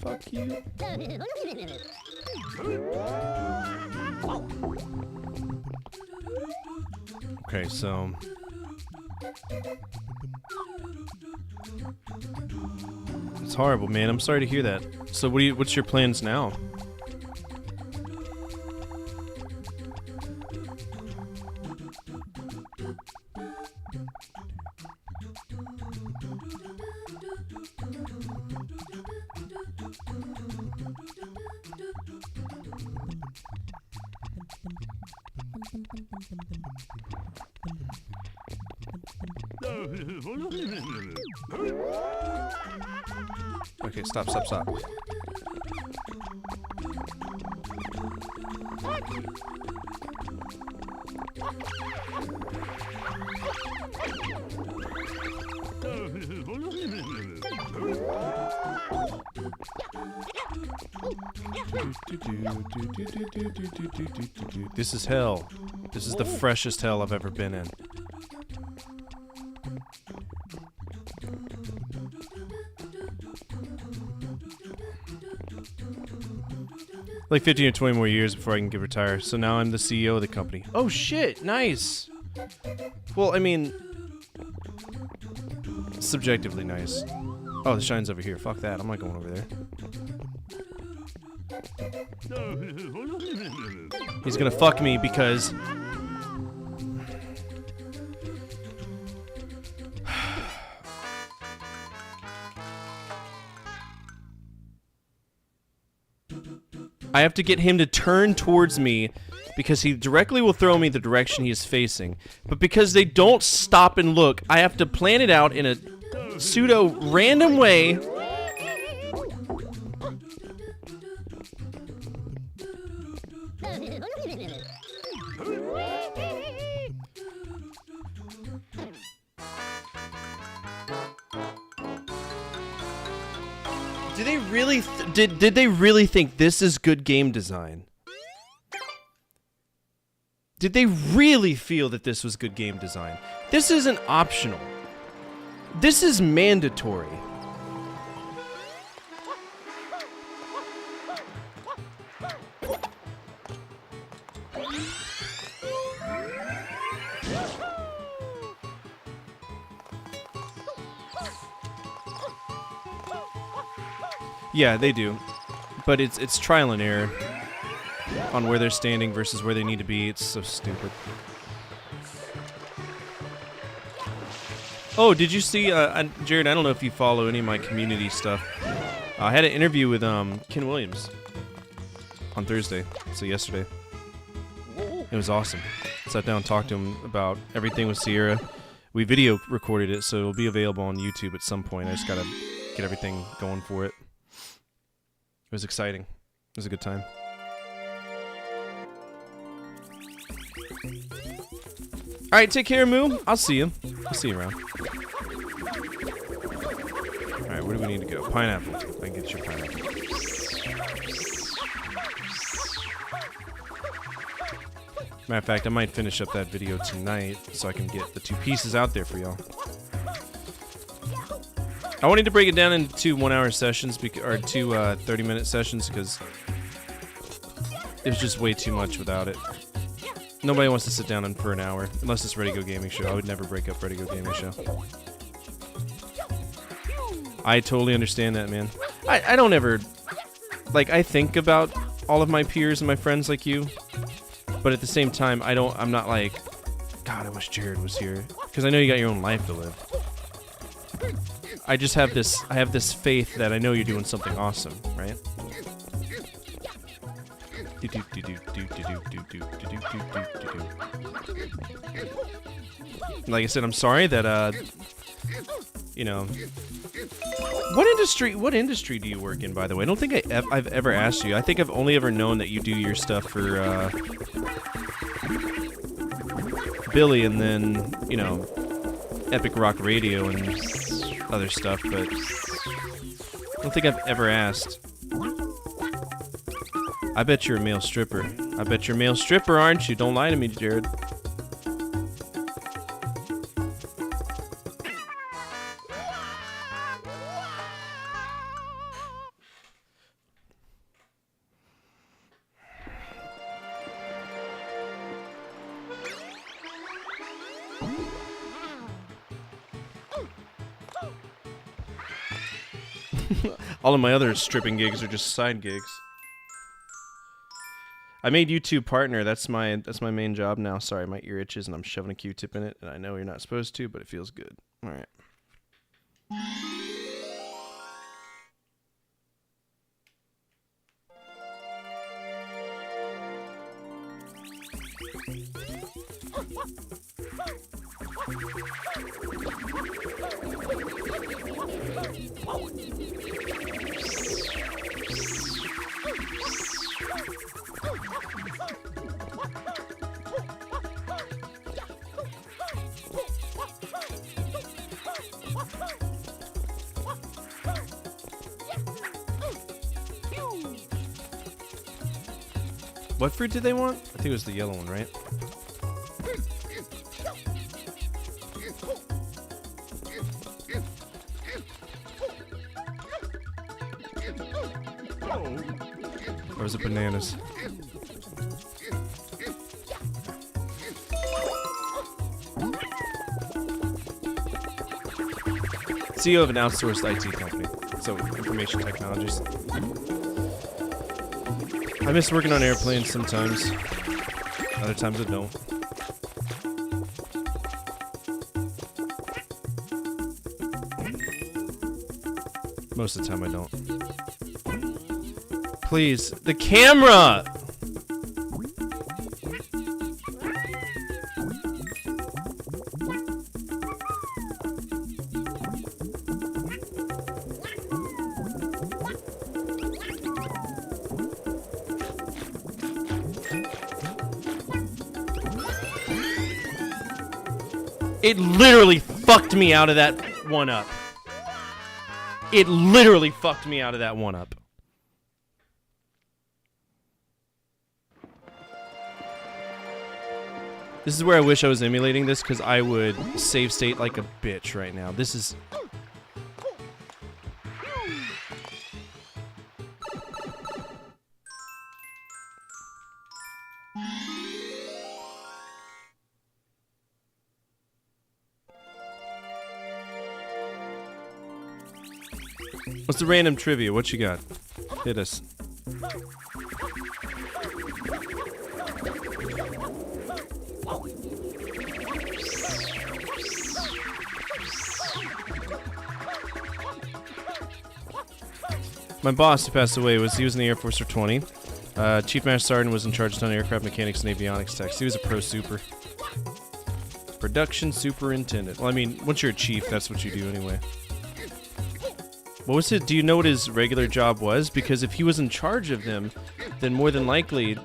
Fuck you. Okay, so it's horrible, man. I'm sorry to hear that. So what's your plans now? Okay, stop. This is hell. This is the freshest hell I've ever been in. Like 15 or 20 more years before I can retire. So now I'm the CEO of the company. Oh shit, nice. Well, I mean, subjectively nice. Oh, the shine's over here. Fuck that. I'm not going over there. He's gonna fuck me because I have to get him to turn towards me because he directly will throw me the direction he is facing. But because they don't stop and look, I have to plan it out in a pseudo-random way. Do they really did they really think this is good game design? Did they really feel that this was good game design? This isn't optional. This is mandatory. Yeah, they do. But it's trial and error on where they're standing versus where they need to be. It's so stupid. Oh, did you see, Jared, I don't know if you follow any of my community stuff. I had an interview with Ken Williams on Thursday, so yesterday. It was awesome. Sat down and talked to him about everything with Sierra. We video recorded it, so it'll be available on YouTube at some point. I just gotta get everything going for it. It was exciting. It was a good time. Alright, take care, Moo. I'll see you. I'll see you around. Alright, where do we need to go? Pineapple. I can get your pineapple. Matter of fact, I might finish up that video tonight so I can get the 2 pieces out there for y'all. I wanted to break it down into 2 1-hour sessions, or 2 30-minute sessions, because it was just way too much without it. Nobody wants to sit down for an hour, unless it's Ready Go Gaming Show. I would never break up Ready Go Gaming Show. I totally understand that, man. I don't ever... Like, I think about all of my peers and my friends like you, but at the same time, I'm not like, God, I wish Jared was here. Because I know you got your own life to live. I just have this faith that I know you're doing something awesome, right? Like I said, I'm sorry that you know, what industry do you work in, by the way? I don't think I've ever asked you. I think I've only ever known that you do your stuff for Billy, and then, you know, Epic Rock Radio and other stuff, but I don't think I've ever asked. I bet you're a male stripper. I bet you're a male stripper, aren't you? Don't lie to me, Jared. All of my other stripping gigs are just side gigs. I made YouTube partner. That's my main job now. Sorry, my ear itches and I'm shoving a Q-tip in it, and I know you're not supposed to, but it feels good. All right. What fruit did they want? I think it was the yellow one, right? Or was it bananas? CEO of an outsourced IT company, so information technologies. I miss working on airplanes sometimes. Other times I don't. Most of the time I don't. Please, the camera! It literally fucked me out of that 1-up. It literally fucked me out of that 1-up. This is where I wish I was emulating this, because I would save state like a bitch right now. This is... What's the random trivia? What you got? Hit us. My boss, who passed away, he was in the Air Force for 20. Chief Master Sergeant was in charge of aircraft mechanics and avionics techs. He was a pro super. Production superintendent. Well, I mean, once you're a chief, that's what you do anyway. What was it? Do you know what his regular job was? Because if he was in charge of them, then more than likely,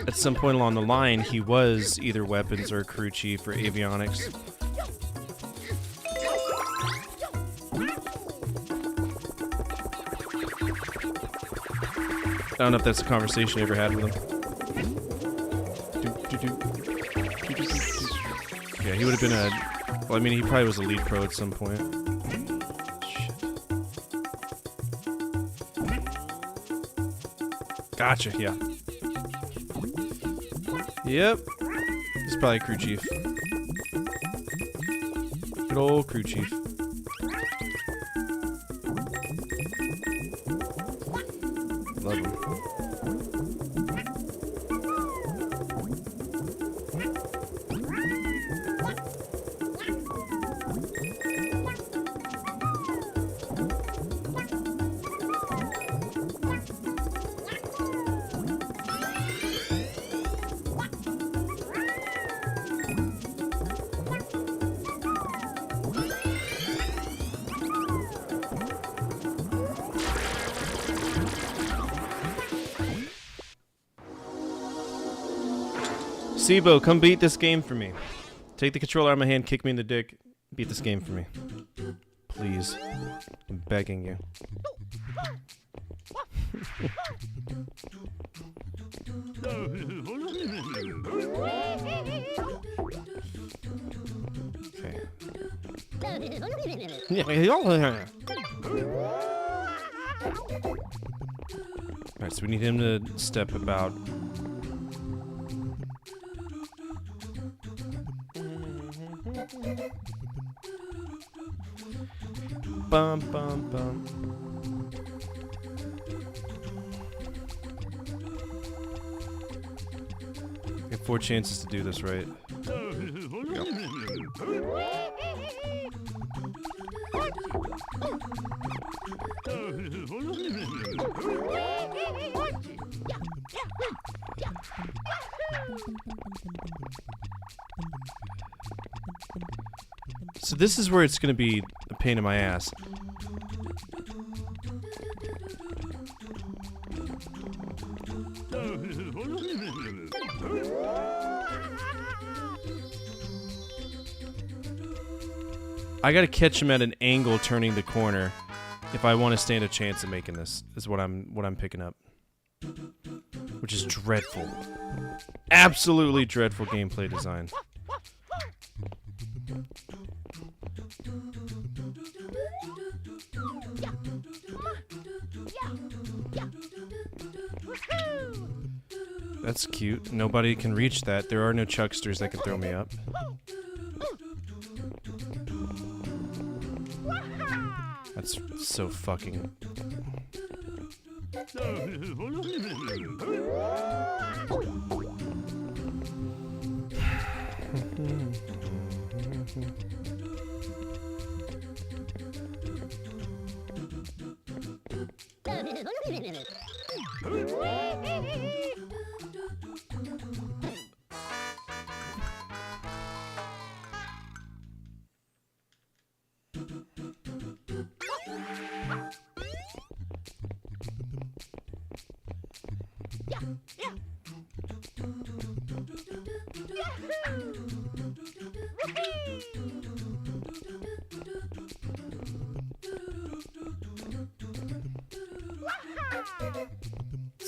at some point along the line, he was either weapons or crew chief or avionics. I don't know if that's a conversation you ever had with him. Yeah, he would have been a... Well, I mean, he probably was a lead pro at some point. Gotcha, yeah. Yep. He's probably a crew chief. Good old crew chief. Love him. Sibo, come beat this game for me. Take the controller out of my hand, kick me in the dick, beat this game for me. Please. I'm begging you. Alright, so we need him to step about. Bum, bum, bum. We have 4 chances to do this right. So this is where it's going to be a pain in my ass. I gotta catch him at an angle turning the corner if I want to stand a chance of making this, is what I'm picking up. Which is dreadful. Absolutely dreadful gameplay design. That's cute. Nobody can reach that. There are no chucksters that can throw me up. That's so fucking...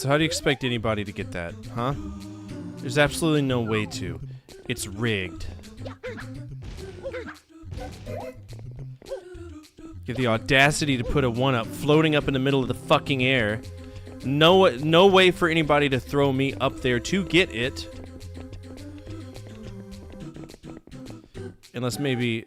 So how do you expect anybody to get that, huh? There's absolutely no way to. It's rigged. You have the audacity to put a 1-up floating up in the middle of the fucking air. No way for anybody to throw me up there to get it. Unless maybe...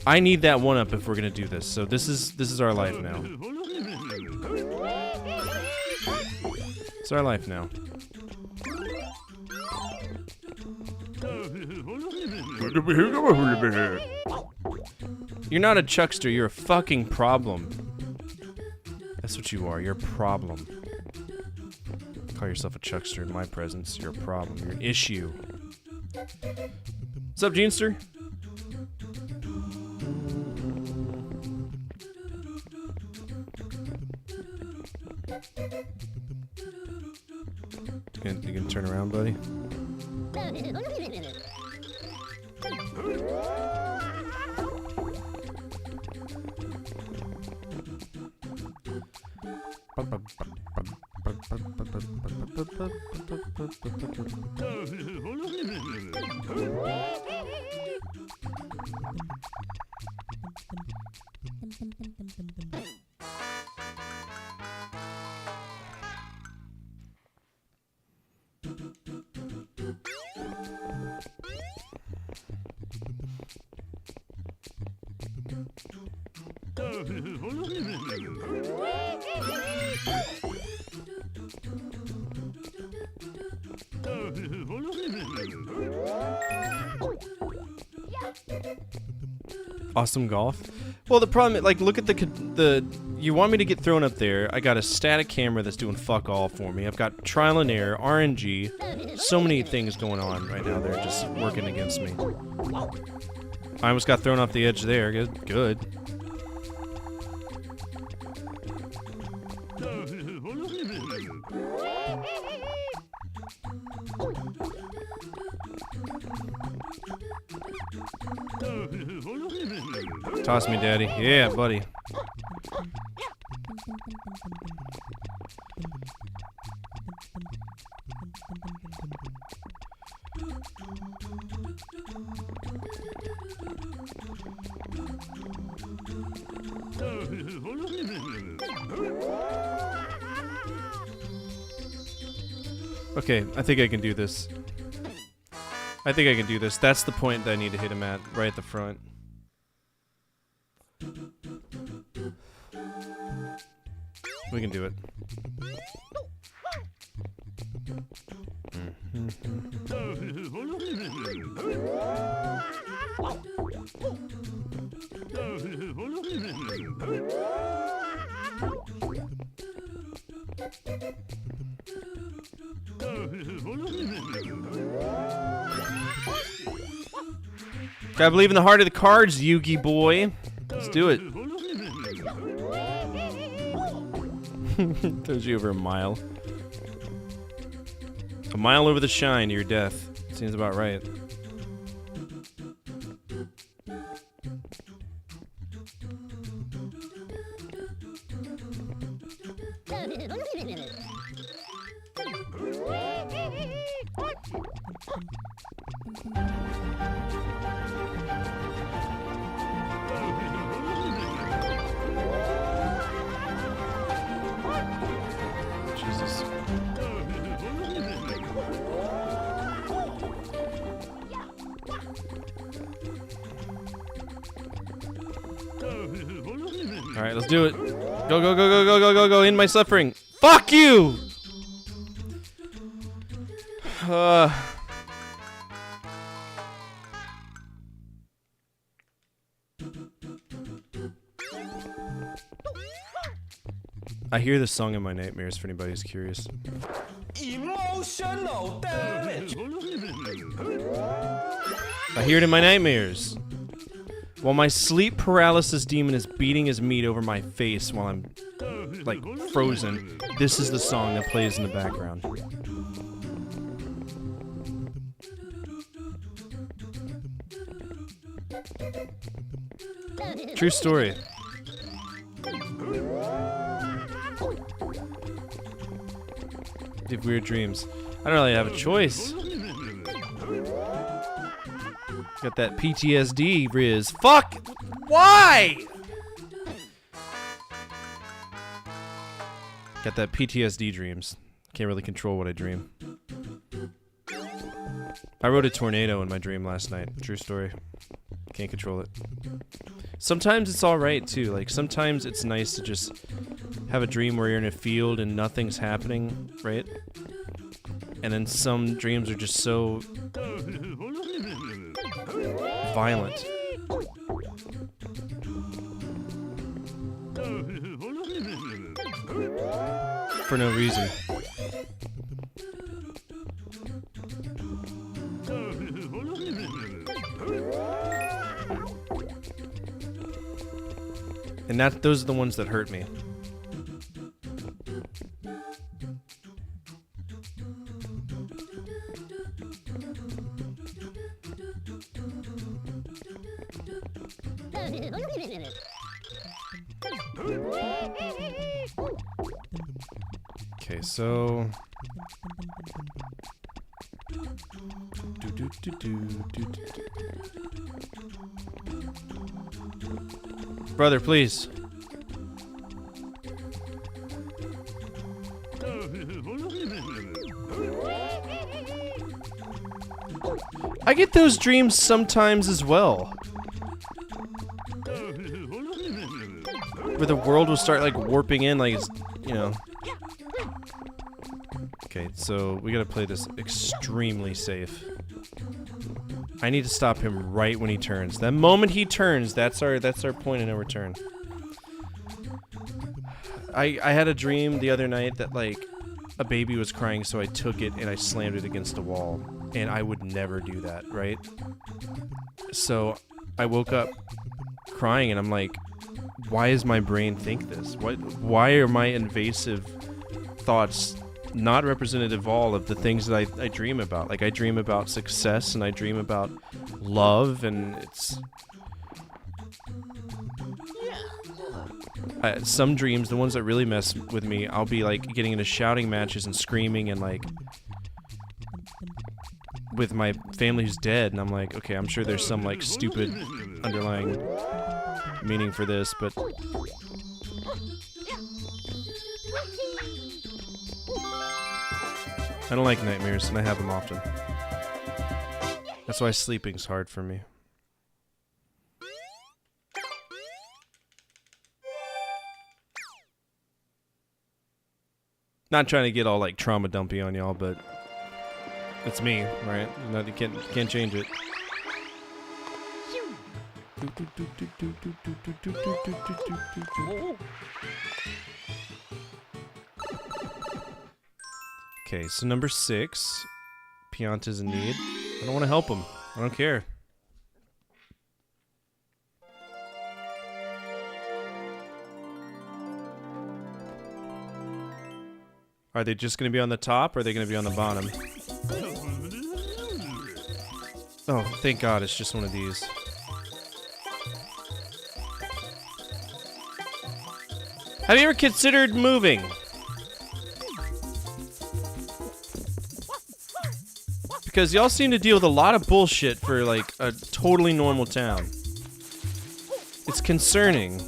I need that 1-up if we're gonna do this. So this is our life now. It's our life now. You're not a chuckster, you're a fucking problem. That's what you are, you're a problem. Call yourself a chuckster in my presence, you're a problem, you're an issue. What's up, Genester? You can turn around, buddy? Awesome golf. Well, the problem, like, look at the. You want me to get thrown up there? I got a static camera that's doing fuck all for me. I've got trial and error, RNG, so many things going on right now. They're just working against me. I almost got thrown off the edge there. Good. Toss me, daddy. Yeah, buddy. Okay, I think I can do this. That's the point that I need to hit him at, right at the front. We can do it. Gotta believe in the heart of the cards, Yugi boy. Let's do it. Throws you over a mile. A mile over the shine to your death. Seems about right. Jesus. Alright, let's do it. Go, go, go, go, go, go, go, go. In my suffering. Fuck you! I hear this song in my nightmares for anybody who's curious. Emotional damage. I hear it in my nightmares. While my sleep paralysis demon is beating his meat over my face while I'm, like, frozen, this is the song that plays in the background. True story. They have weird dreams. I don't really have a choice. Got that PTSD, Riz. Fuck! Why? Got that PTSD dreams. Can't really control what I dream. I rode a tornado in my dream last night. True story. Can't control it. Sometimes it's alright too. Like, sometimes it's nice to just have a dream where you're in a field and nothing's happening, right? And then some dreams are just so violent. For no reason. And those are the ones that hurt me. Okay, so brother, please. I get those dreams sometimes as well. Where the world will start like warping in, like it's, you know. Okay, so we gotta play this extremely safe. I need to stop him right when he turns. The moment he turns, that's our point of no return. I had a dream the other night that like a baby was crying, so I took it and I slammed it against a wall. And I would never do that, right? So I woke up crying and I'm like, why does my brain think this? Why are my invasive thoughts not representative of all of the things that I dream about? Like, I dream about success and I dream about love, and it's... some dreams, the ones that really mess with me, I'll be like getting into shouting matches and screaming and like with my family who's dead, and I'm like, okay, I'm sure there's some like stupid underlying meaning for this, but I don't like nightmares, and I have them often. That's why sleeping's hard for me. Not trying to get all like trauma dumpy on y'all, but it's me, right? You can't change it. Okay, so number 6, Pianta's in need. I don't want to help him. I don't care. Are they just going to be on the top, or are they going to be on the bottom? Oh, thank God, it's just one of these. Have you ever considered moving? Because y'all seem to deal with a lot of bullshit for, like, a totally normal town. It's concerning.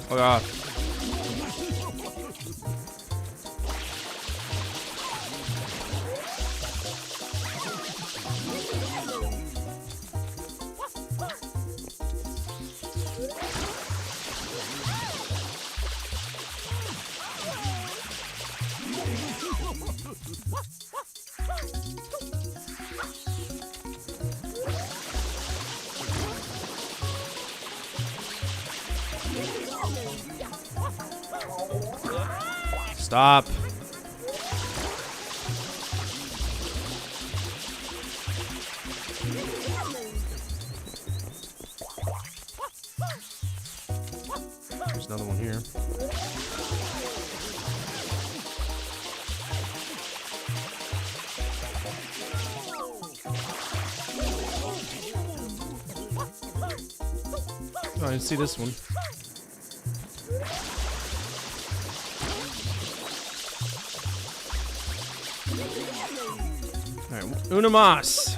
Oh God. Stop. There's another one here. Oh, I didn't see this one. Alright, una más.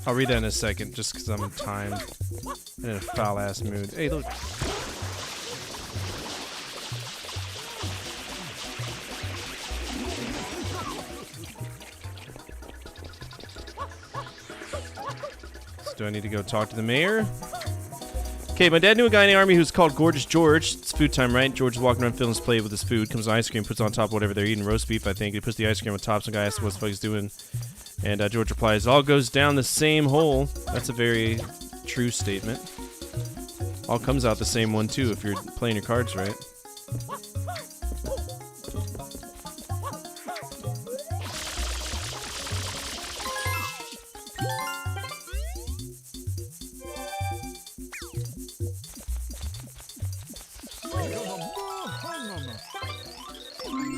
I'll read that in a second, just because I'm timed in a foul-ass mood. Hey, look. Do I need to go talk to the mayor? Okay, my dad knew a guy in the army who's called Gorgeous George. It's food time, right? George is walking around filling his plate with his food. Comes ice cream, puts it on top of whatever they're eating. Roast beef, I think. He puts the ice cream on top. Some guy asks what the fuck he's doing. And George replies, all goes down the same hole. That's a very true statement. All comes out the same one, too, if you're playing your cards right.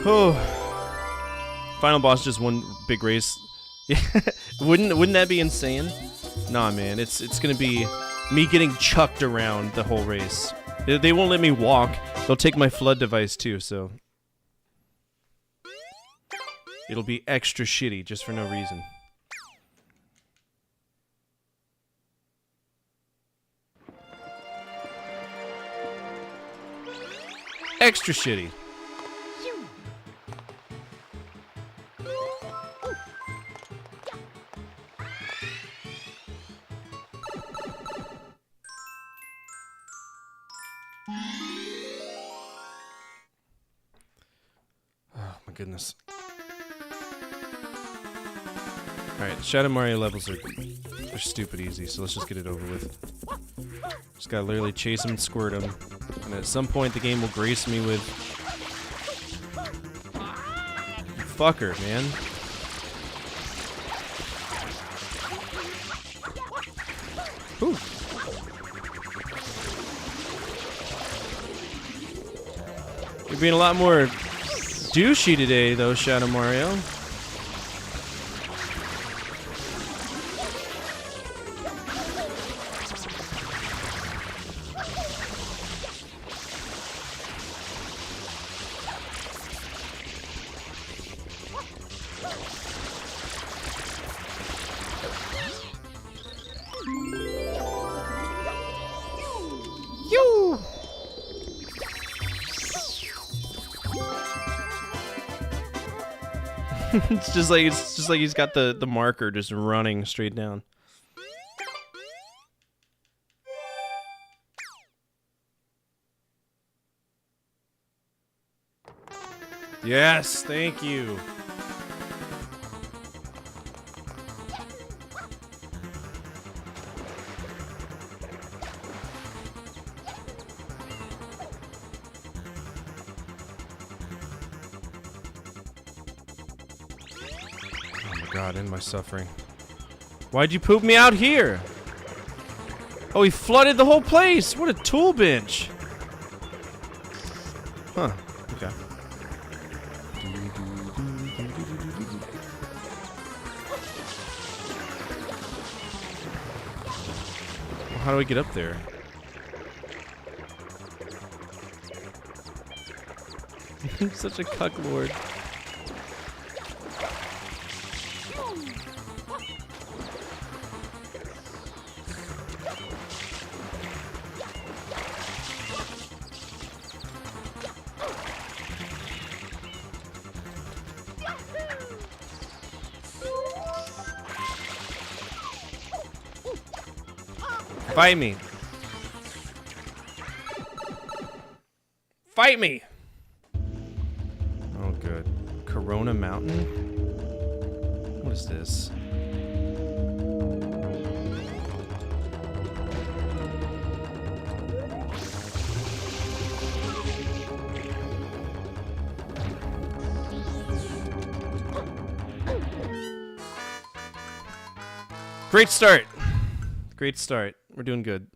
Oh, final boss, just one big race. wouldn't that be insane? Nah, man, it's gonna be me getting chucked around the whole race. They won't let me walk. They'll take my flood device too, so it'll be extra shitty just for no reason. Extra shitty. Oh my goodness. Alright, Shadow Mario levels are stupid easy, so let's just get it over with. Just gotta literally chase him and squirt him. And at some point the game will grace me with... Fucker, man. Ooh. You're being a lot more douchey today, though, Shadow Mario. It's just like he's got the marker just running straight down. Yes, thank you. God, end my suffering. Why'd you poop me out here? Oh, he flooded the whole place! What a tool bench! Huh, okay. Well, how do I get up there? I'm such a cucklord. Fight me. Fight me. Oh, good. Corona Mountain? What is this? Great start. Great start. We're doing good.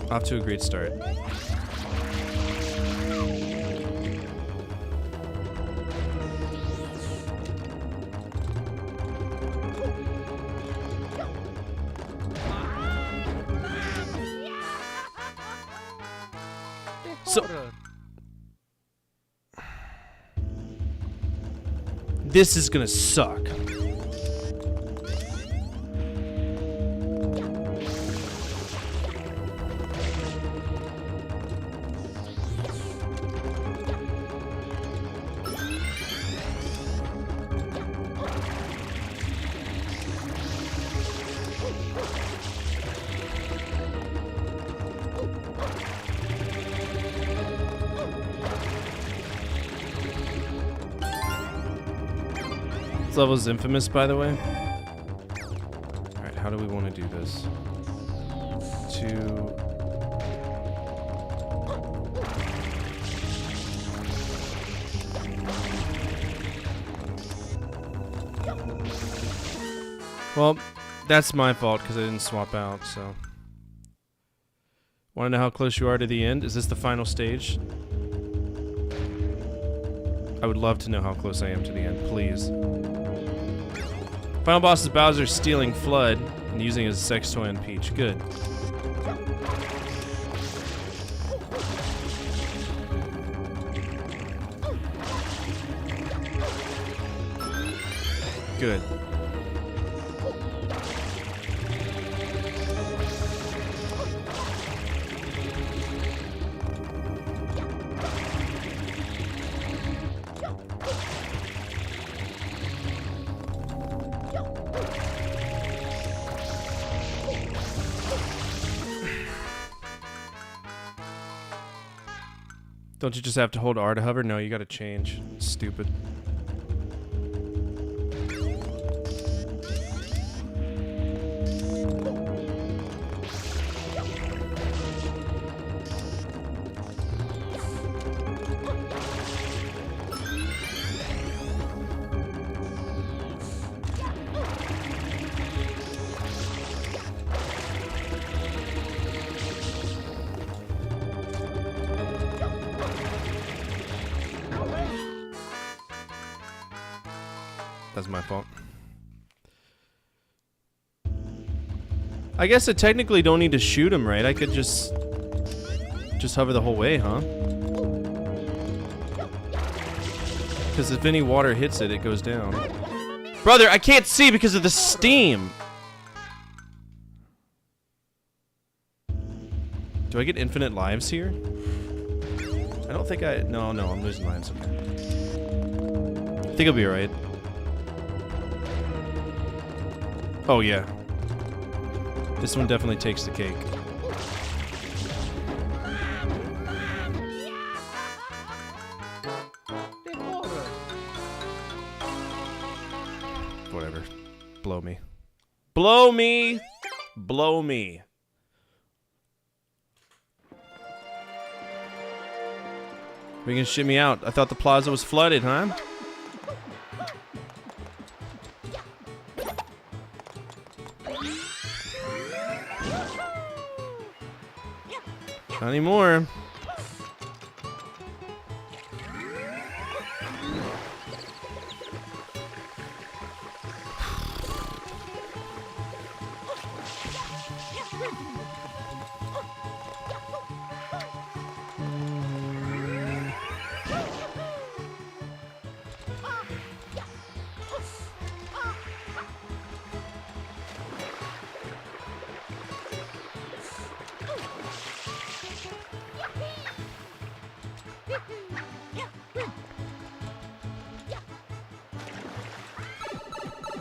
Off to a great start. So this is gonna suck. This level is infamous, by the way. Alright, how do we want to do this? Well, that's my fault because I didn't swap out, so. Want to know how close you are to the end? Is this the final stage? I would love to know how close I am to the end, please. Final boss is Bowser stealing Flood and using his sex toy on Peach. Good. Good. Don't you just have to hold R to hover? No, you gotta change. Stupid. That's my fault. I guess I technically don't need to shoot him, right? I could just hover the whole way, huh? Because if any water hits it, it goes down. Brother, I can't see because of the steam! Do I get infinite lives here? I don't think I... No, I'm losing lives. Okay. I think I'll be alright. Oh, yeah. This one definitely takes the cake. Whatever. Blow me. Blow me! Blow me. We can shimmy out. I thought the plaza was flooded, huh? Not anymore.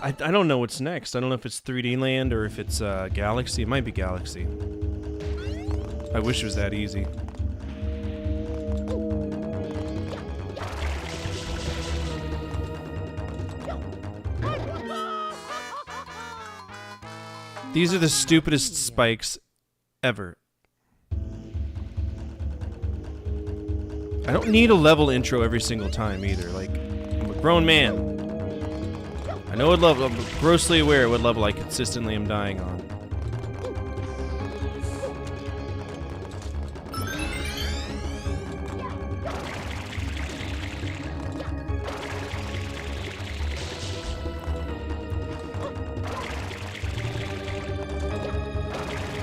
I don't know what's next. I don't know if it's 3D Land or if it's Galaxy. It might be Galaxy. I wish it was that easy. These are the stupidest spikes ever. I don't need a level intro every single time either. Like, I'm a grown man. I know what level, I'm grossly aware what level I consistently am dying on.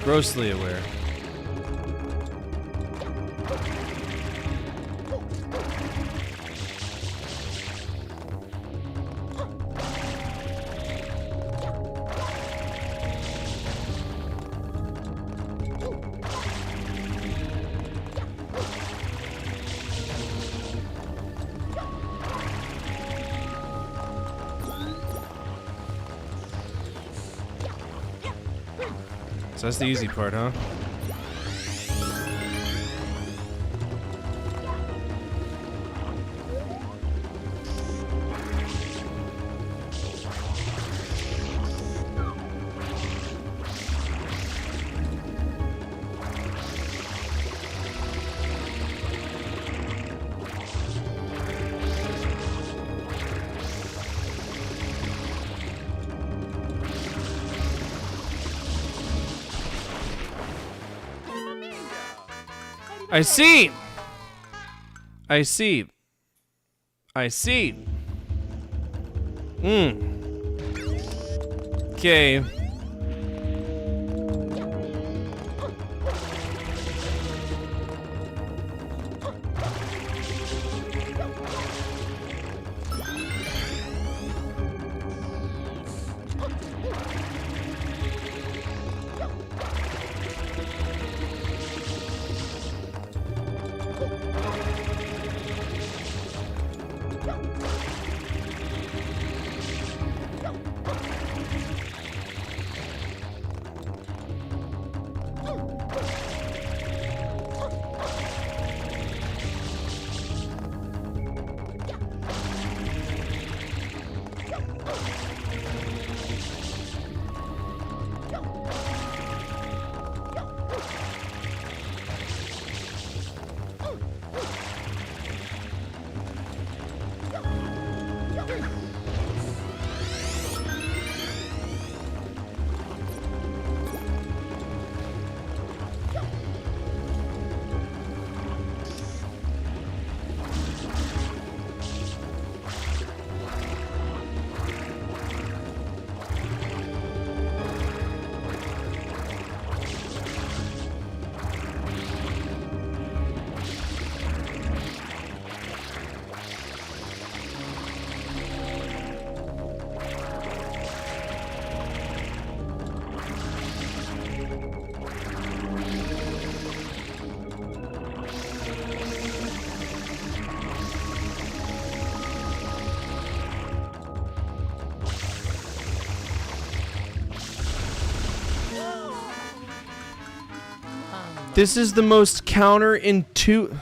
Grossly aware. So that's the easy part, huh? I see. I see. I see. Okay. This is the most counterintuitive.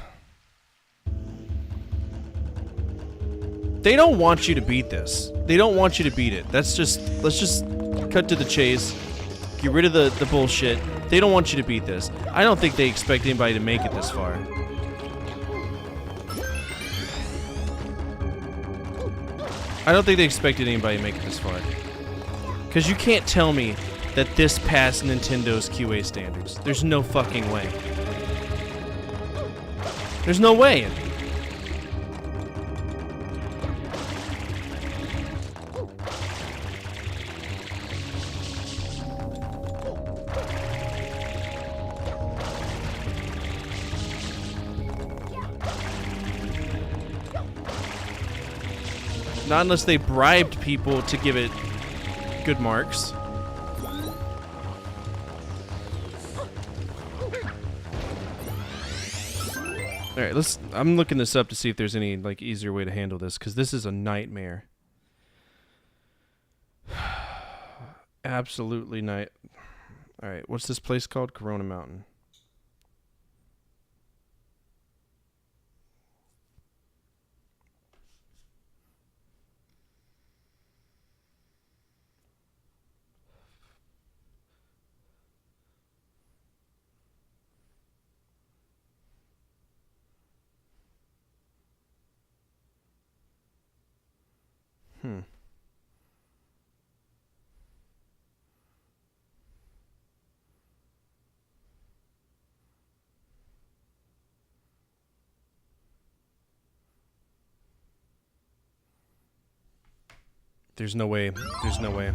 They don't want you to beat this. They don't want you to beat it. That's just, let's just cut to the chase. Get rid of the bullshit. They don't want you to beat this. I don't think they expect anybody to make it this far. I don't think they expected anybody to make it this far. Because you can't tell me that this passed Nintendo's QA standards. There's no fucking way. There's no way. Not unless they bribed people to give it good marks. Alright, I'm looking this up to see if there's any, like, easier way to handle this, because this is a nightmare. absolutely night. All right, what's this place called? Corona Mountain. There's no way. There's no way.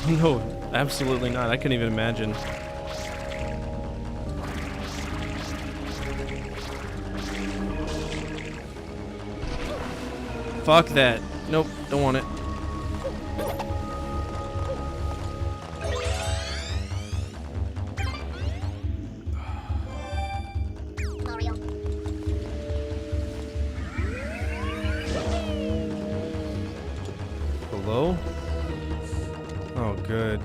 No, absolutely not. I couldn't even imagine. Fuck that. Nope, don't want it. Hello? Oh, good.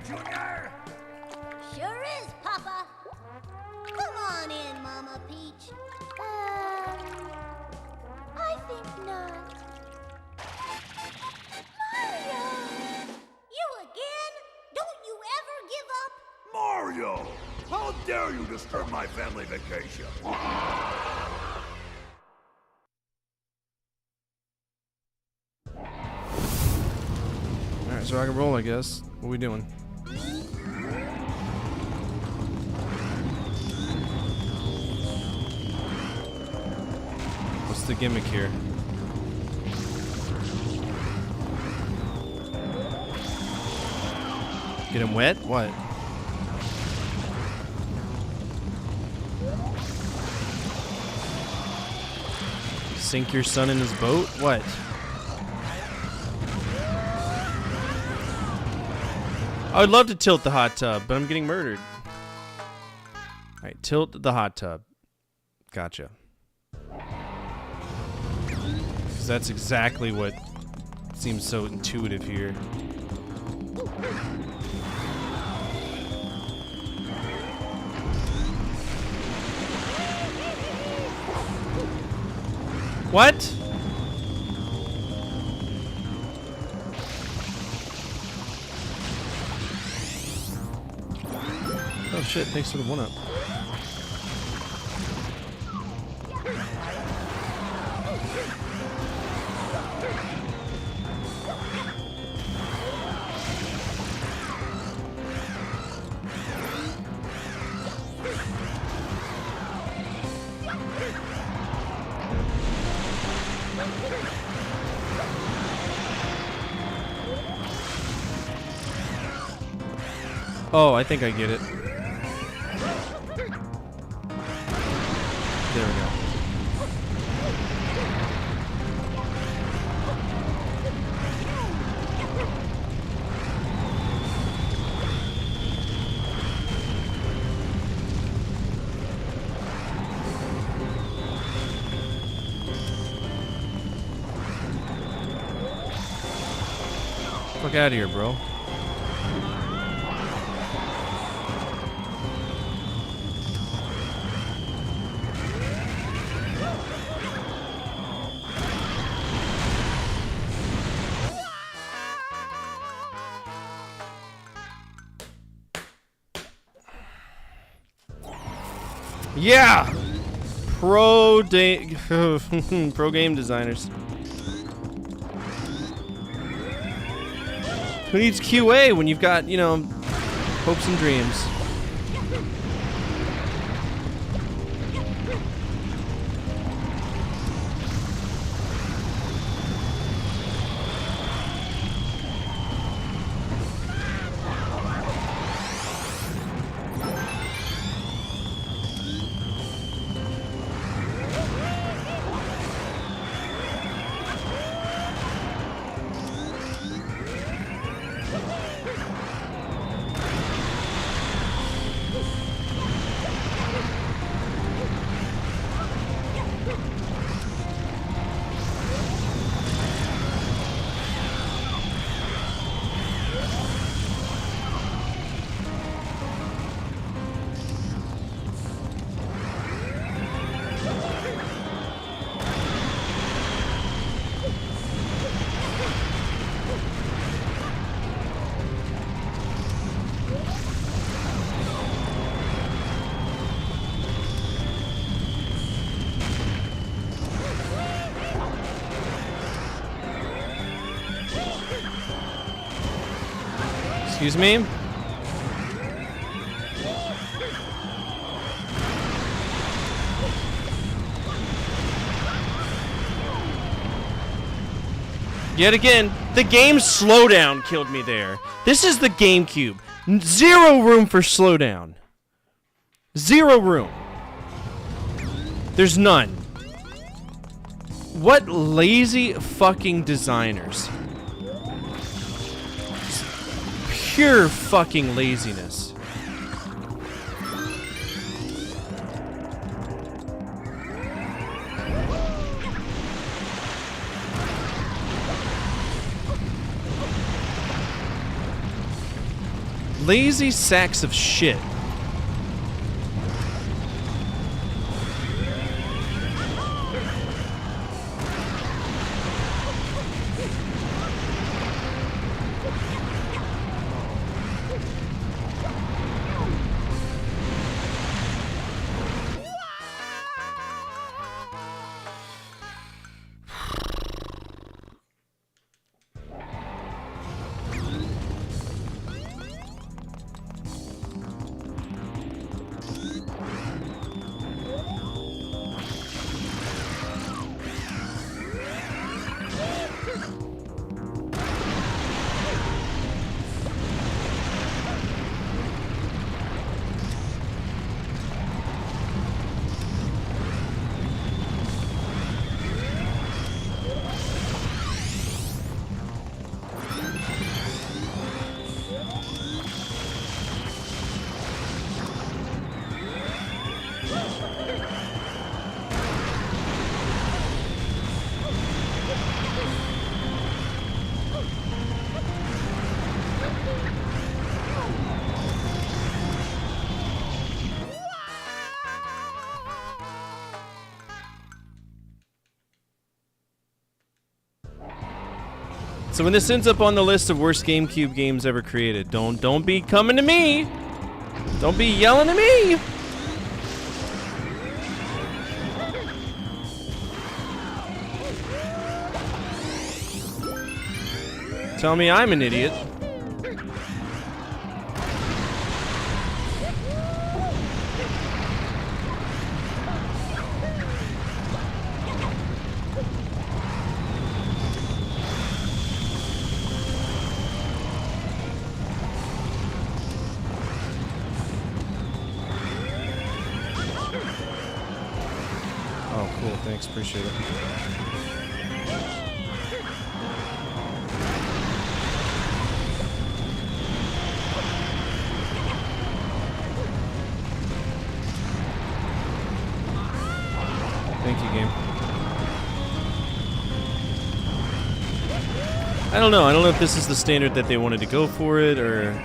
Junior? Sure is, Papa. Come on in, Mama Peach. I think not. Mario! You again? Don't you ever give up? Mario! How dare you disturb my family vacation? Alright, so I can roll, I guess. What are we doing? What's the gimmick here? Get him wet? What? Sink your son in his boat? What? I would love to tilt the hot tub, but I'm getting murdered. Alright, tilt the hot tub. Gotcha. Because that's exactly what seems so intuitive here. What? Oh shit, thanks for the 1-up. Oh, I think I get it. There we go. Fuck out of here, bro. Yeah! Pro game designers. Who needs QA when you've got, you know, hopes and dreams? Excuse me? Yet again, the game slowdown killed me there. This is the GameCube. Zero room for slowdown. Zero room. There's none. What lazy fucking designers. Pure fucking laziness. Lazy sacks of shit. So when this ends up on the list of worst GameCube games ever created, don't be coming to me. Don't be yelling at me. Tell me I'm an idiot. Oh, cool. Thanks. Appreciate it. Thank you, game. I don't know. I don't know if this is the standard that they wanted to go for it, or...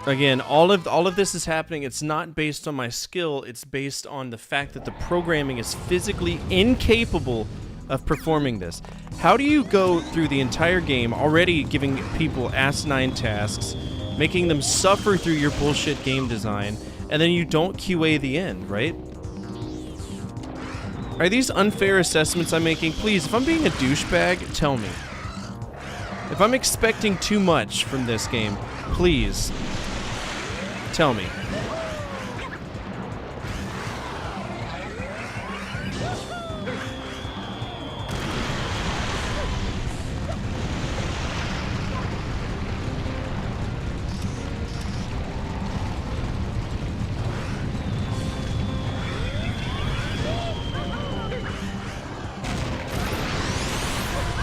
Again, all of this is happening. It's not based on my skill. It's based on the fact that the programming is physically incapable of performing this. How do you go through the entire game already giving people asinine tasks, making them suffer through your bullshit game design, and then you don't QA the end, right? Are these unfair assessments I'm making? Please, if I'm being a douchebag, tell me. If I'm expecting too much from this game, please tell me.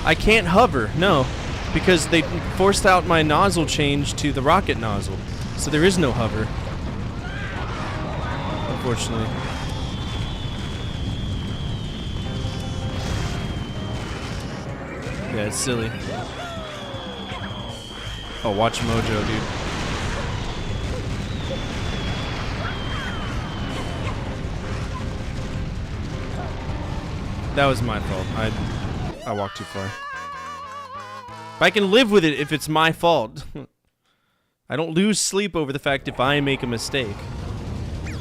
I can't hover, no, because they forced out my nozzle change to the rocket nozzle. So there is no hover, unfortunately. Yeah, it's silly. Oh, watch Mojo, dude. That was my fault. I walked too far. But I can live with it if it's my fault. I don't lose sleep over the fact if I make a mistake. Can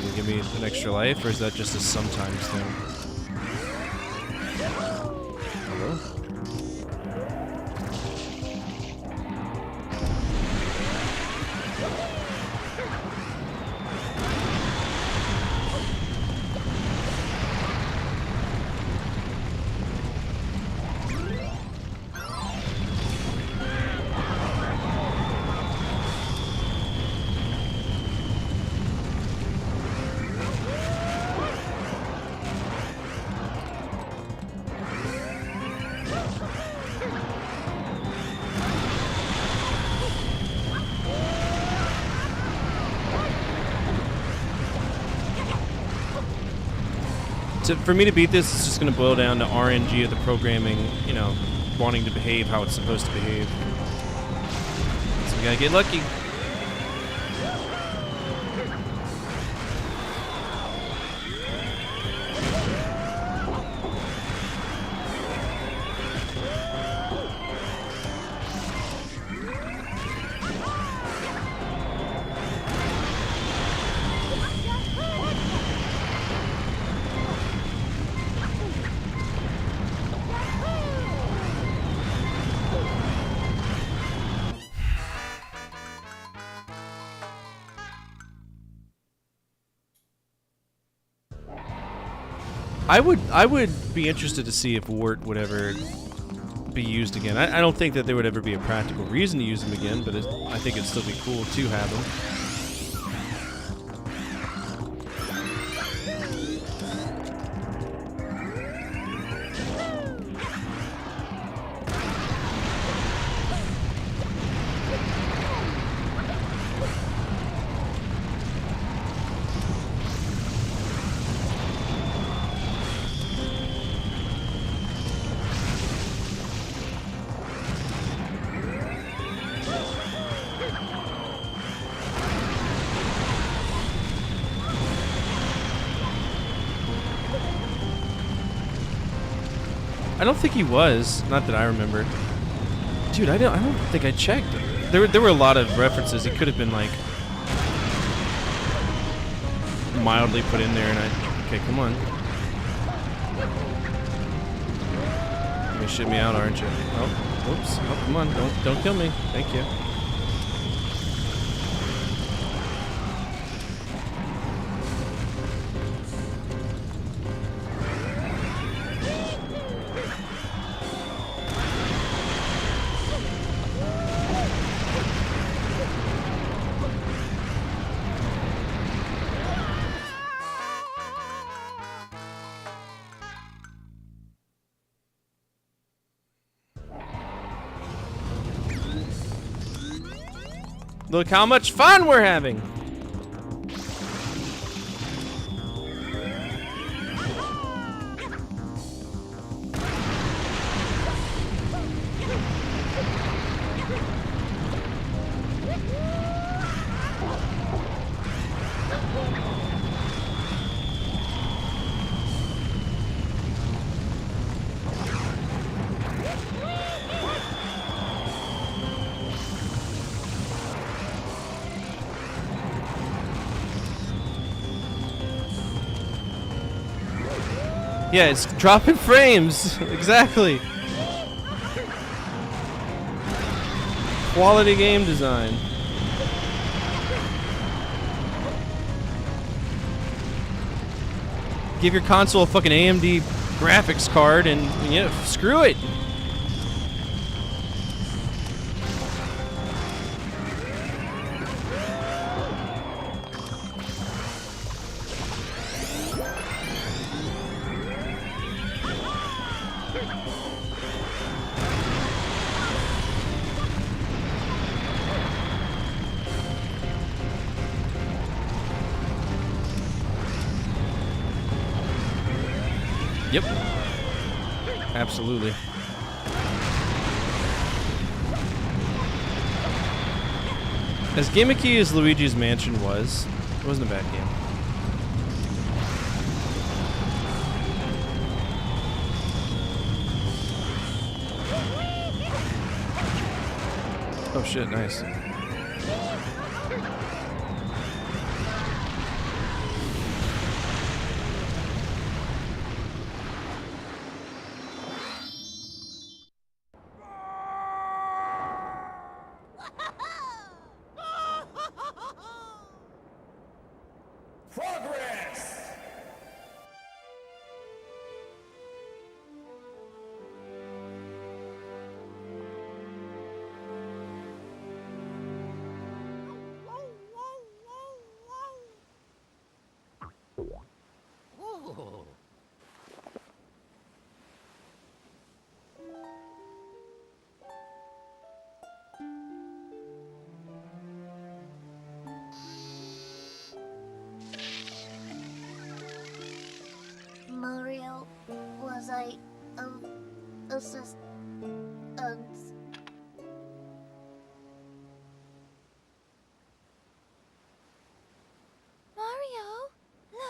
you give me an extra life, or is that just a sometimes thing? Hello? For me to beat this, it's just going to boil down to RNG of the programming, you know, wanting to behave how it's supposed to behave. So we gotta get lucky. I would be interested to see if Wart would ever be used again. I don't think that there would ever be a practical reason to use him again, but I think it'd still be cool to have him. I don't think he was. Not that I remember. Dude, I don't think I checked. There were a lot of references. It could have been like mildly put in there, and okay, come on. You're gonna shit me out, aren't you? Oh, oops. Oh, come on. Don't kill me. Thank you. Look how much fun we're having! Yeah, it's dropping frames. Exactly. Quality game design. Give your console a fucking AMD graphics card and, yeah, screw it. Yep. Absolutely. As gimmicky as Luigi's Mansion was, it wasn't a bad game. Oh shit, nice. Progress! Oh. Mario, was I assist Mario, look.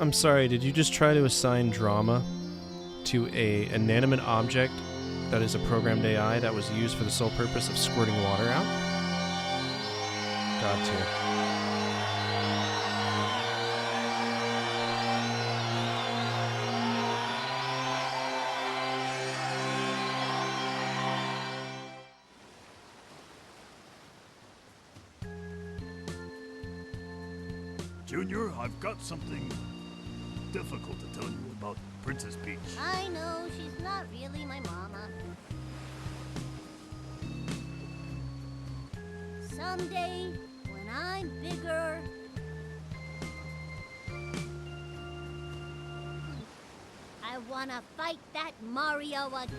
I'm sorry, did you just try to assign drama to an inanimate object that is a programmed AI that was used for the sole purpose of squirting water out? Got to. Junior, I've got something difficult to tell you about Princess Peach. I know, she's not really my mama. Someday, when I'm bigger, I wanna fight that Mario again.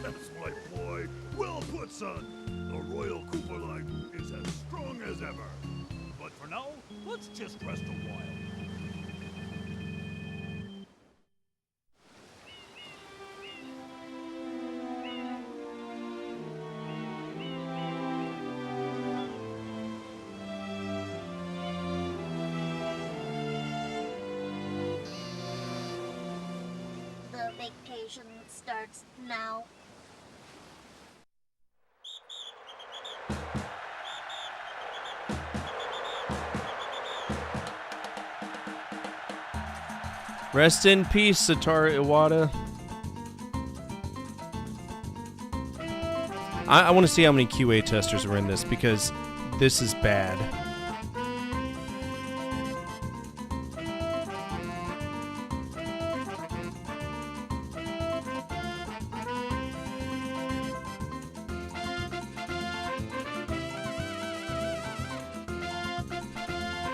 That's my boy. Well put, son. The Royal Koopa line is as strong as ever. But for now, let's just rest a while. The vacation starts now. Rest in peace, Satoru Iwata. I want to see how many QA testers were in this, because this is bad.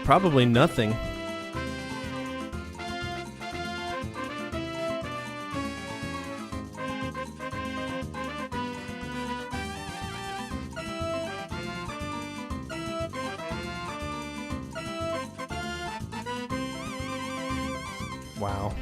Probably nothing. Wow.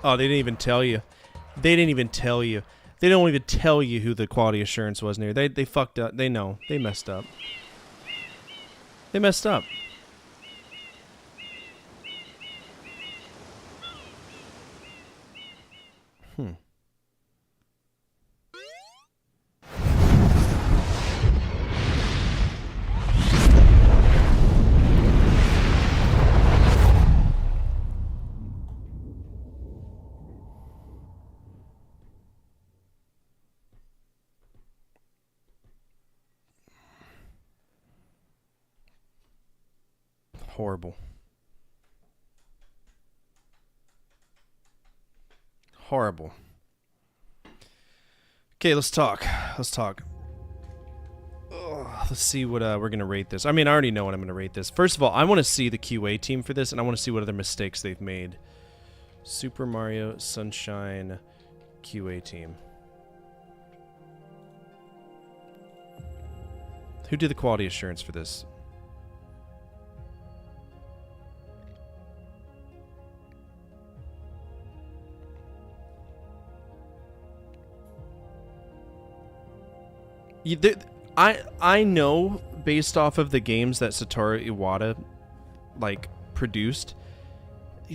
Oh, they didn't even tell you. They didn't even tell you. They don't even tell you who the quality assurance was in there. They fucked up. They know. They messed up. They messed up. Horrible. Horrible. Okay, let's talk. Let's talk. Ugh, let's see what we're going to rate this. I mean, I already know what I'm going to rate this. First of all, I want to see the QA team for this, and I want to see what other mistakes they've made. Super Mario Sunshine QA team. Who did the quality assurance for this? I know based off of the games that Satoru Iwata like produced,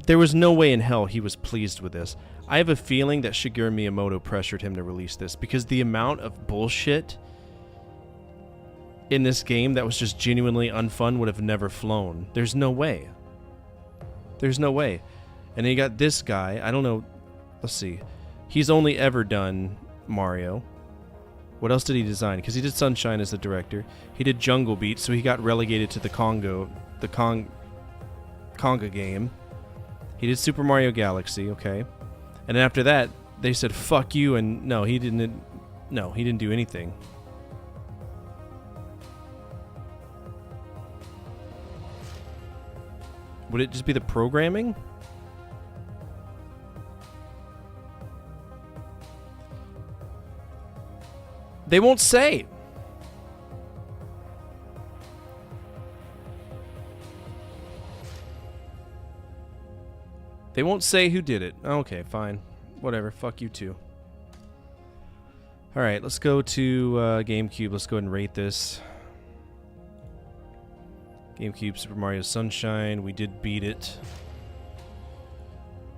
there was no way in hell he was pleased with this. I have a feeling that Shigeru Miyamoto pressured him to release this, because the amount of bullshit in this game that was just genuinely unfun would have never flown. There's no way. There's no way. And then you got this guy, I don't know, let's see. He's only ever done Mario. What else did he design? Because he did Sunshine as the director. He did Jungle Beat, so he got relegated to the Conga game. He did Super Mario Galaxy, okay. And then after that, they said, fuck you, and no, he didn't do anything. Would it just be the programming? They won't say. They won't say who did it. Okay, fine. Whatever. Fuck you too. Alright, let's go to GameCube. Let's go ahead and rate this. GameCube Super Mario Sunshine. We did beat it.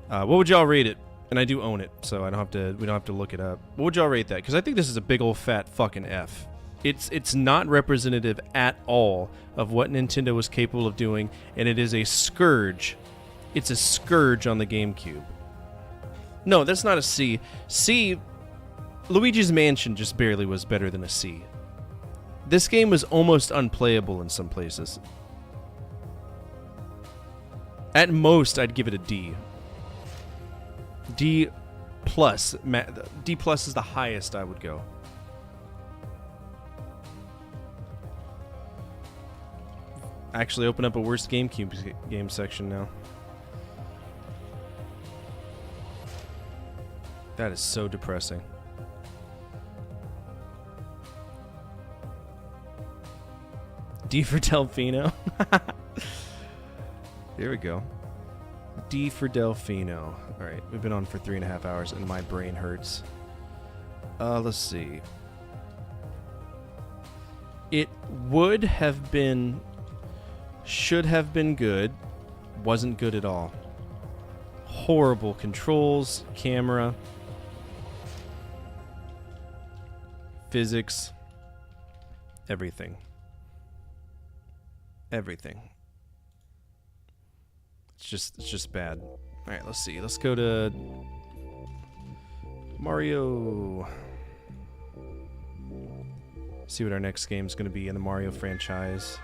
What would y'all rate it? And I do own it, so we don't have to look it up. What would y'all rate that? Because I think this is a big old fat fucking F. It's not representative at all of what Nintendo was capable of doing, and it is a scourge. It's a scourge on the GameCube. No, that's not a C. C, Luigi's Mansion just barely was better than a C. This game was almost unplayable in some places. At most, I'd give it a D. D plus. D plus is the highest I would go. Actually, open up a worst GameCube game section now. That is so depressing. D for Delfino. Here we go. D for Delfino. Alright, we've been on for 3.5 hours and my brain hurts. Let's see. It would have been... should have been good. Wasn't good at all. Horrible controls, camera, physics, everything. Everything. It's just bad. All right, let's see. Let's go to Mario. See what our next game is going to be in the Mario franchise.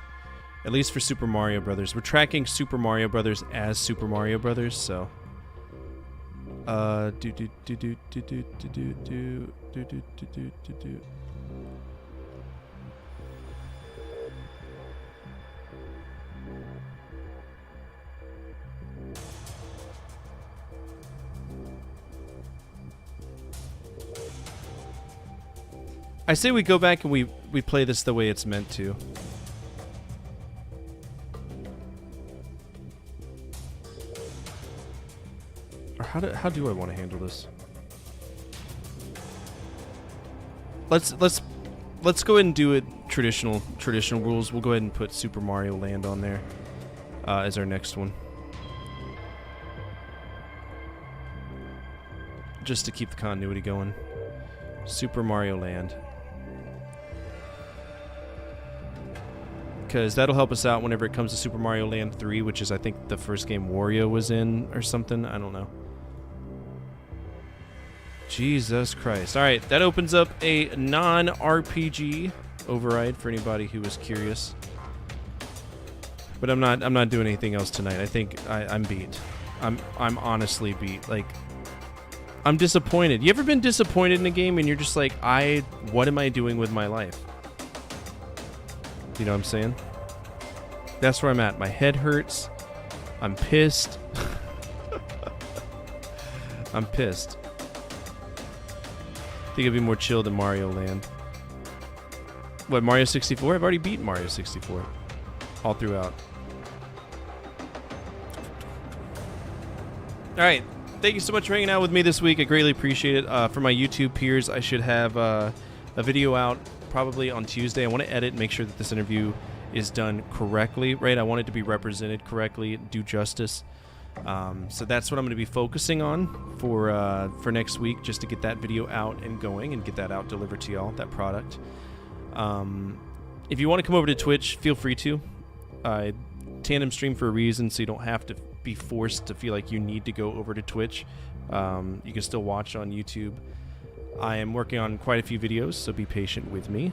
At least for Super Mario Brothers. We're tracking Super Mario Brothers as Super Mario Brothers, so I say we go back and we play this the way it's meant to. Or how do I want to handle this? Let's go ahead and do it traditional rules. We'll go ahead and put Super Mario Land on there as our next one. Just to keep the continuity going. Super Mario Land. Because that'll help us out whenever it comes to Super Mario Land 3, which is, I think, the first game Wario was in or something. I don't know. Jesus Christ. Alright, that opens up a non-RPG override for anybody who was curious. But I'm not doing anything else tonight. I think I'm beat. I'm honestly beat. Like, I'm disappointed. You ever been disappointed in a game and you're just like, what am I doing with my life? You know what I'm saying? That's where I'm at. My head hurts. I'm pissed. I'm pissed. I think it'd be more chill than Mario Land. What, Mario 64? I've already beaten Mario 64. All throughout. Alright. Thank you so much for hanging out with me this week. I greatly appreciate it. For my YouTube peers, I should have a video out probably on Tuesday. I want to edit and make sure that this interview is done correctly, right? I want it to be represented correctly, do justice. So that's what I'm going to be focusing on for next week, just to get that video out and going and get that out delivered to y'all, that product. If you want to come over to Twitch, feel free to. Tandem stream for a reason, so you don't have to be forced to feel like you need to go over to Twitch. You can still watch on YouTube. I am working on quite a few videos, so be patient with me.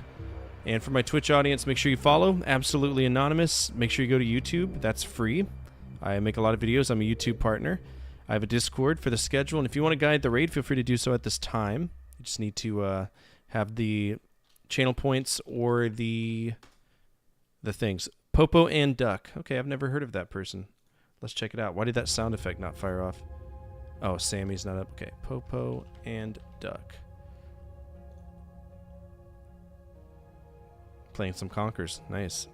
And for my Twitch audience, make sure you follow Absolutely Anonymous. Make sure you go to YouTube. That's free. I make a lot of videos. I'm a YouTube partner. I have a Discord for the schedule, and if you want to guide the raid, feel free to do so at this time. You just need to have the channel points or the things. Popo and Duck. Okay, I've never heard of that person. Let's check it out. Why did that sound effect not fire off? Oh, Sammy's not up. Okay, Popo and Duck. Playing some Conkers. Nice.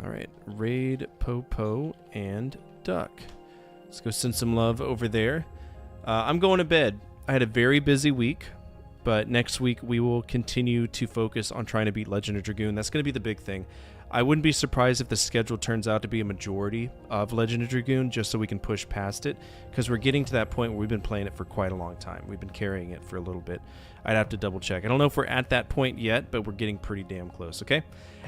Alright, raid Popo and Duck. Let's go send some love over there. I'm going to bed. I had a very busy week, but next week we will continue to focus on trying to beat Legend of Dragoon. That's going to be the big thing. I wouldn't be surprised if the schedule turns out to be a majority of Legend of Dragoon, just so we can push past it, because we're getting to that point where we've been playing it for quite a long time. We've been carrying it for a little bit. I'd have to double check. I don't know if we're at that point yet, but we're getting pretty damn close, okay?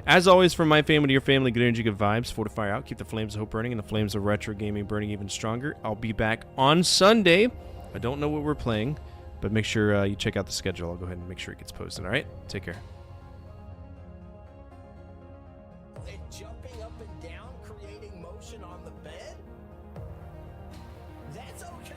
As always, from my family to your family, good energy, good vibes, fortify out, keep the flames of hope burning, and the flames of retro gaming burning even stronger. I'll be back on Sunday. I don't know what we're playing, but make sure you check out the schedule. I'll go ahead and make sure it gets posted, all right? Take care. Jumping up and down, creating motion on the bed? That's okay.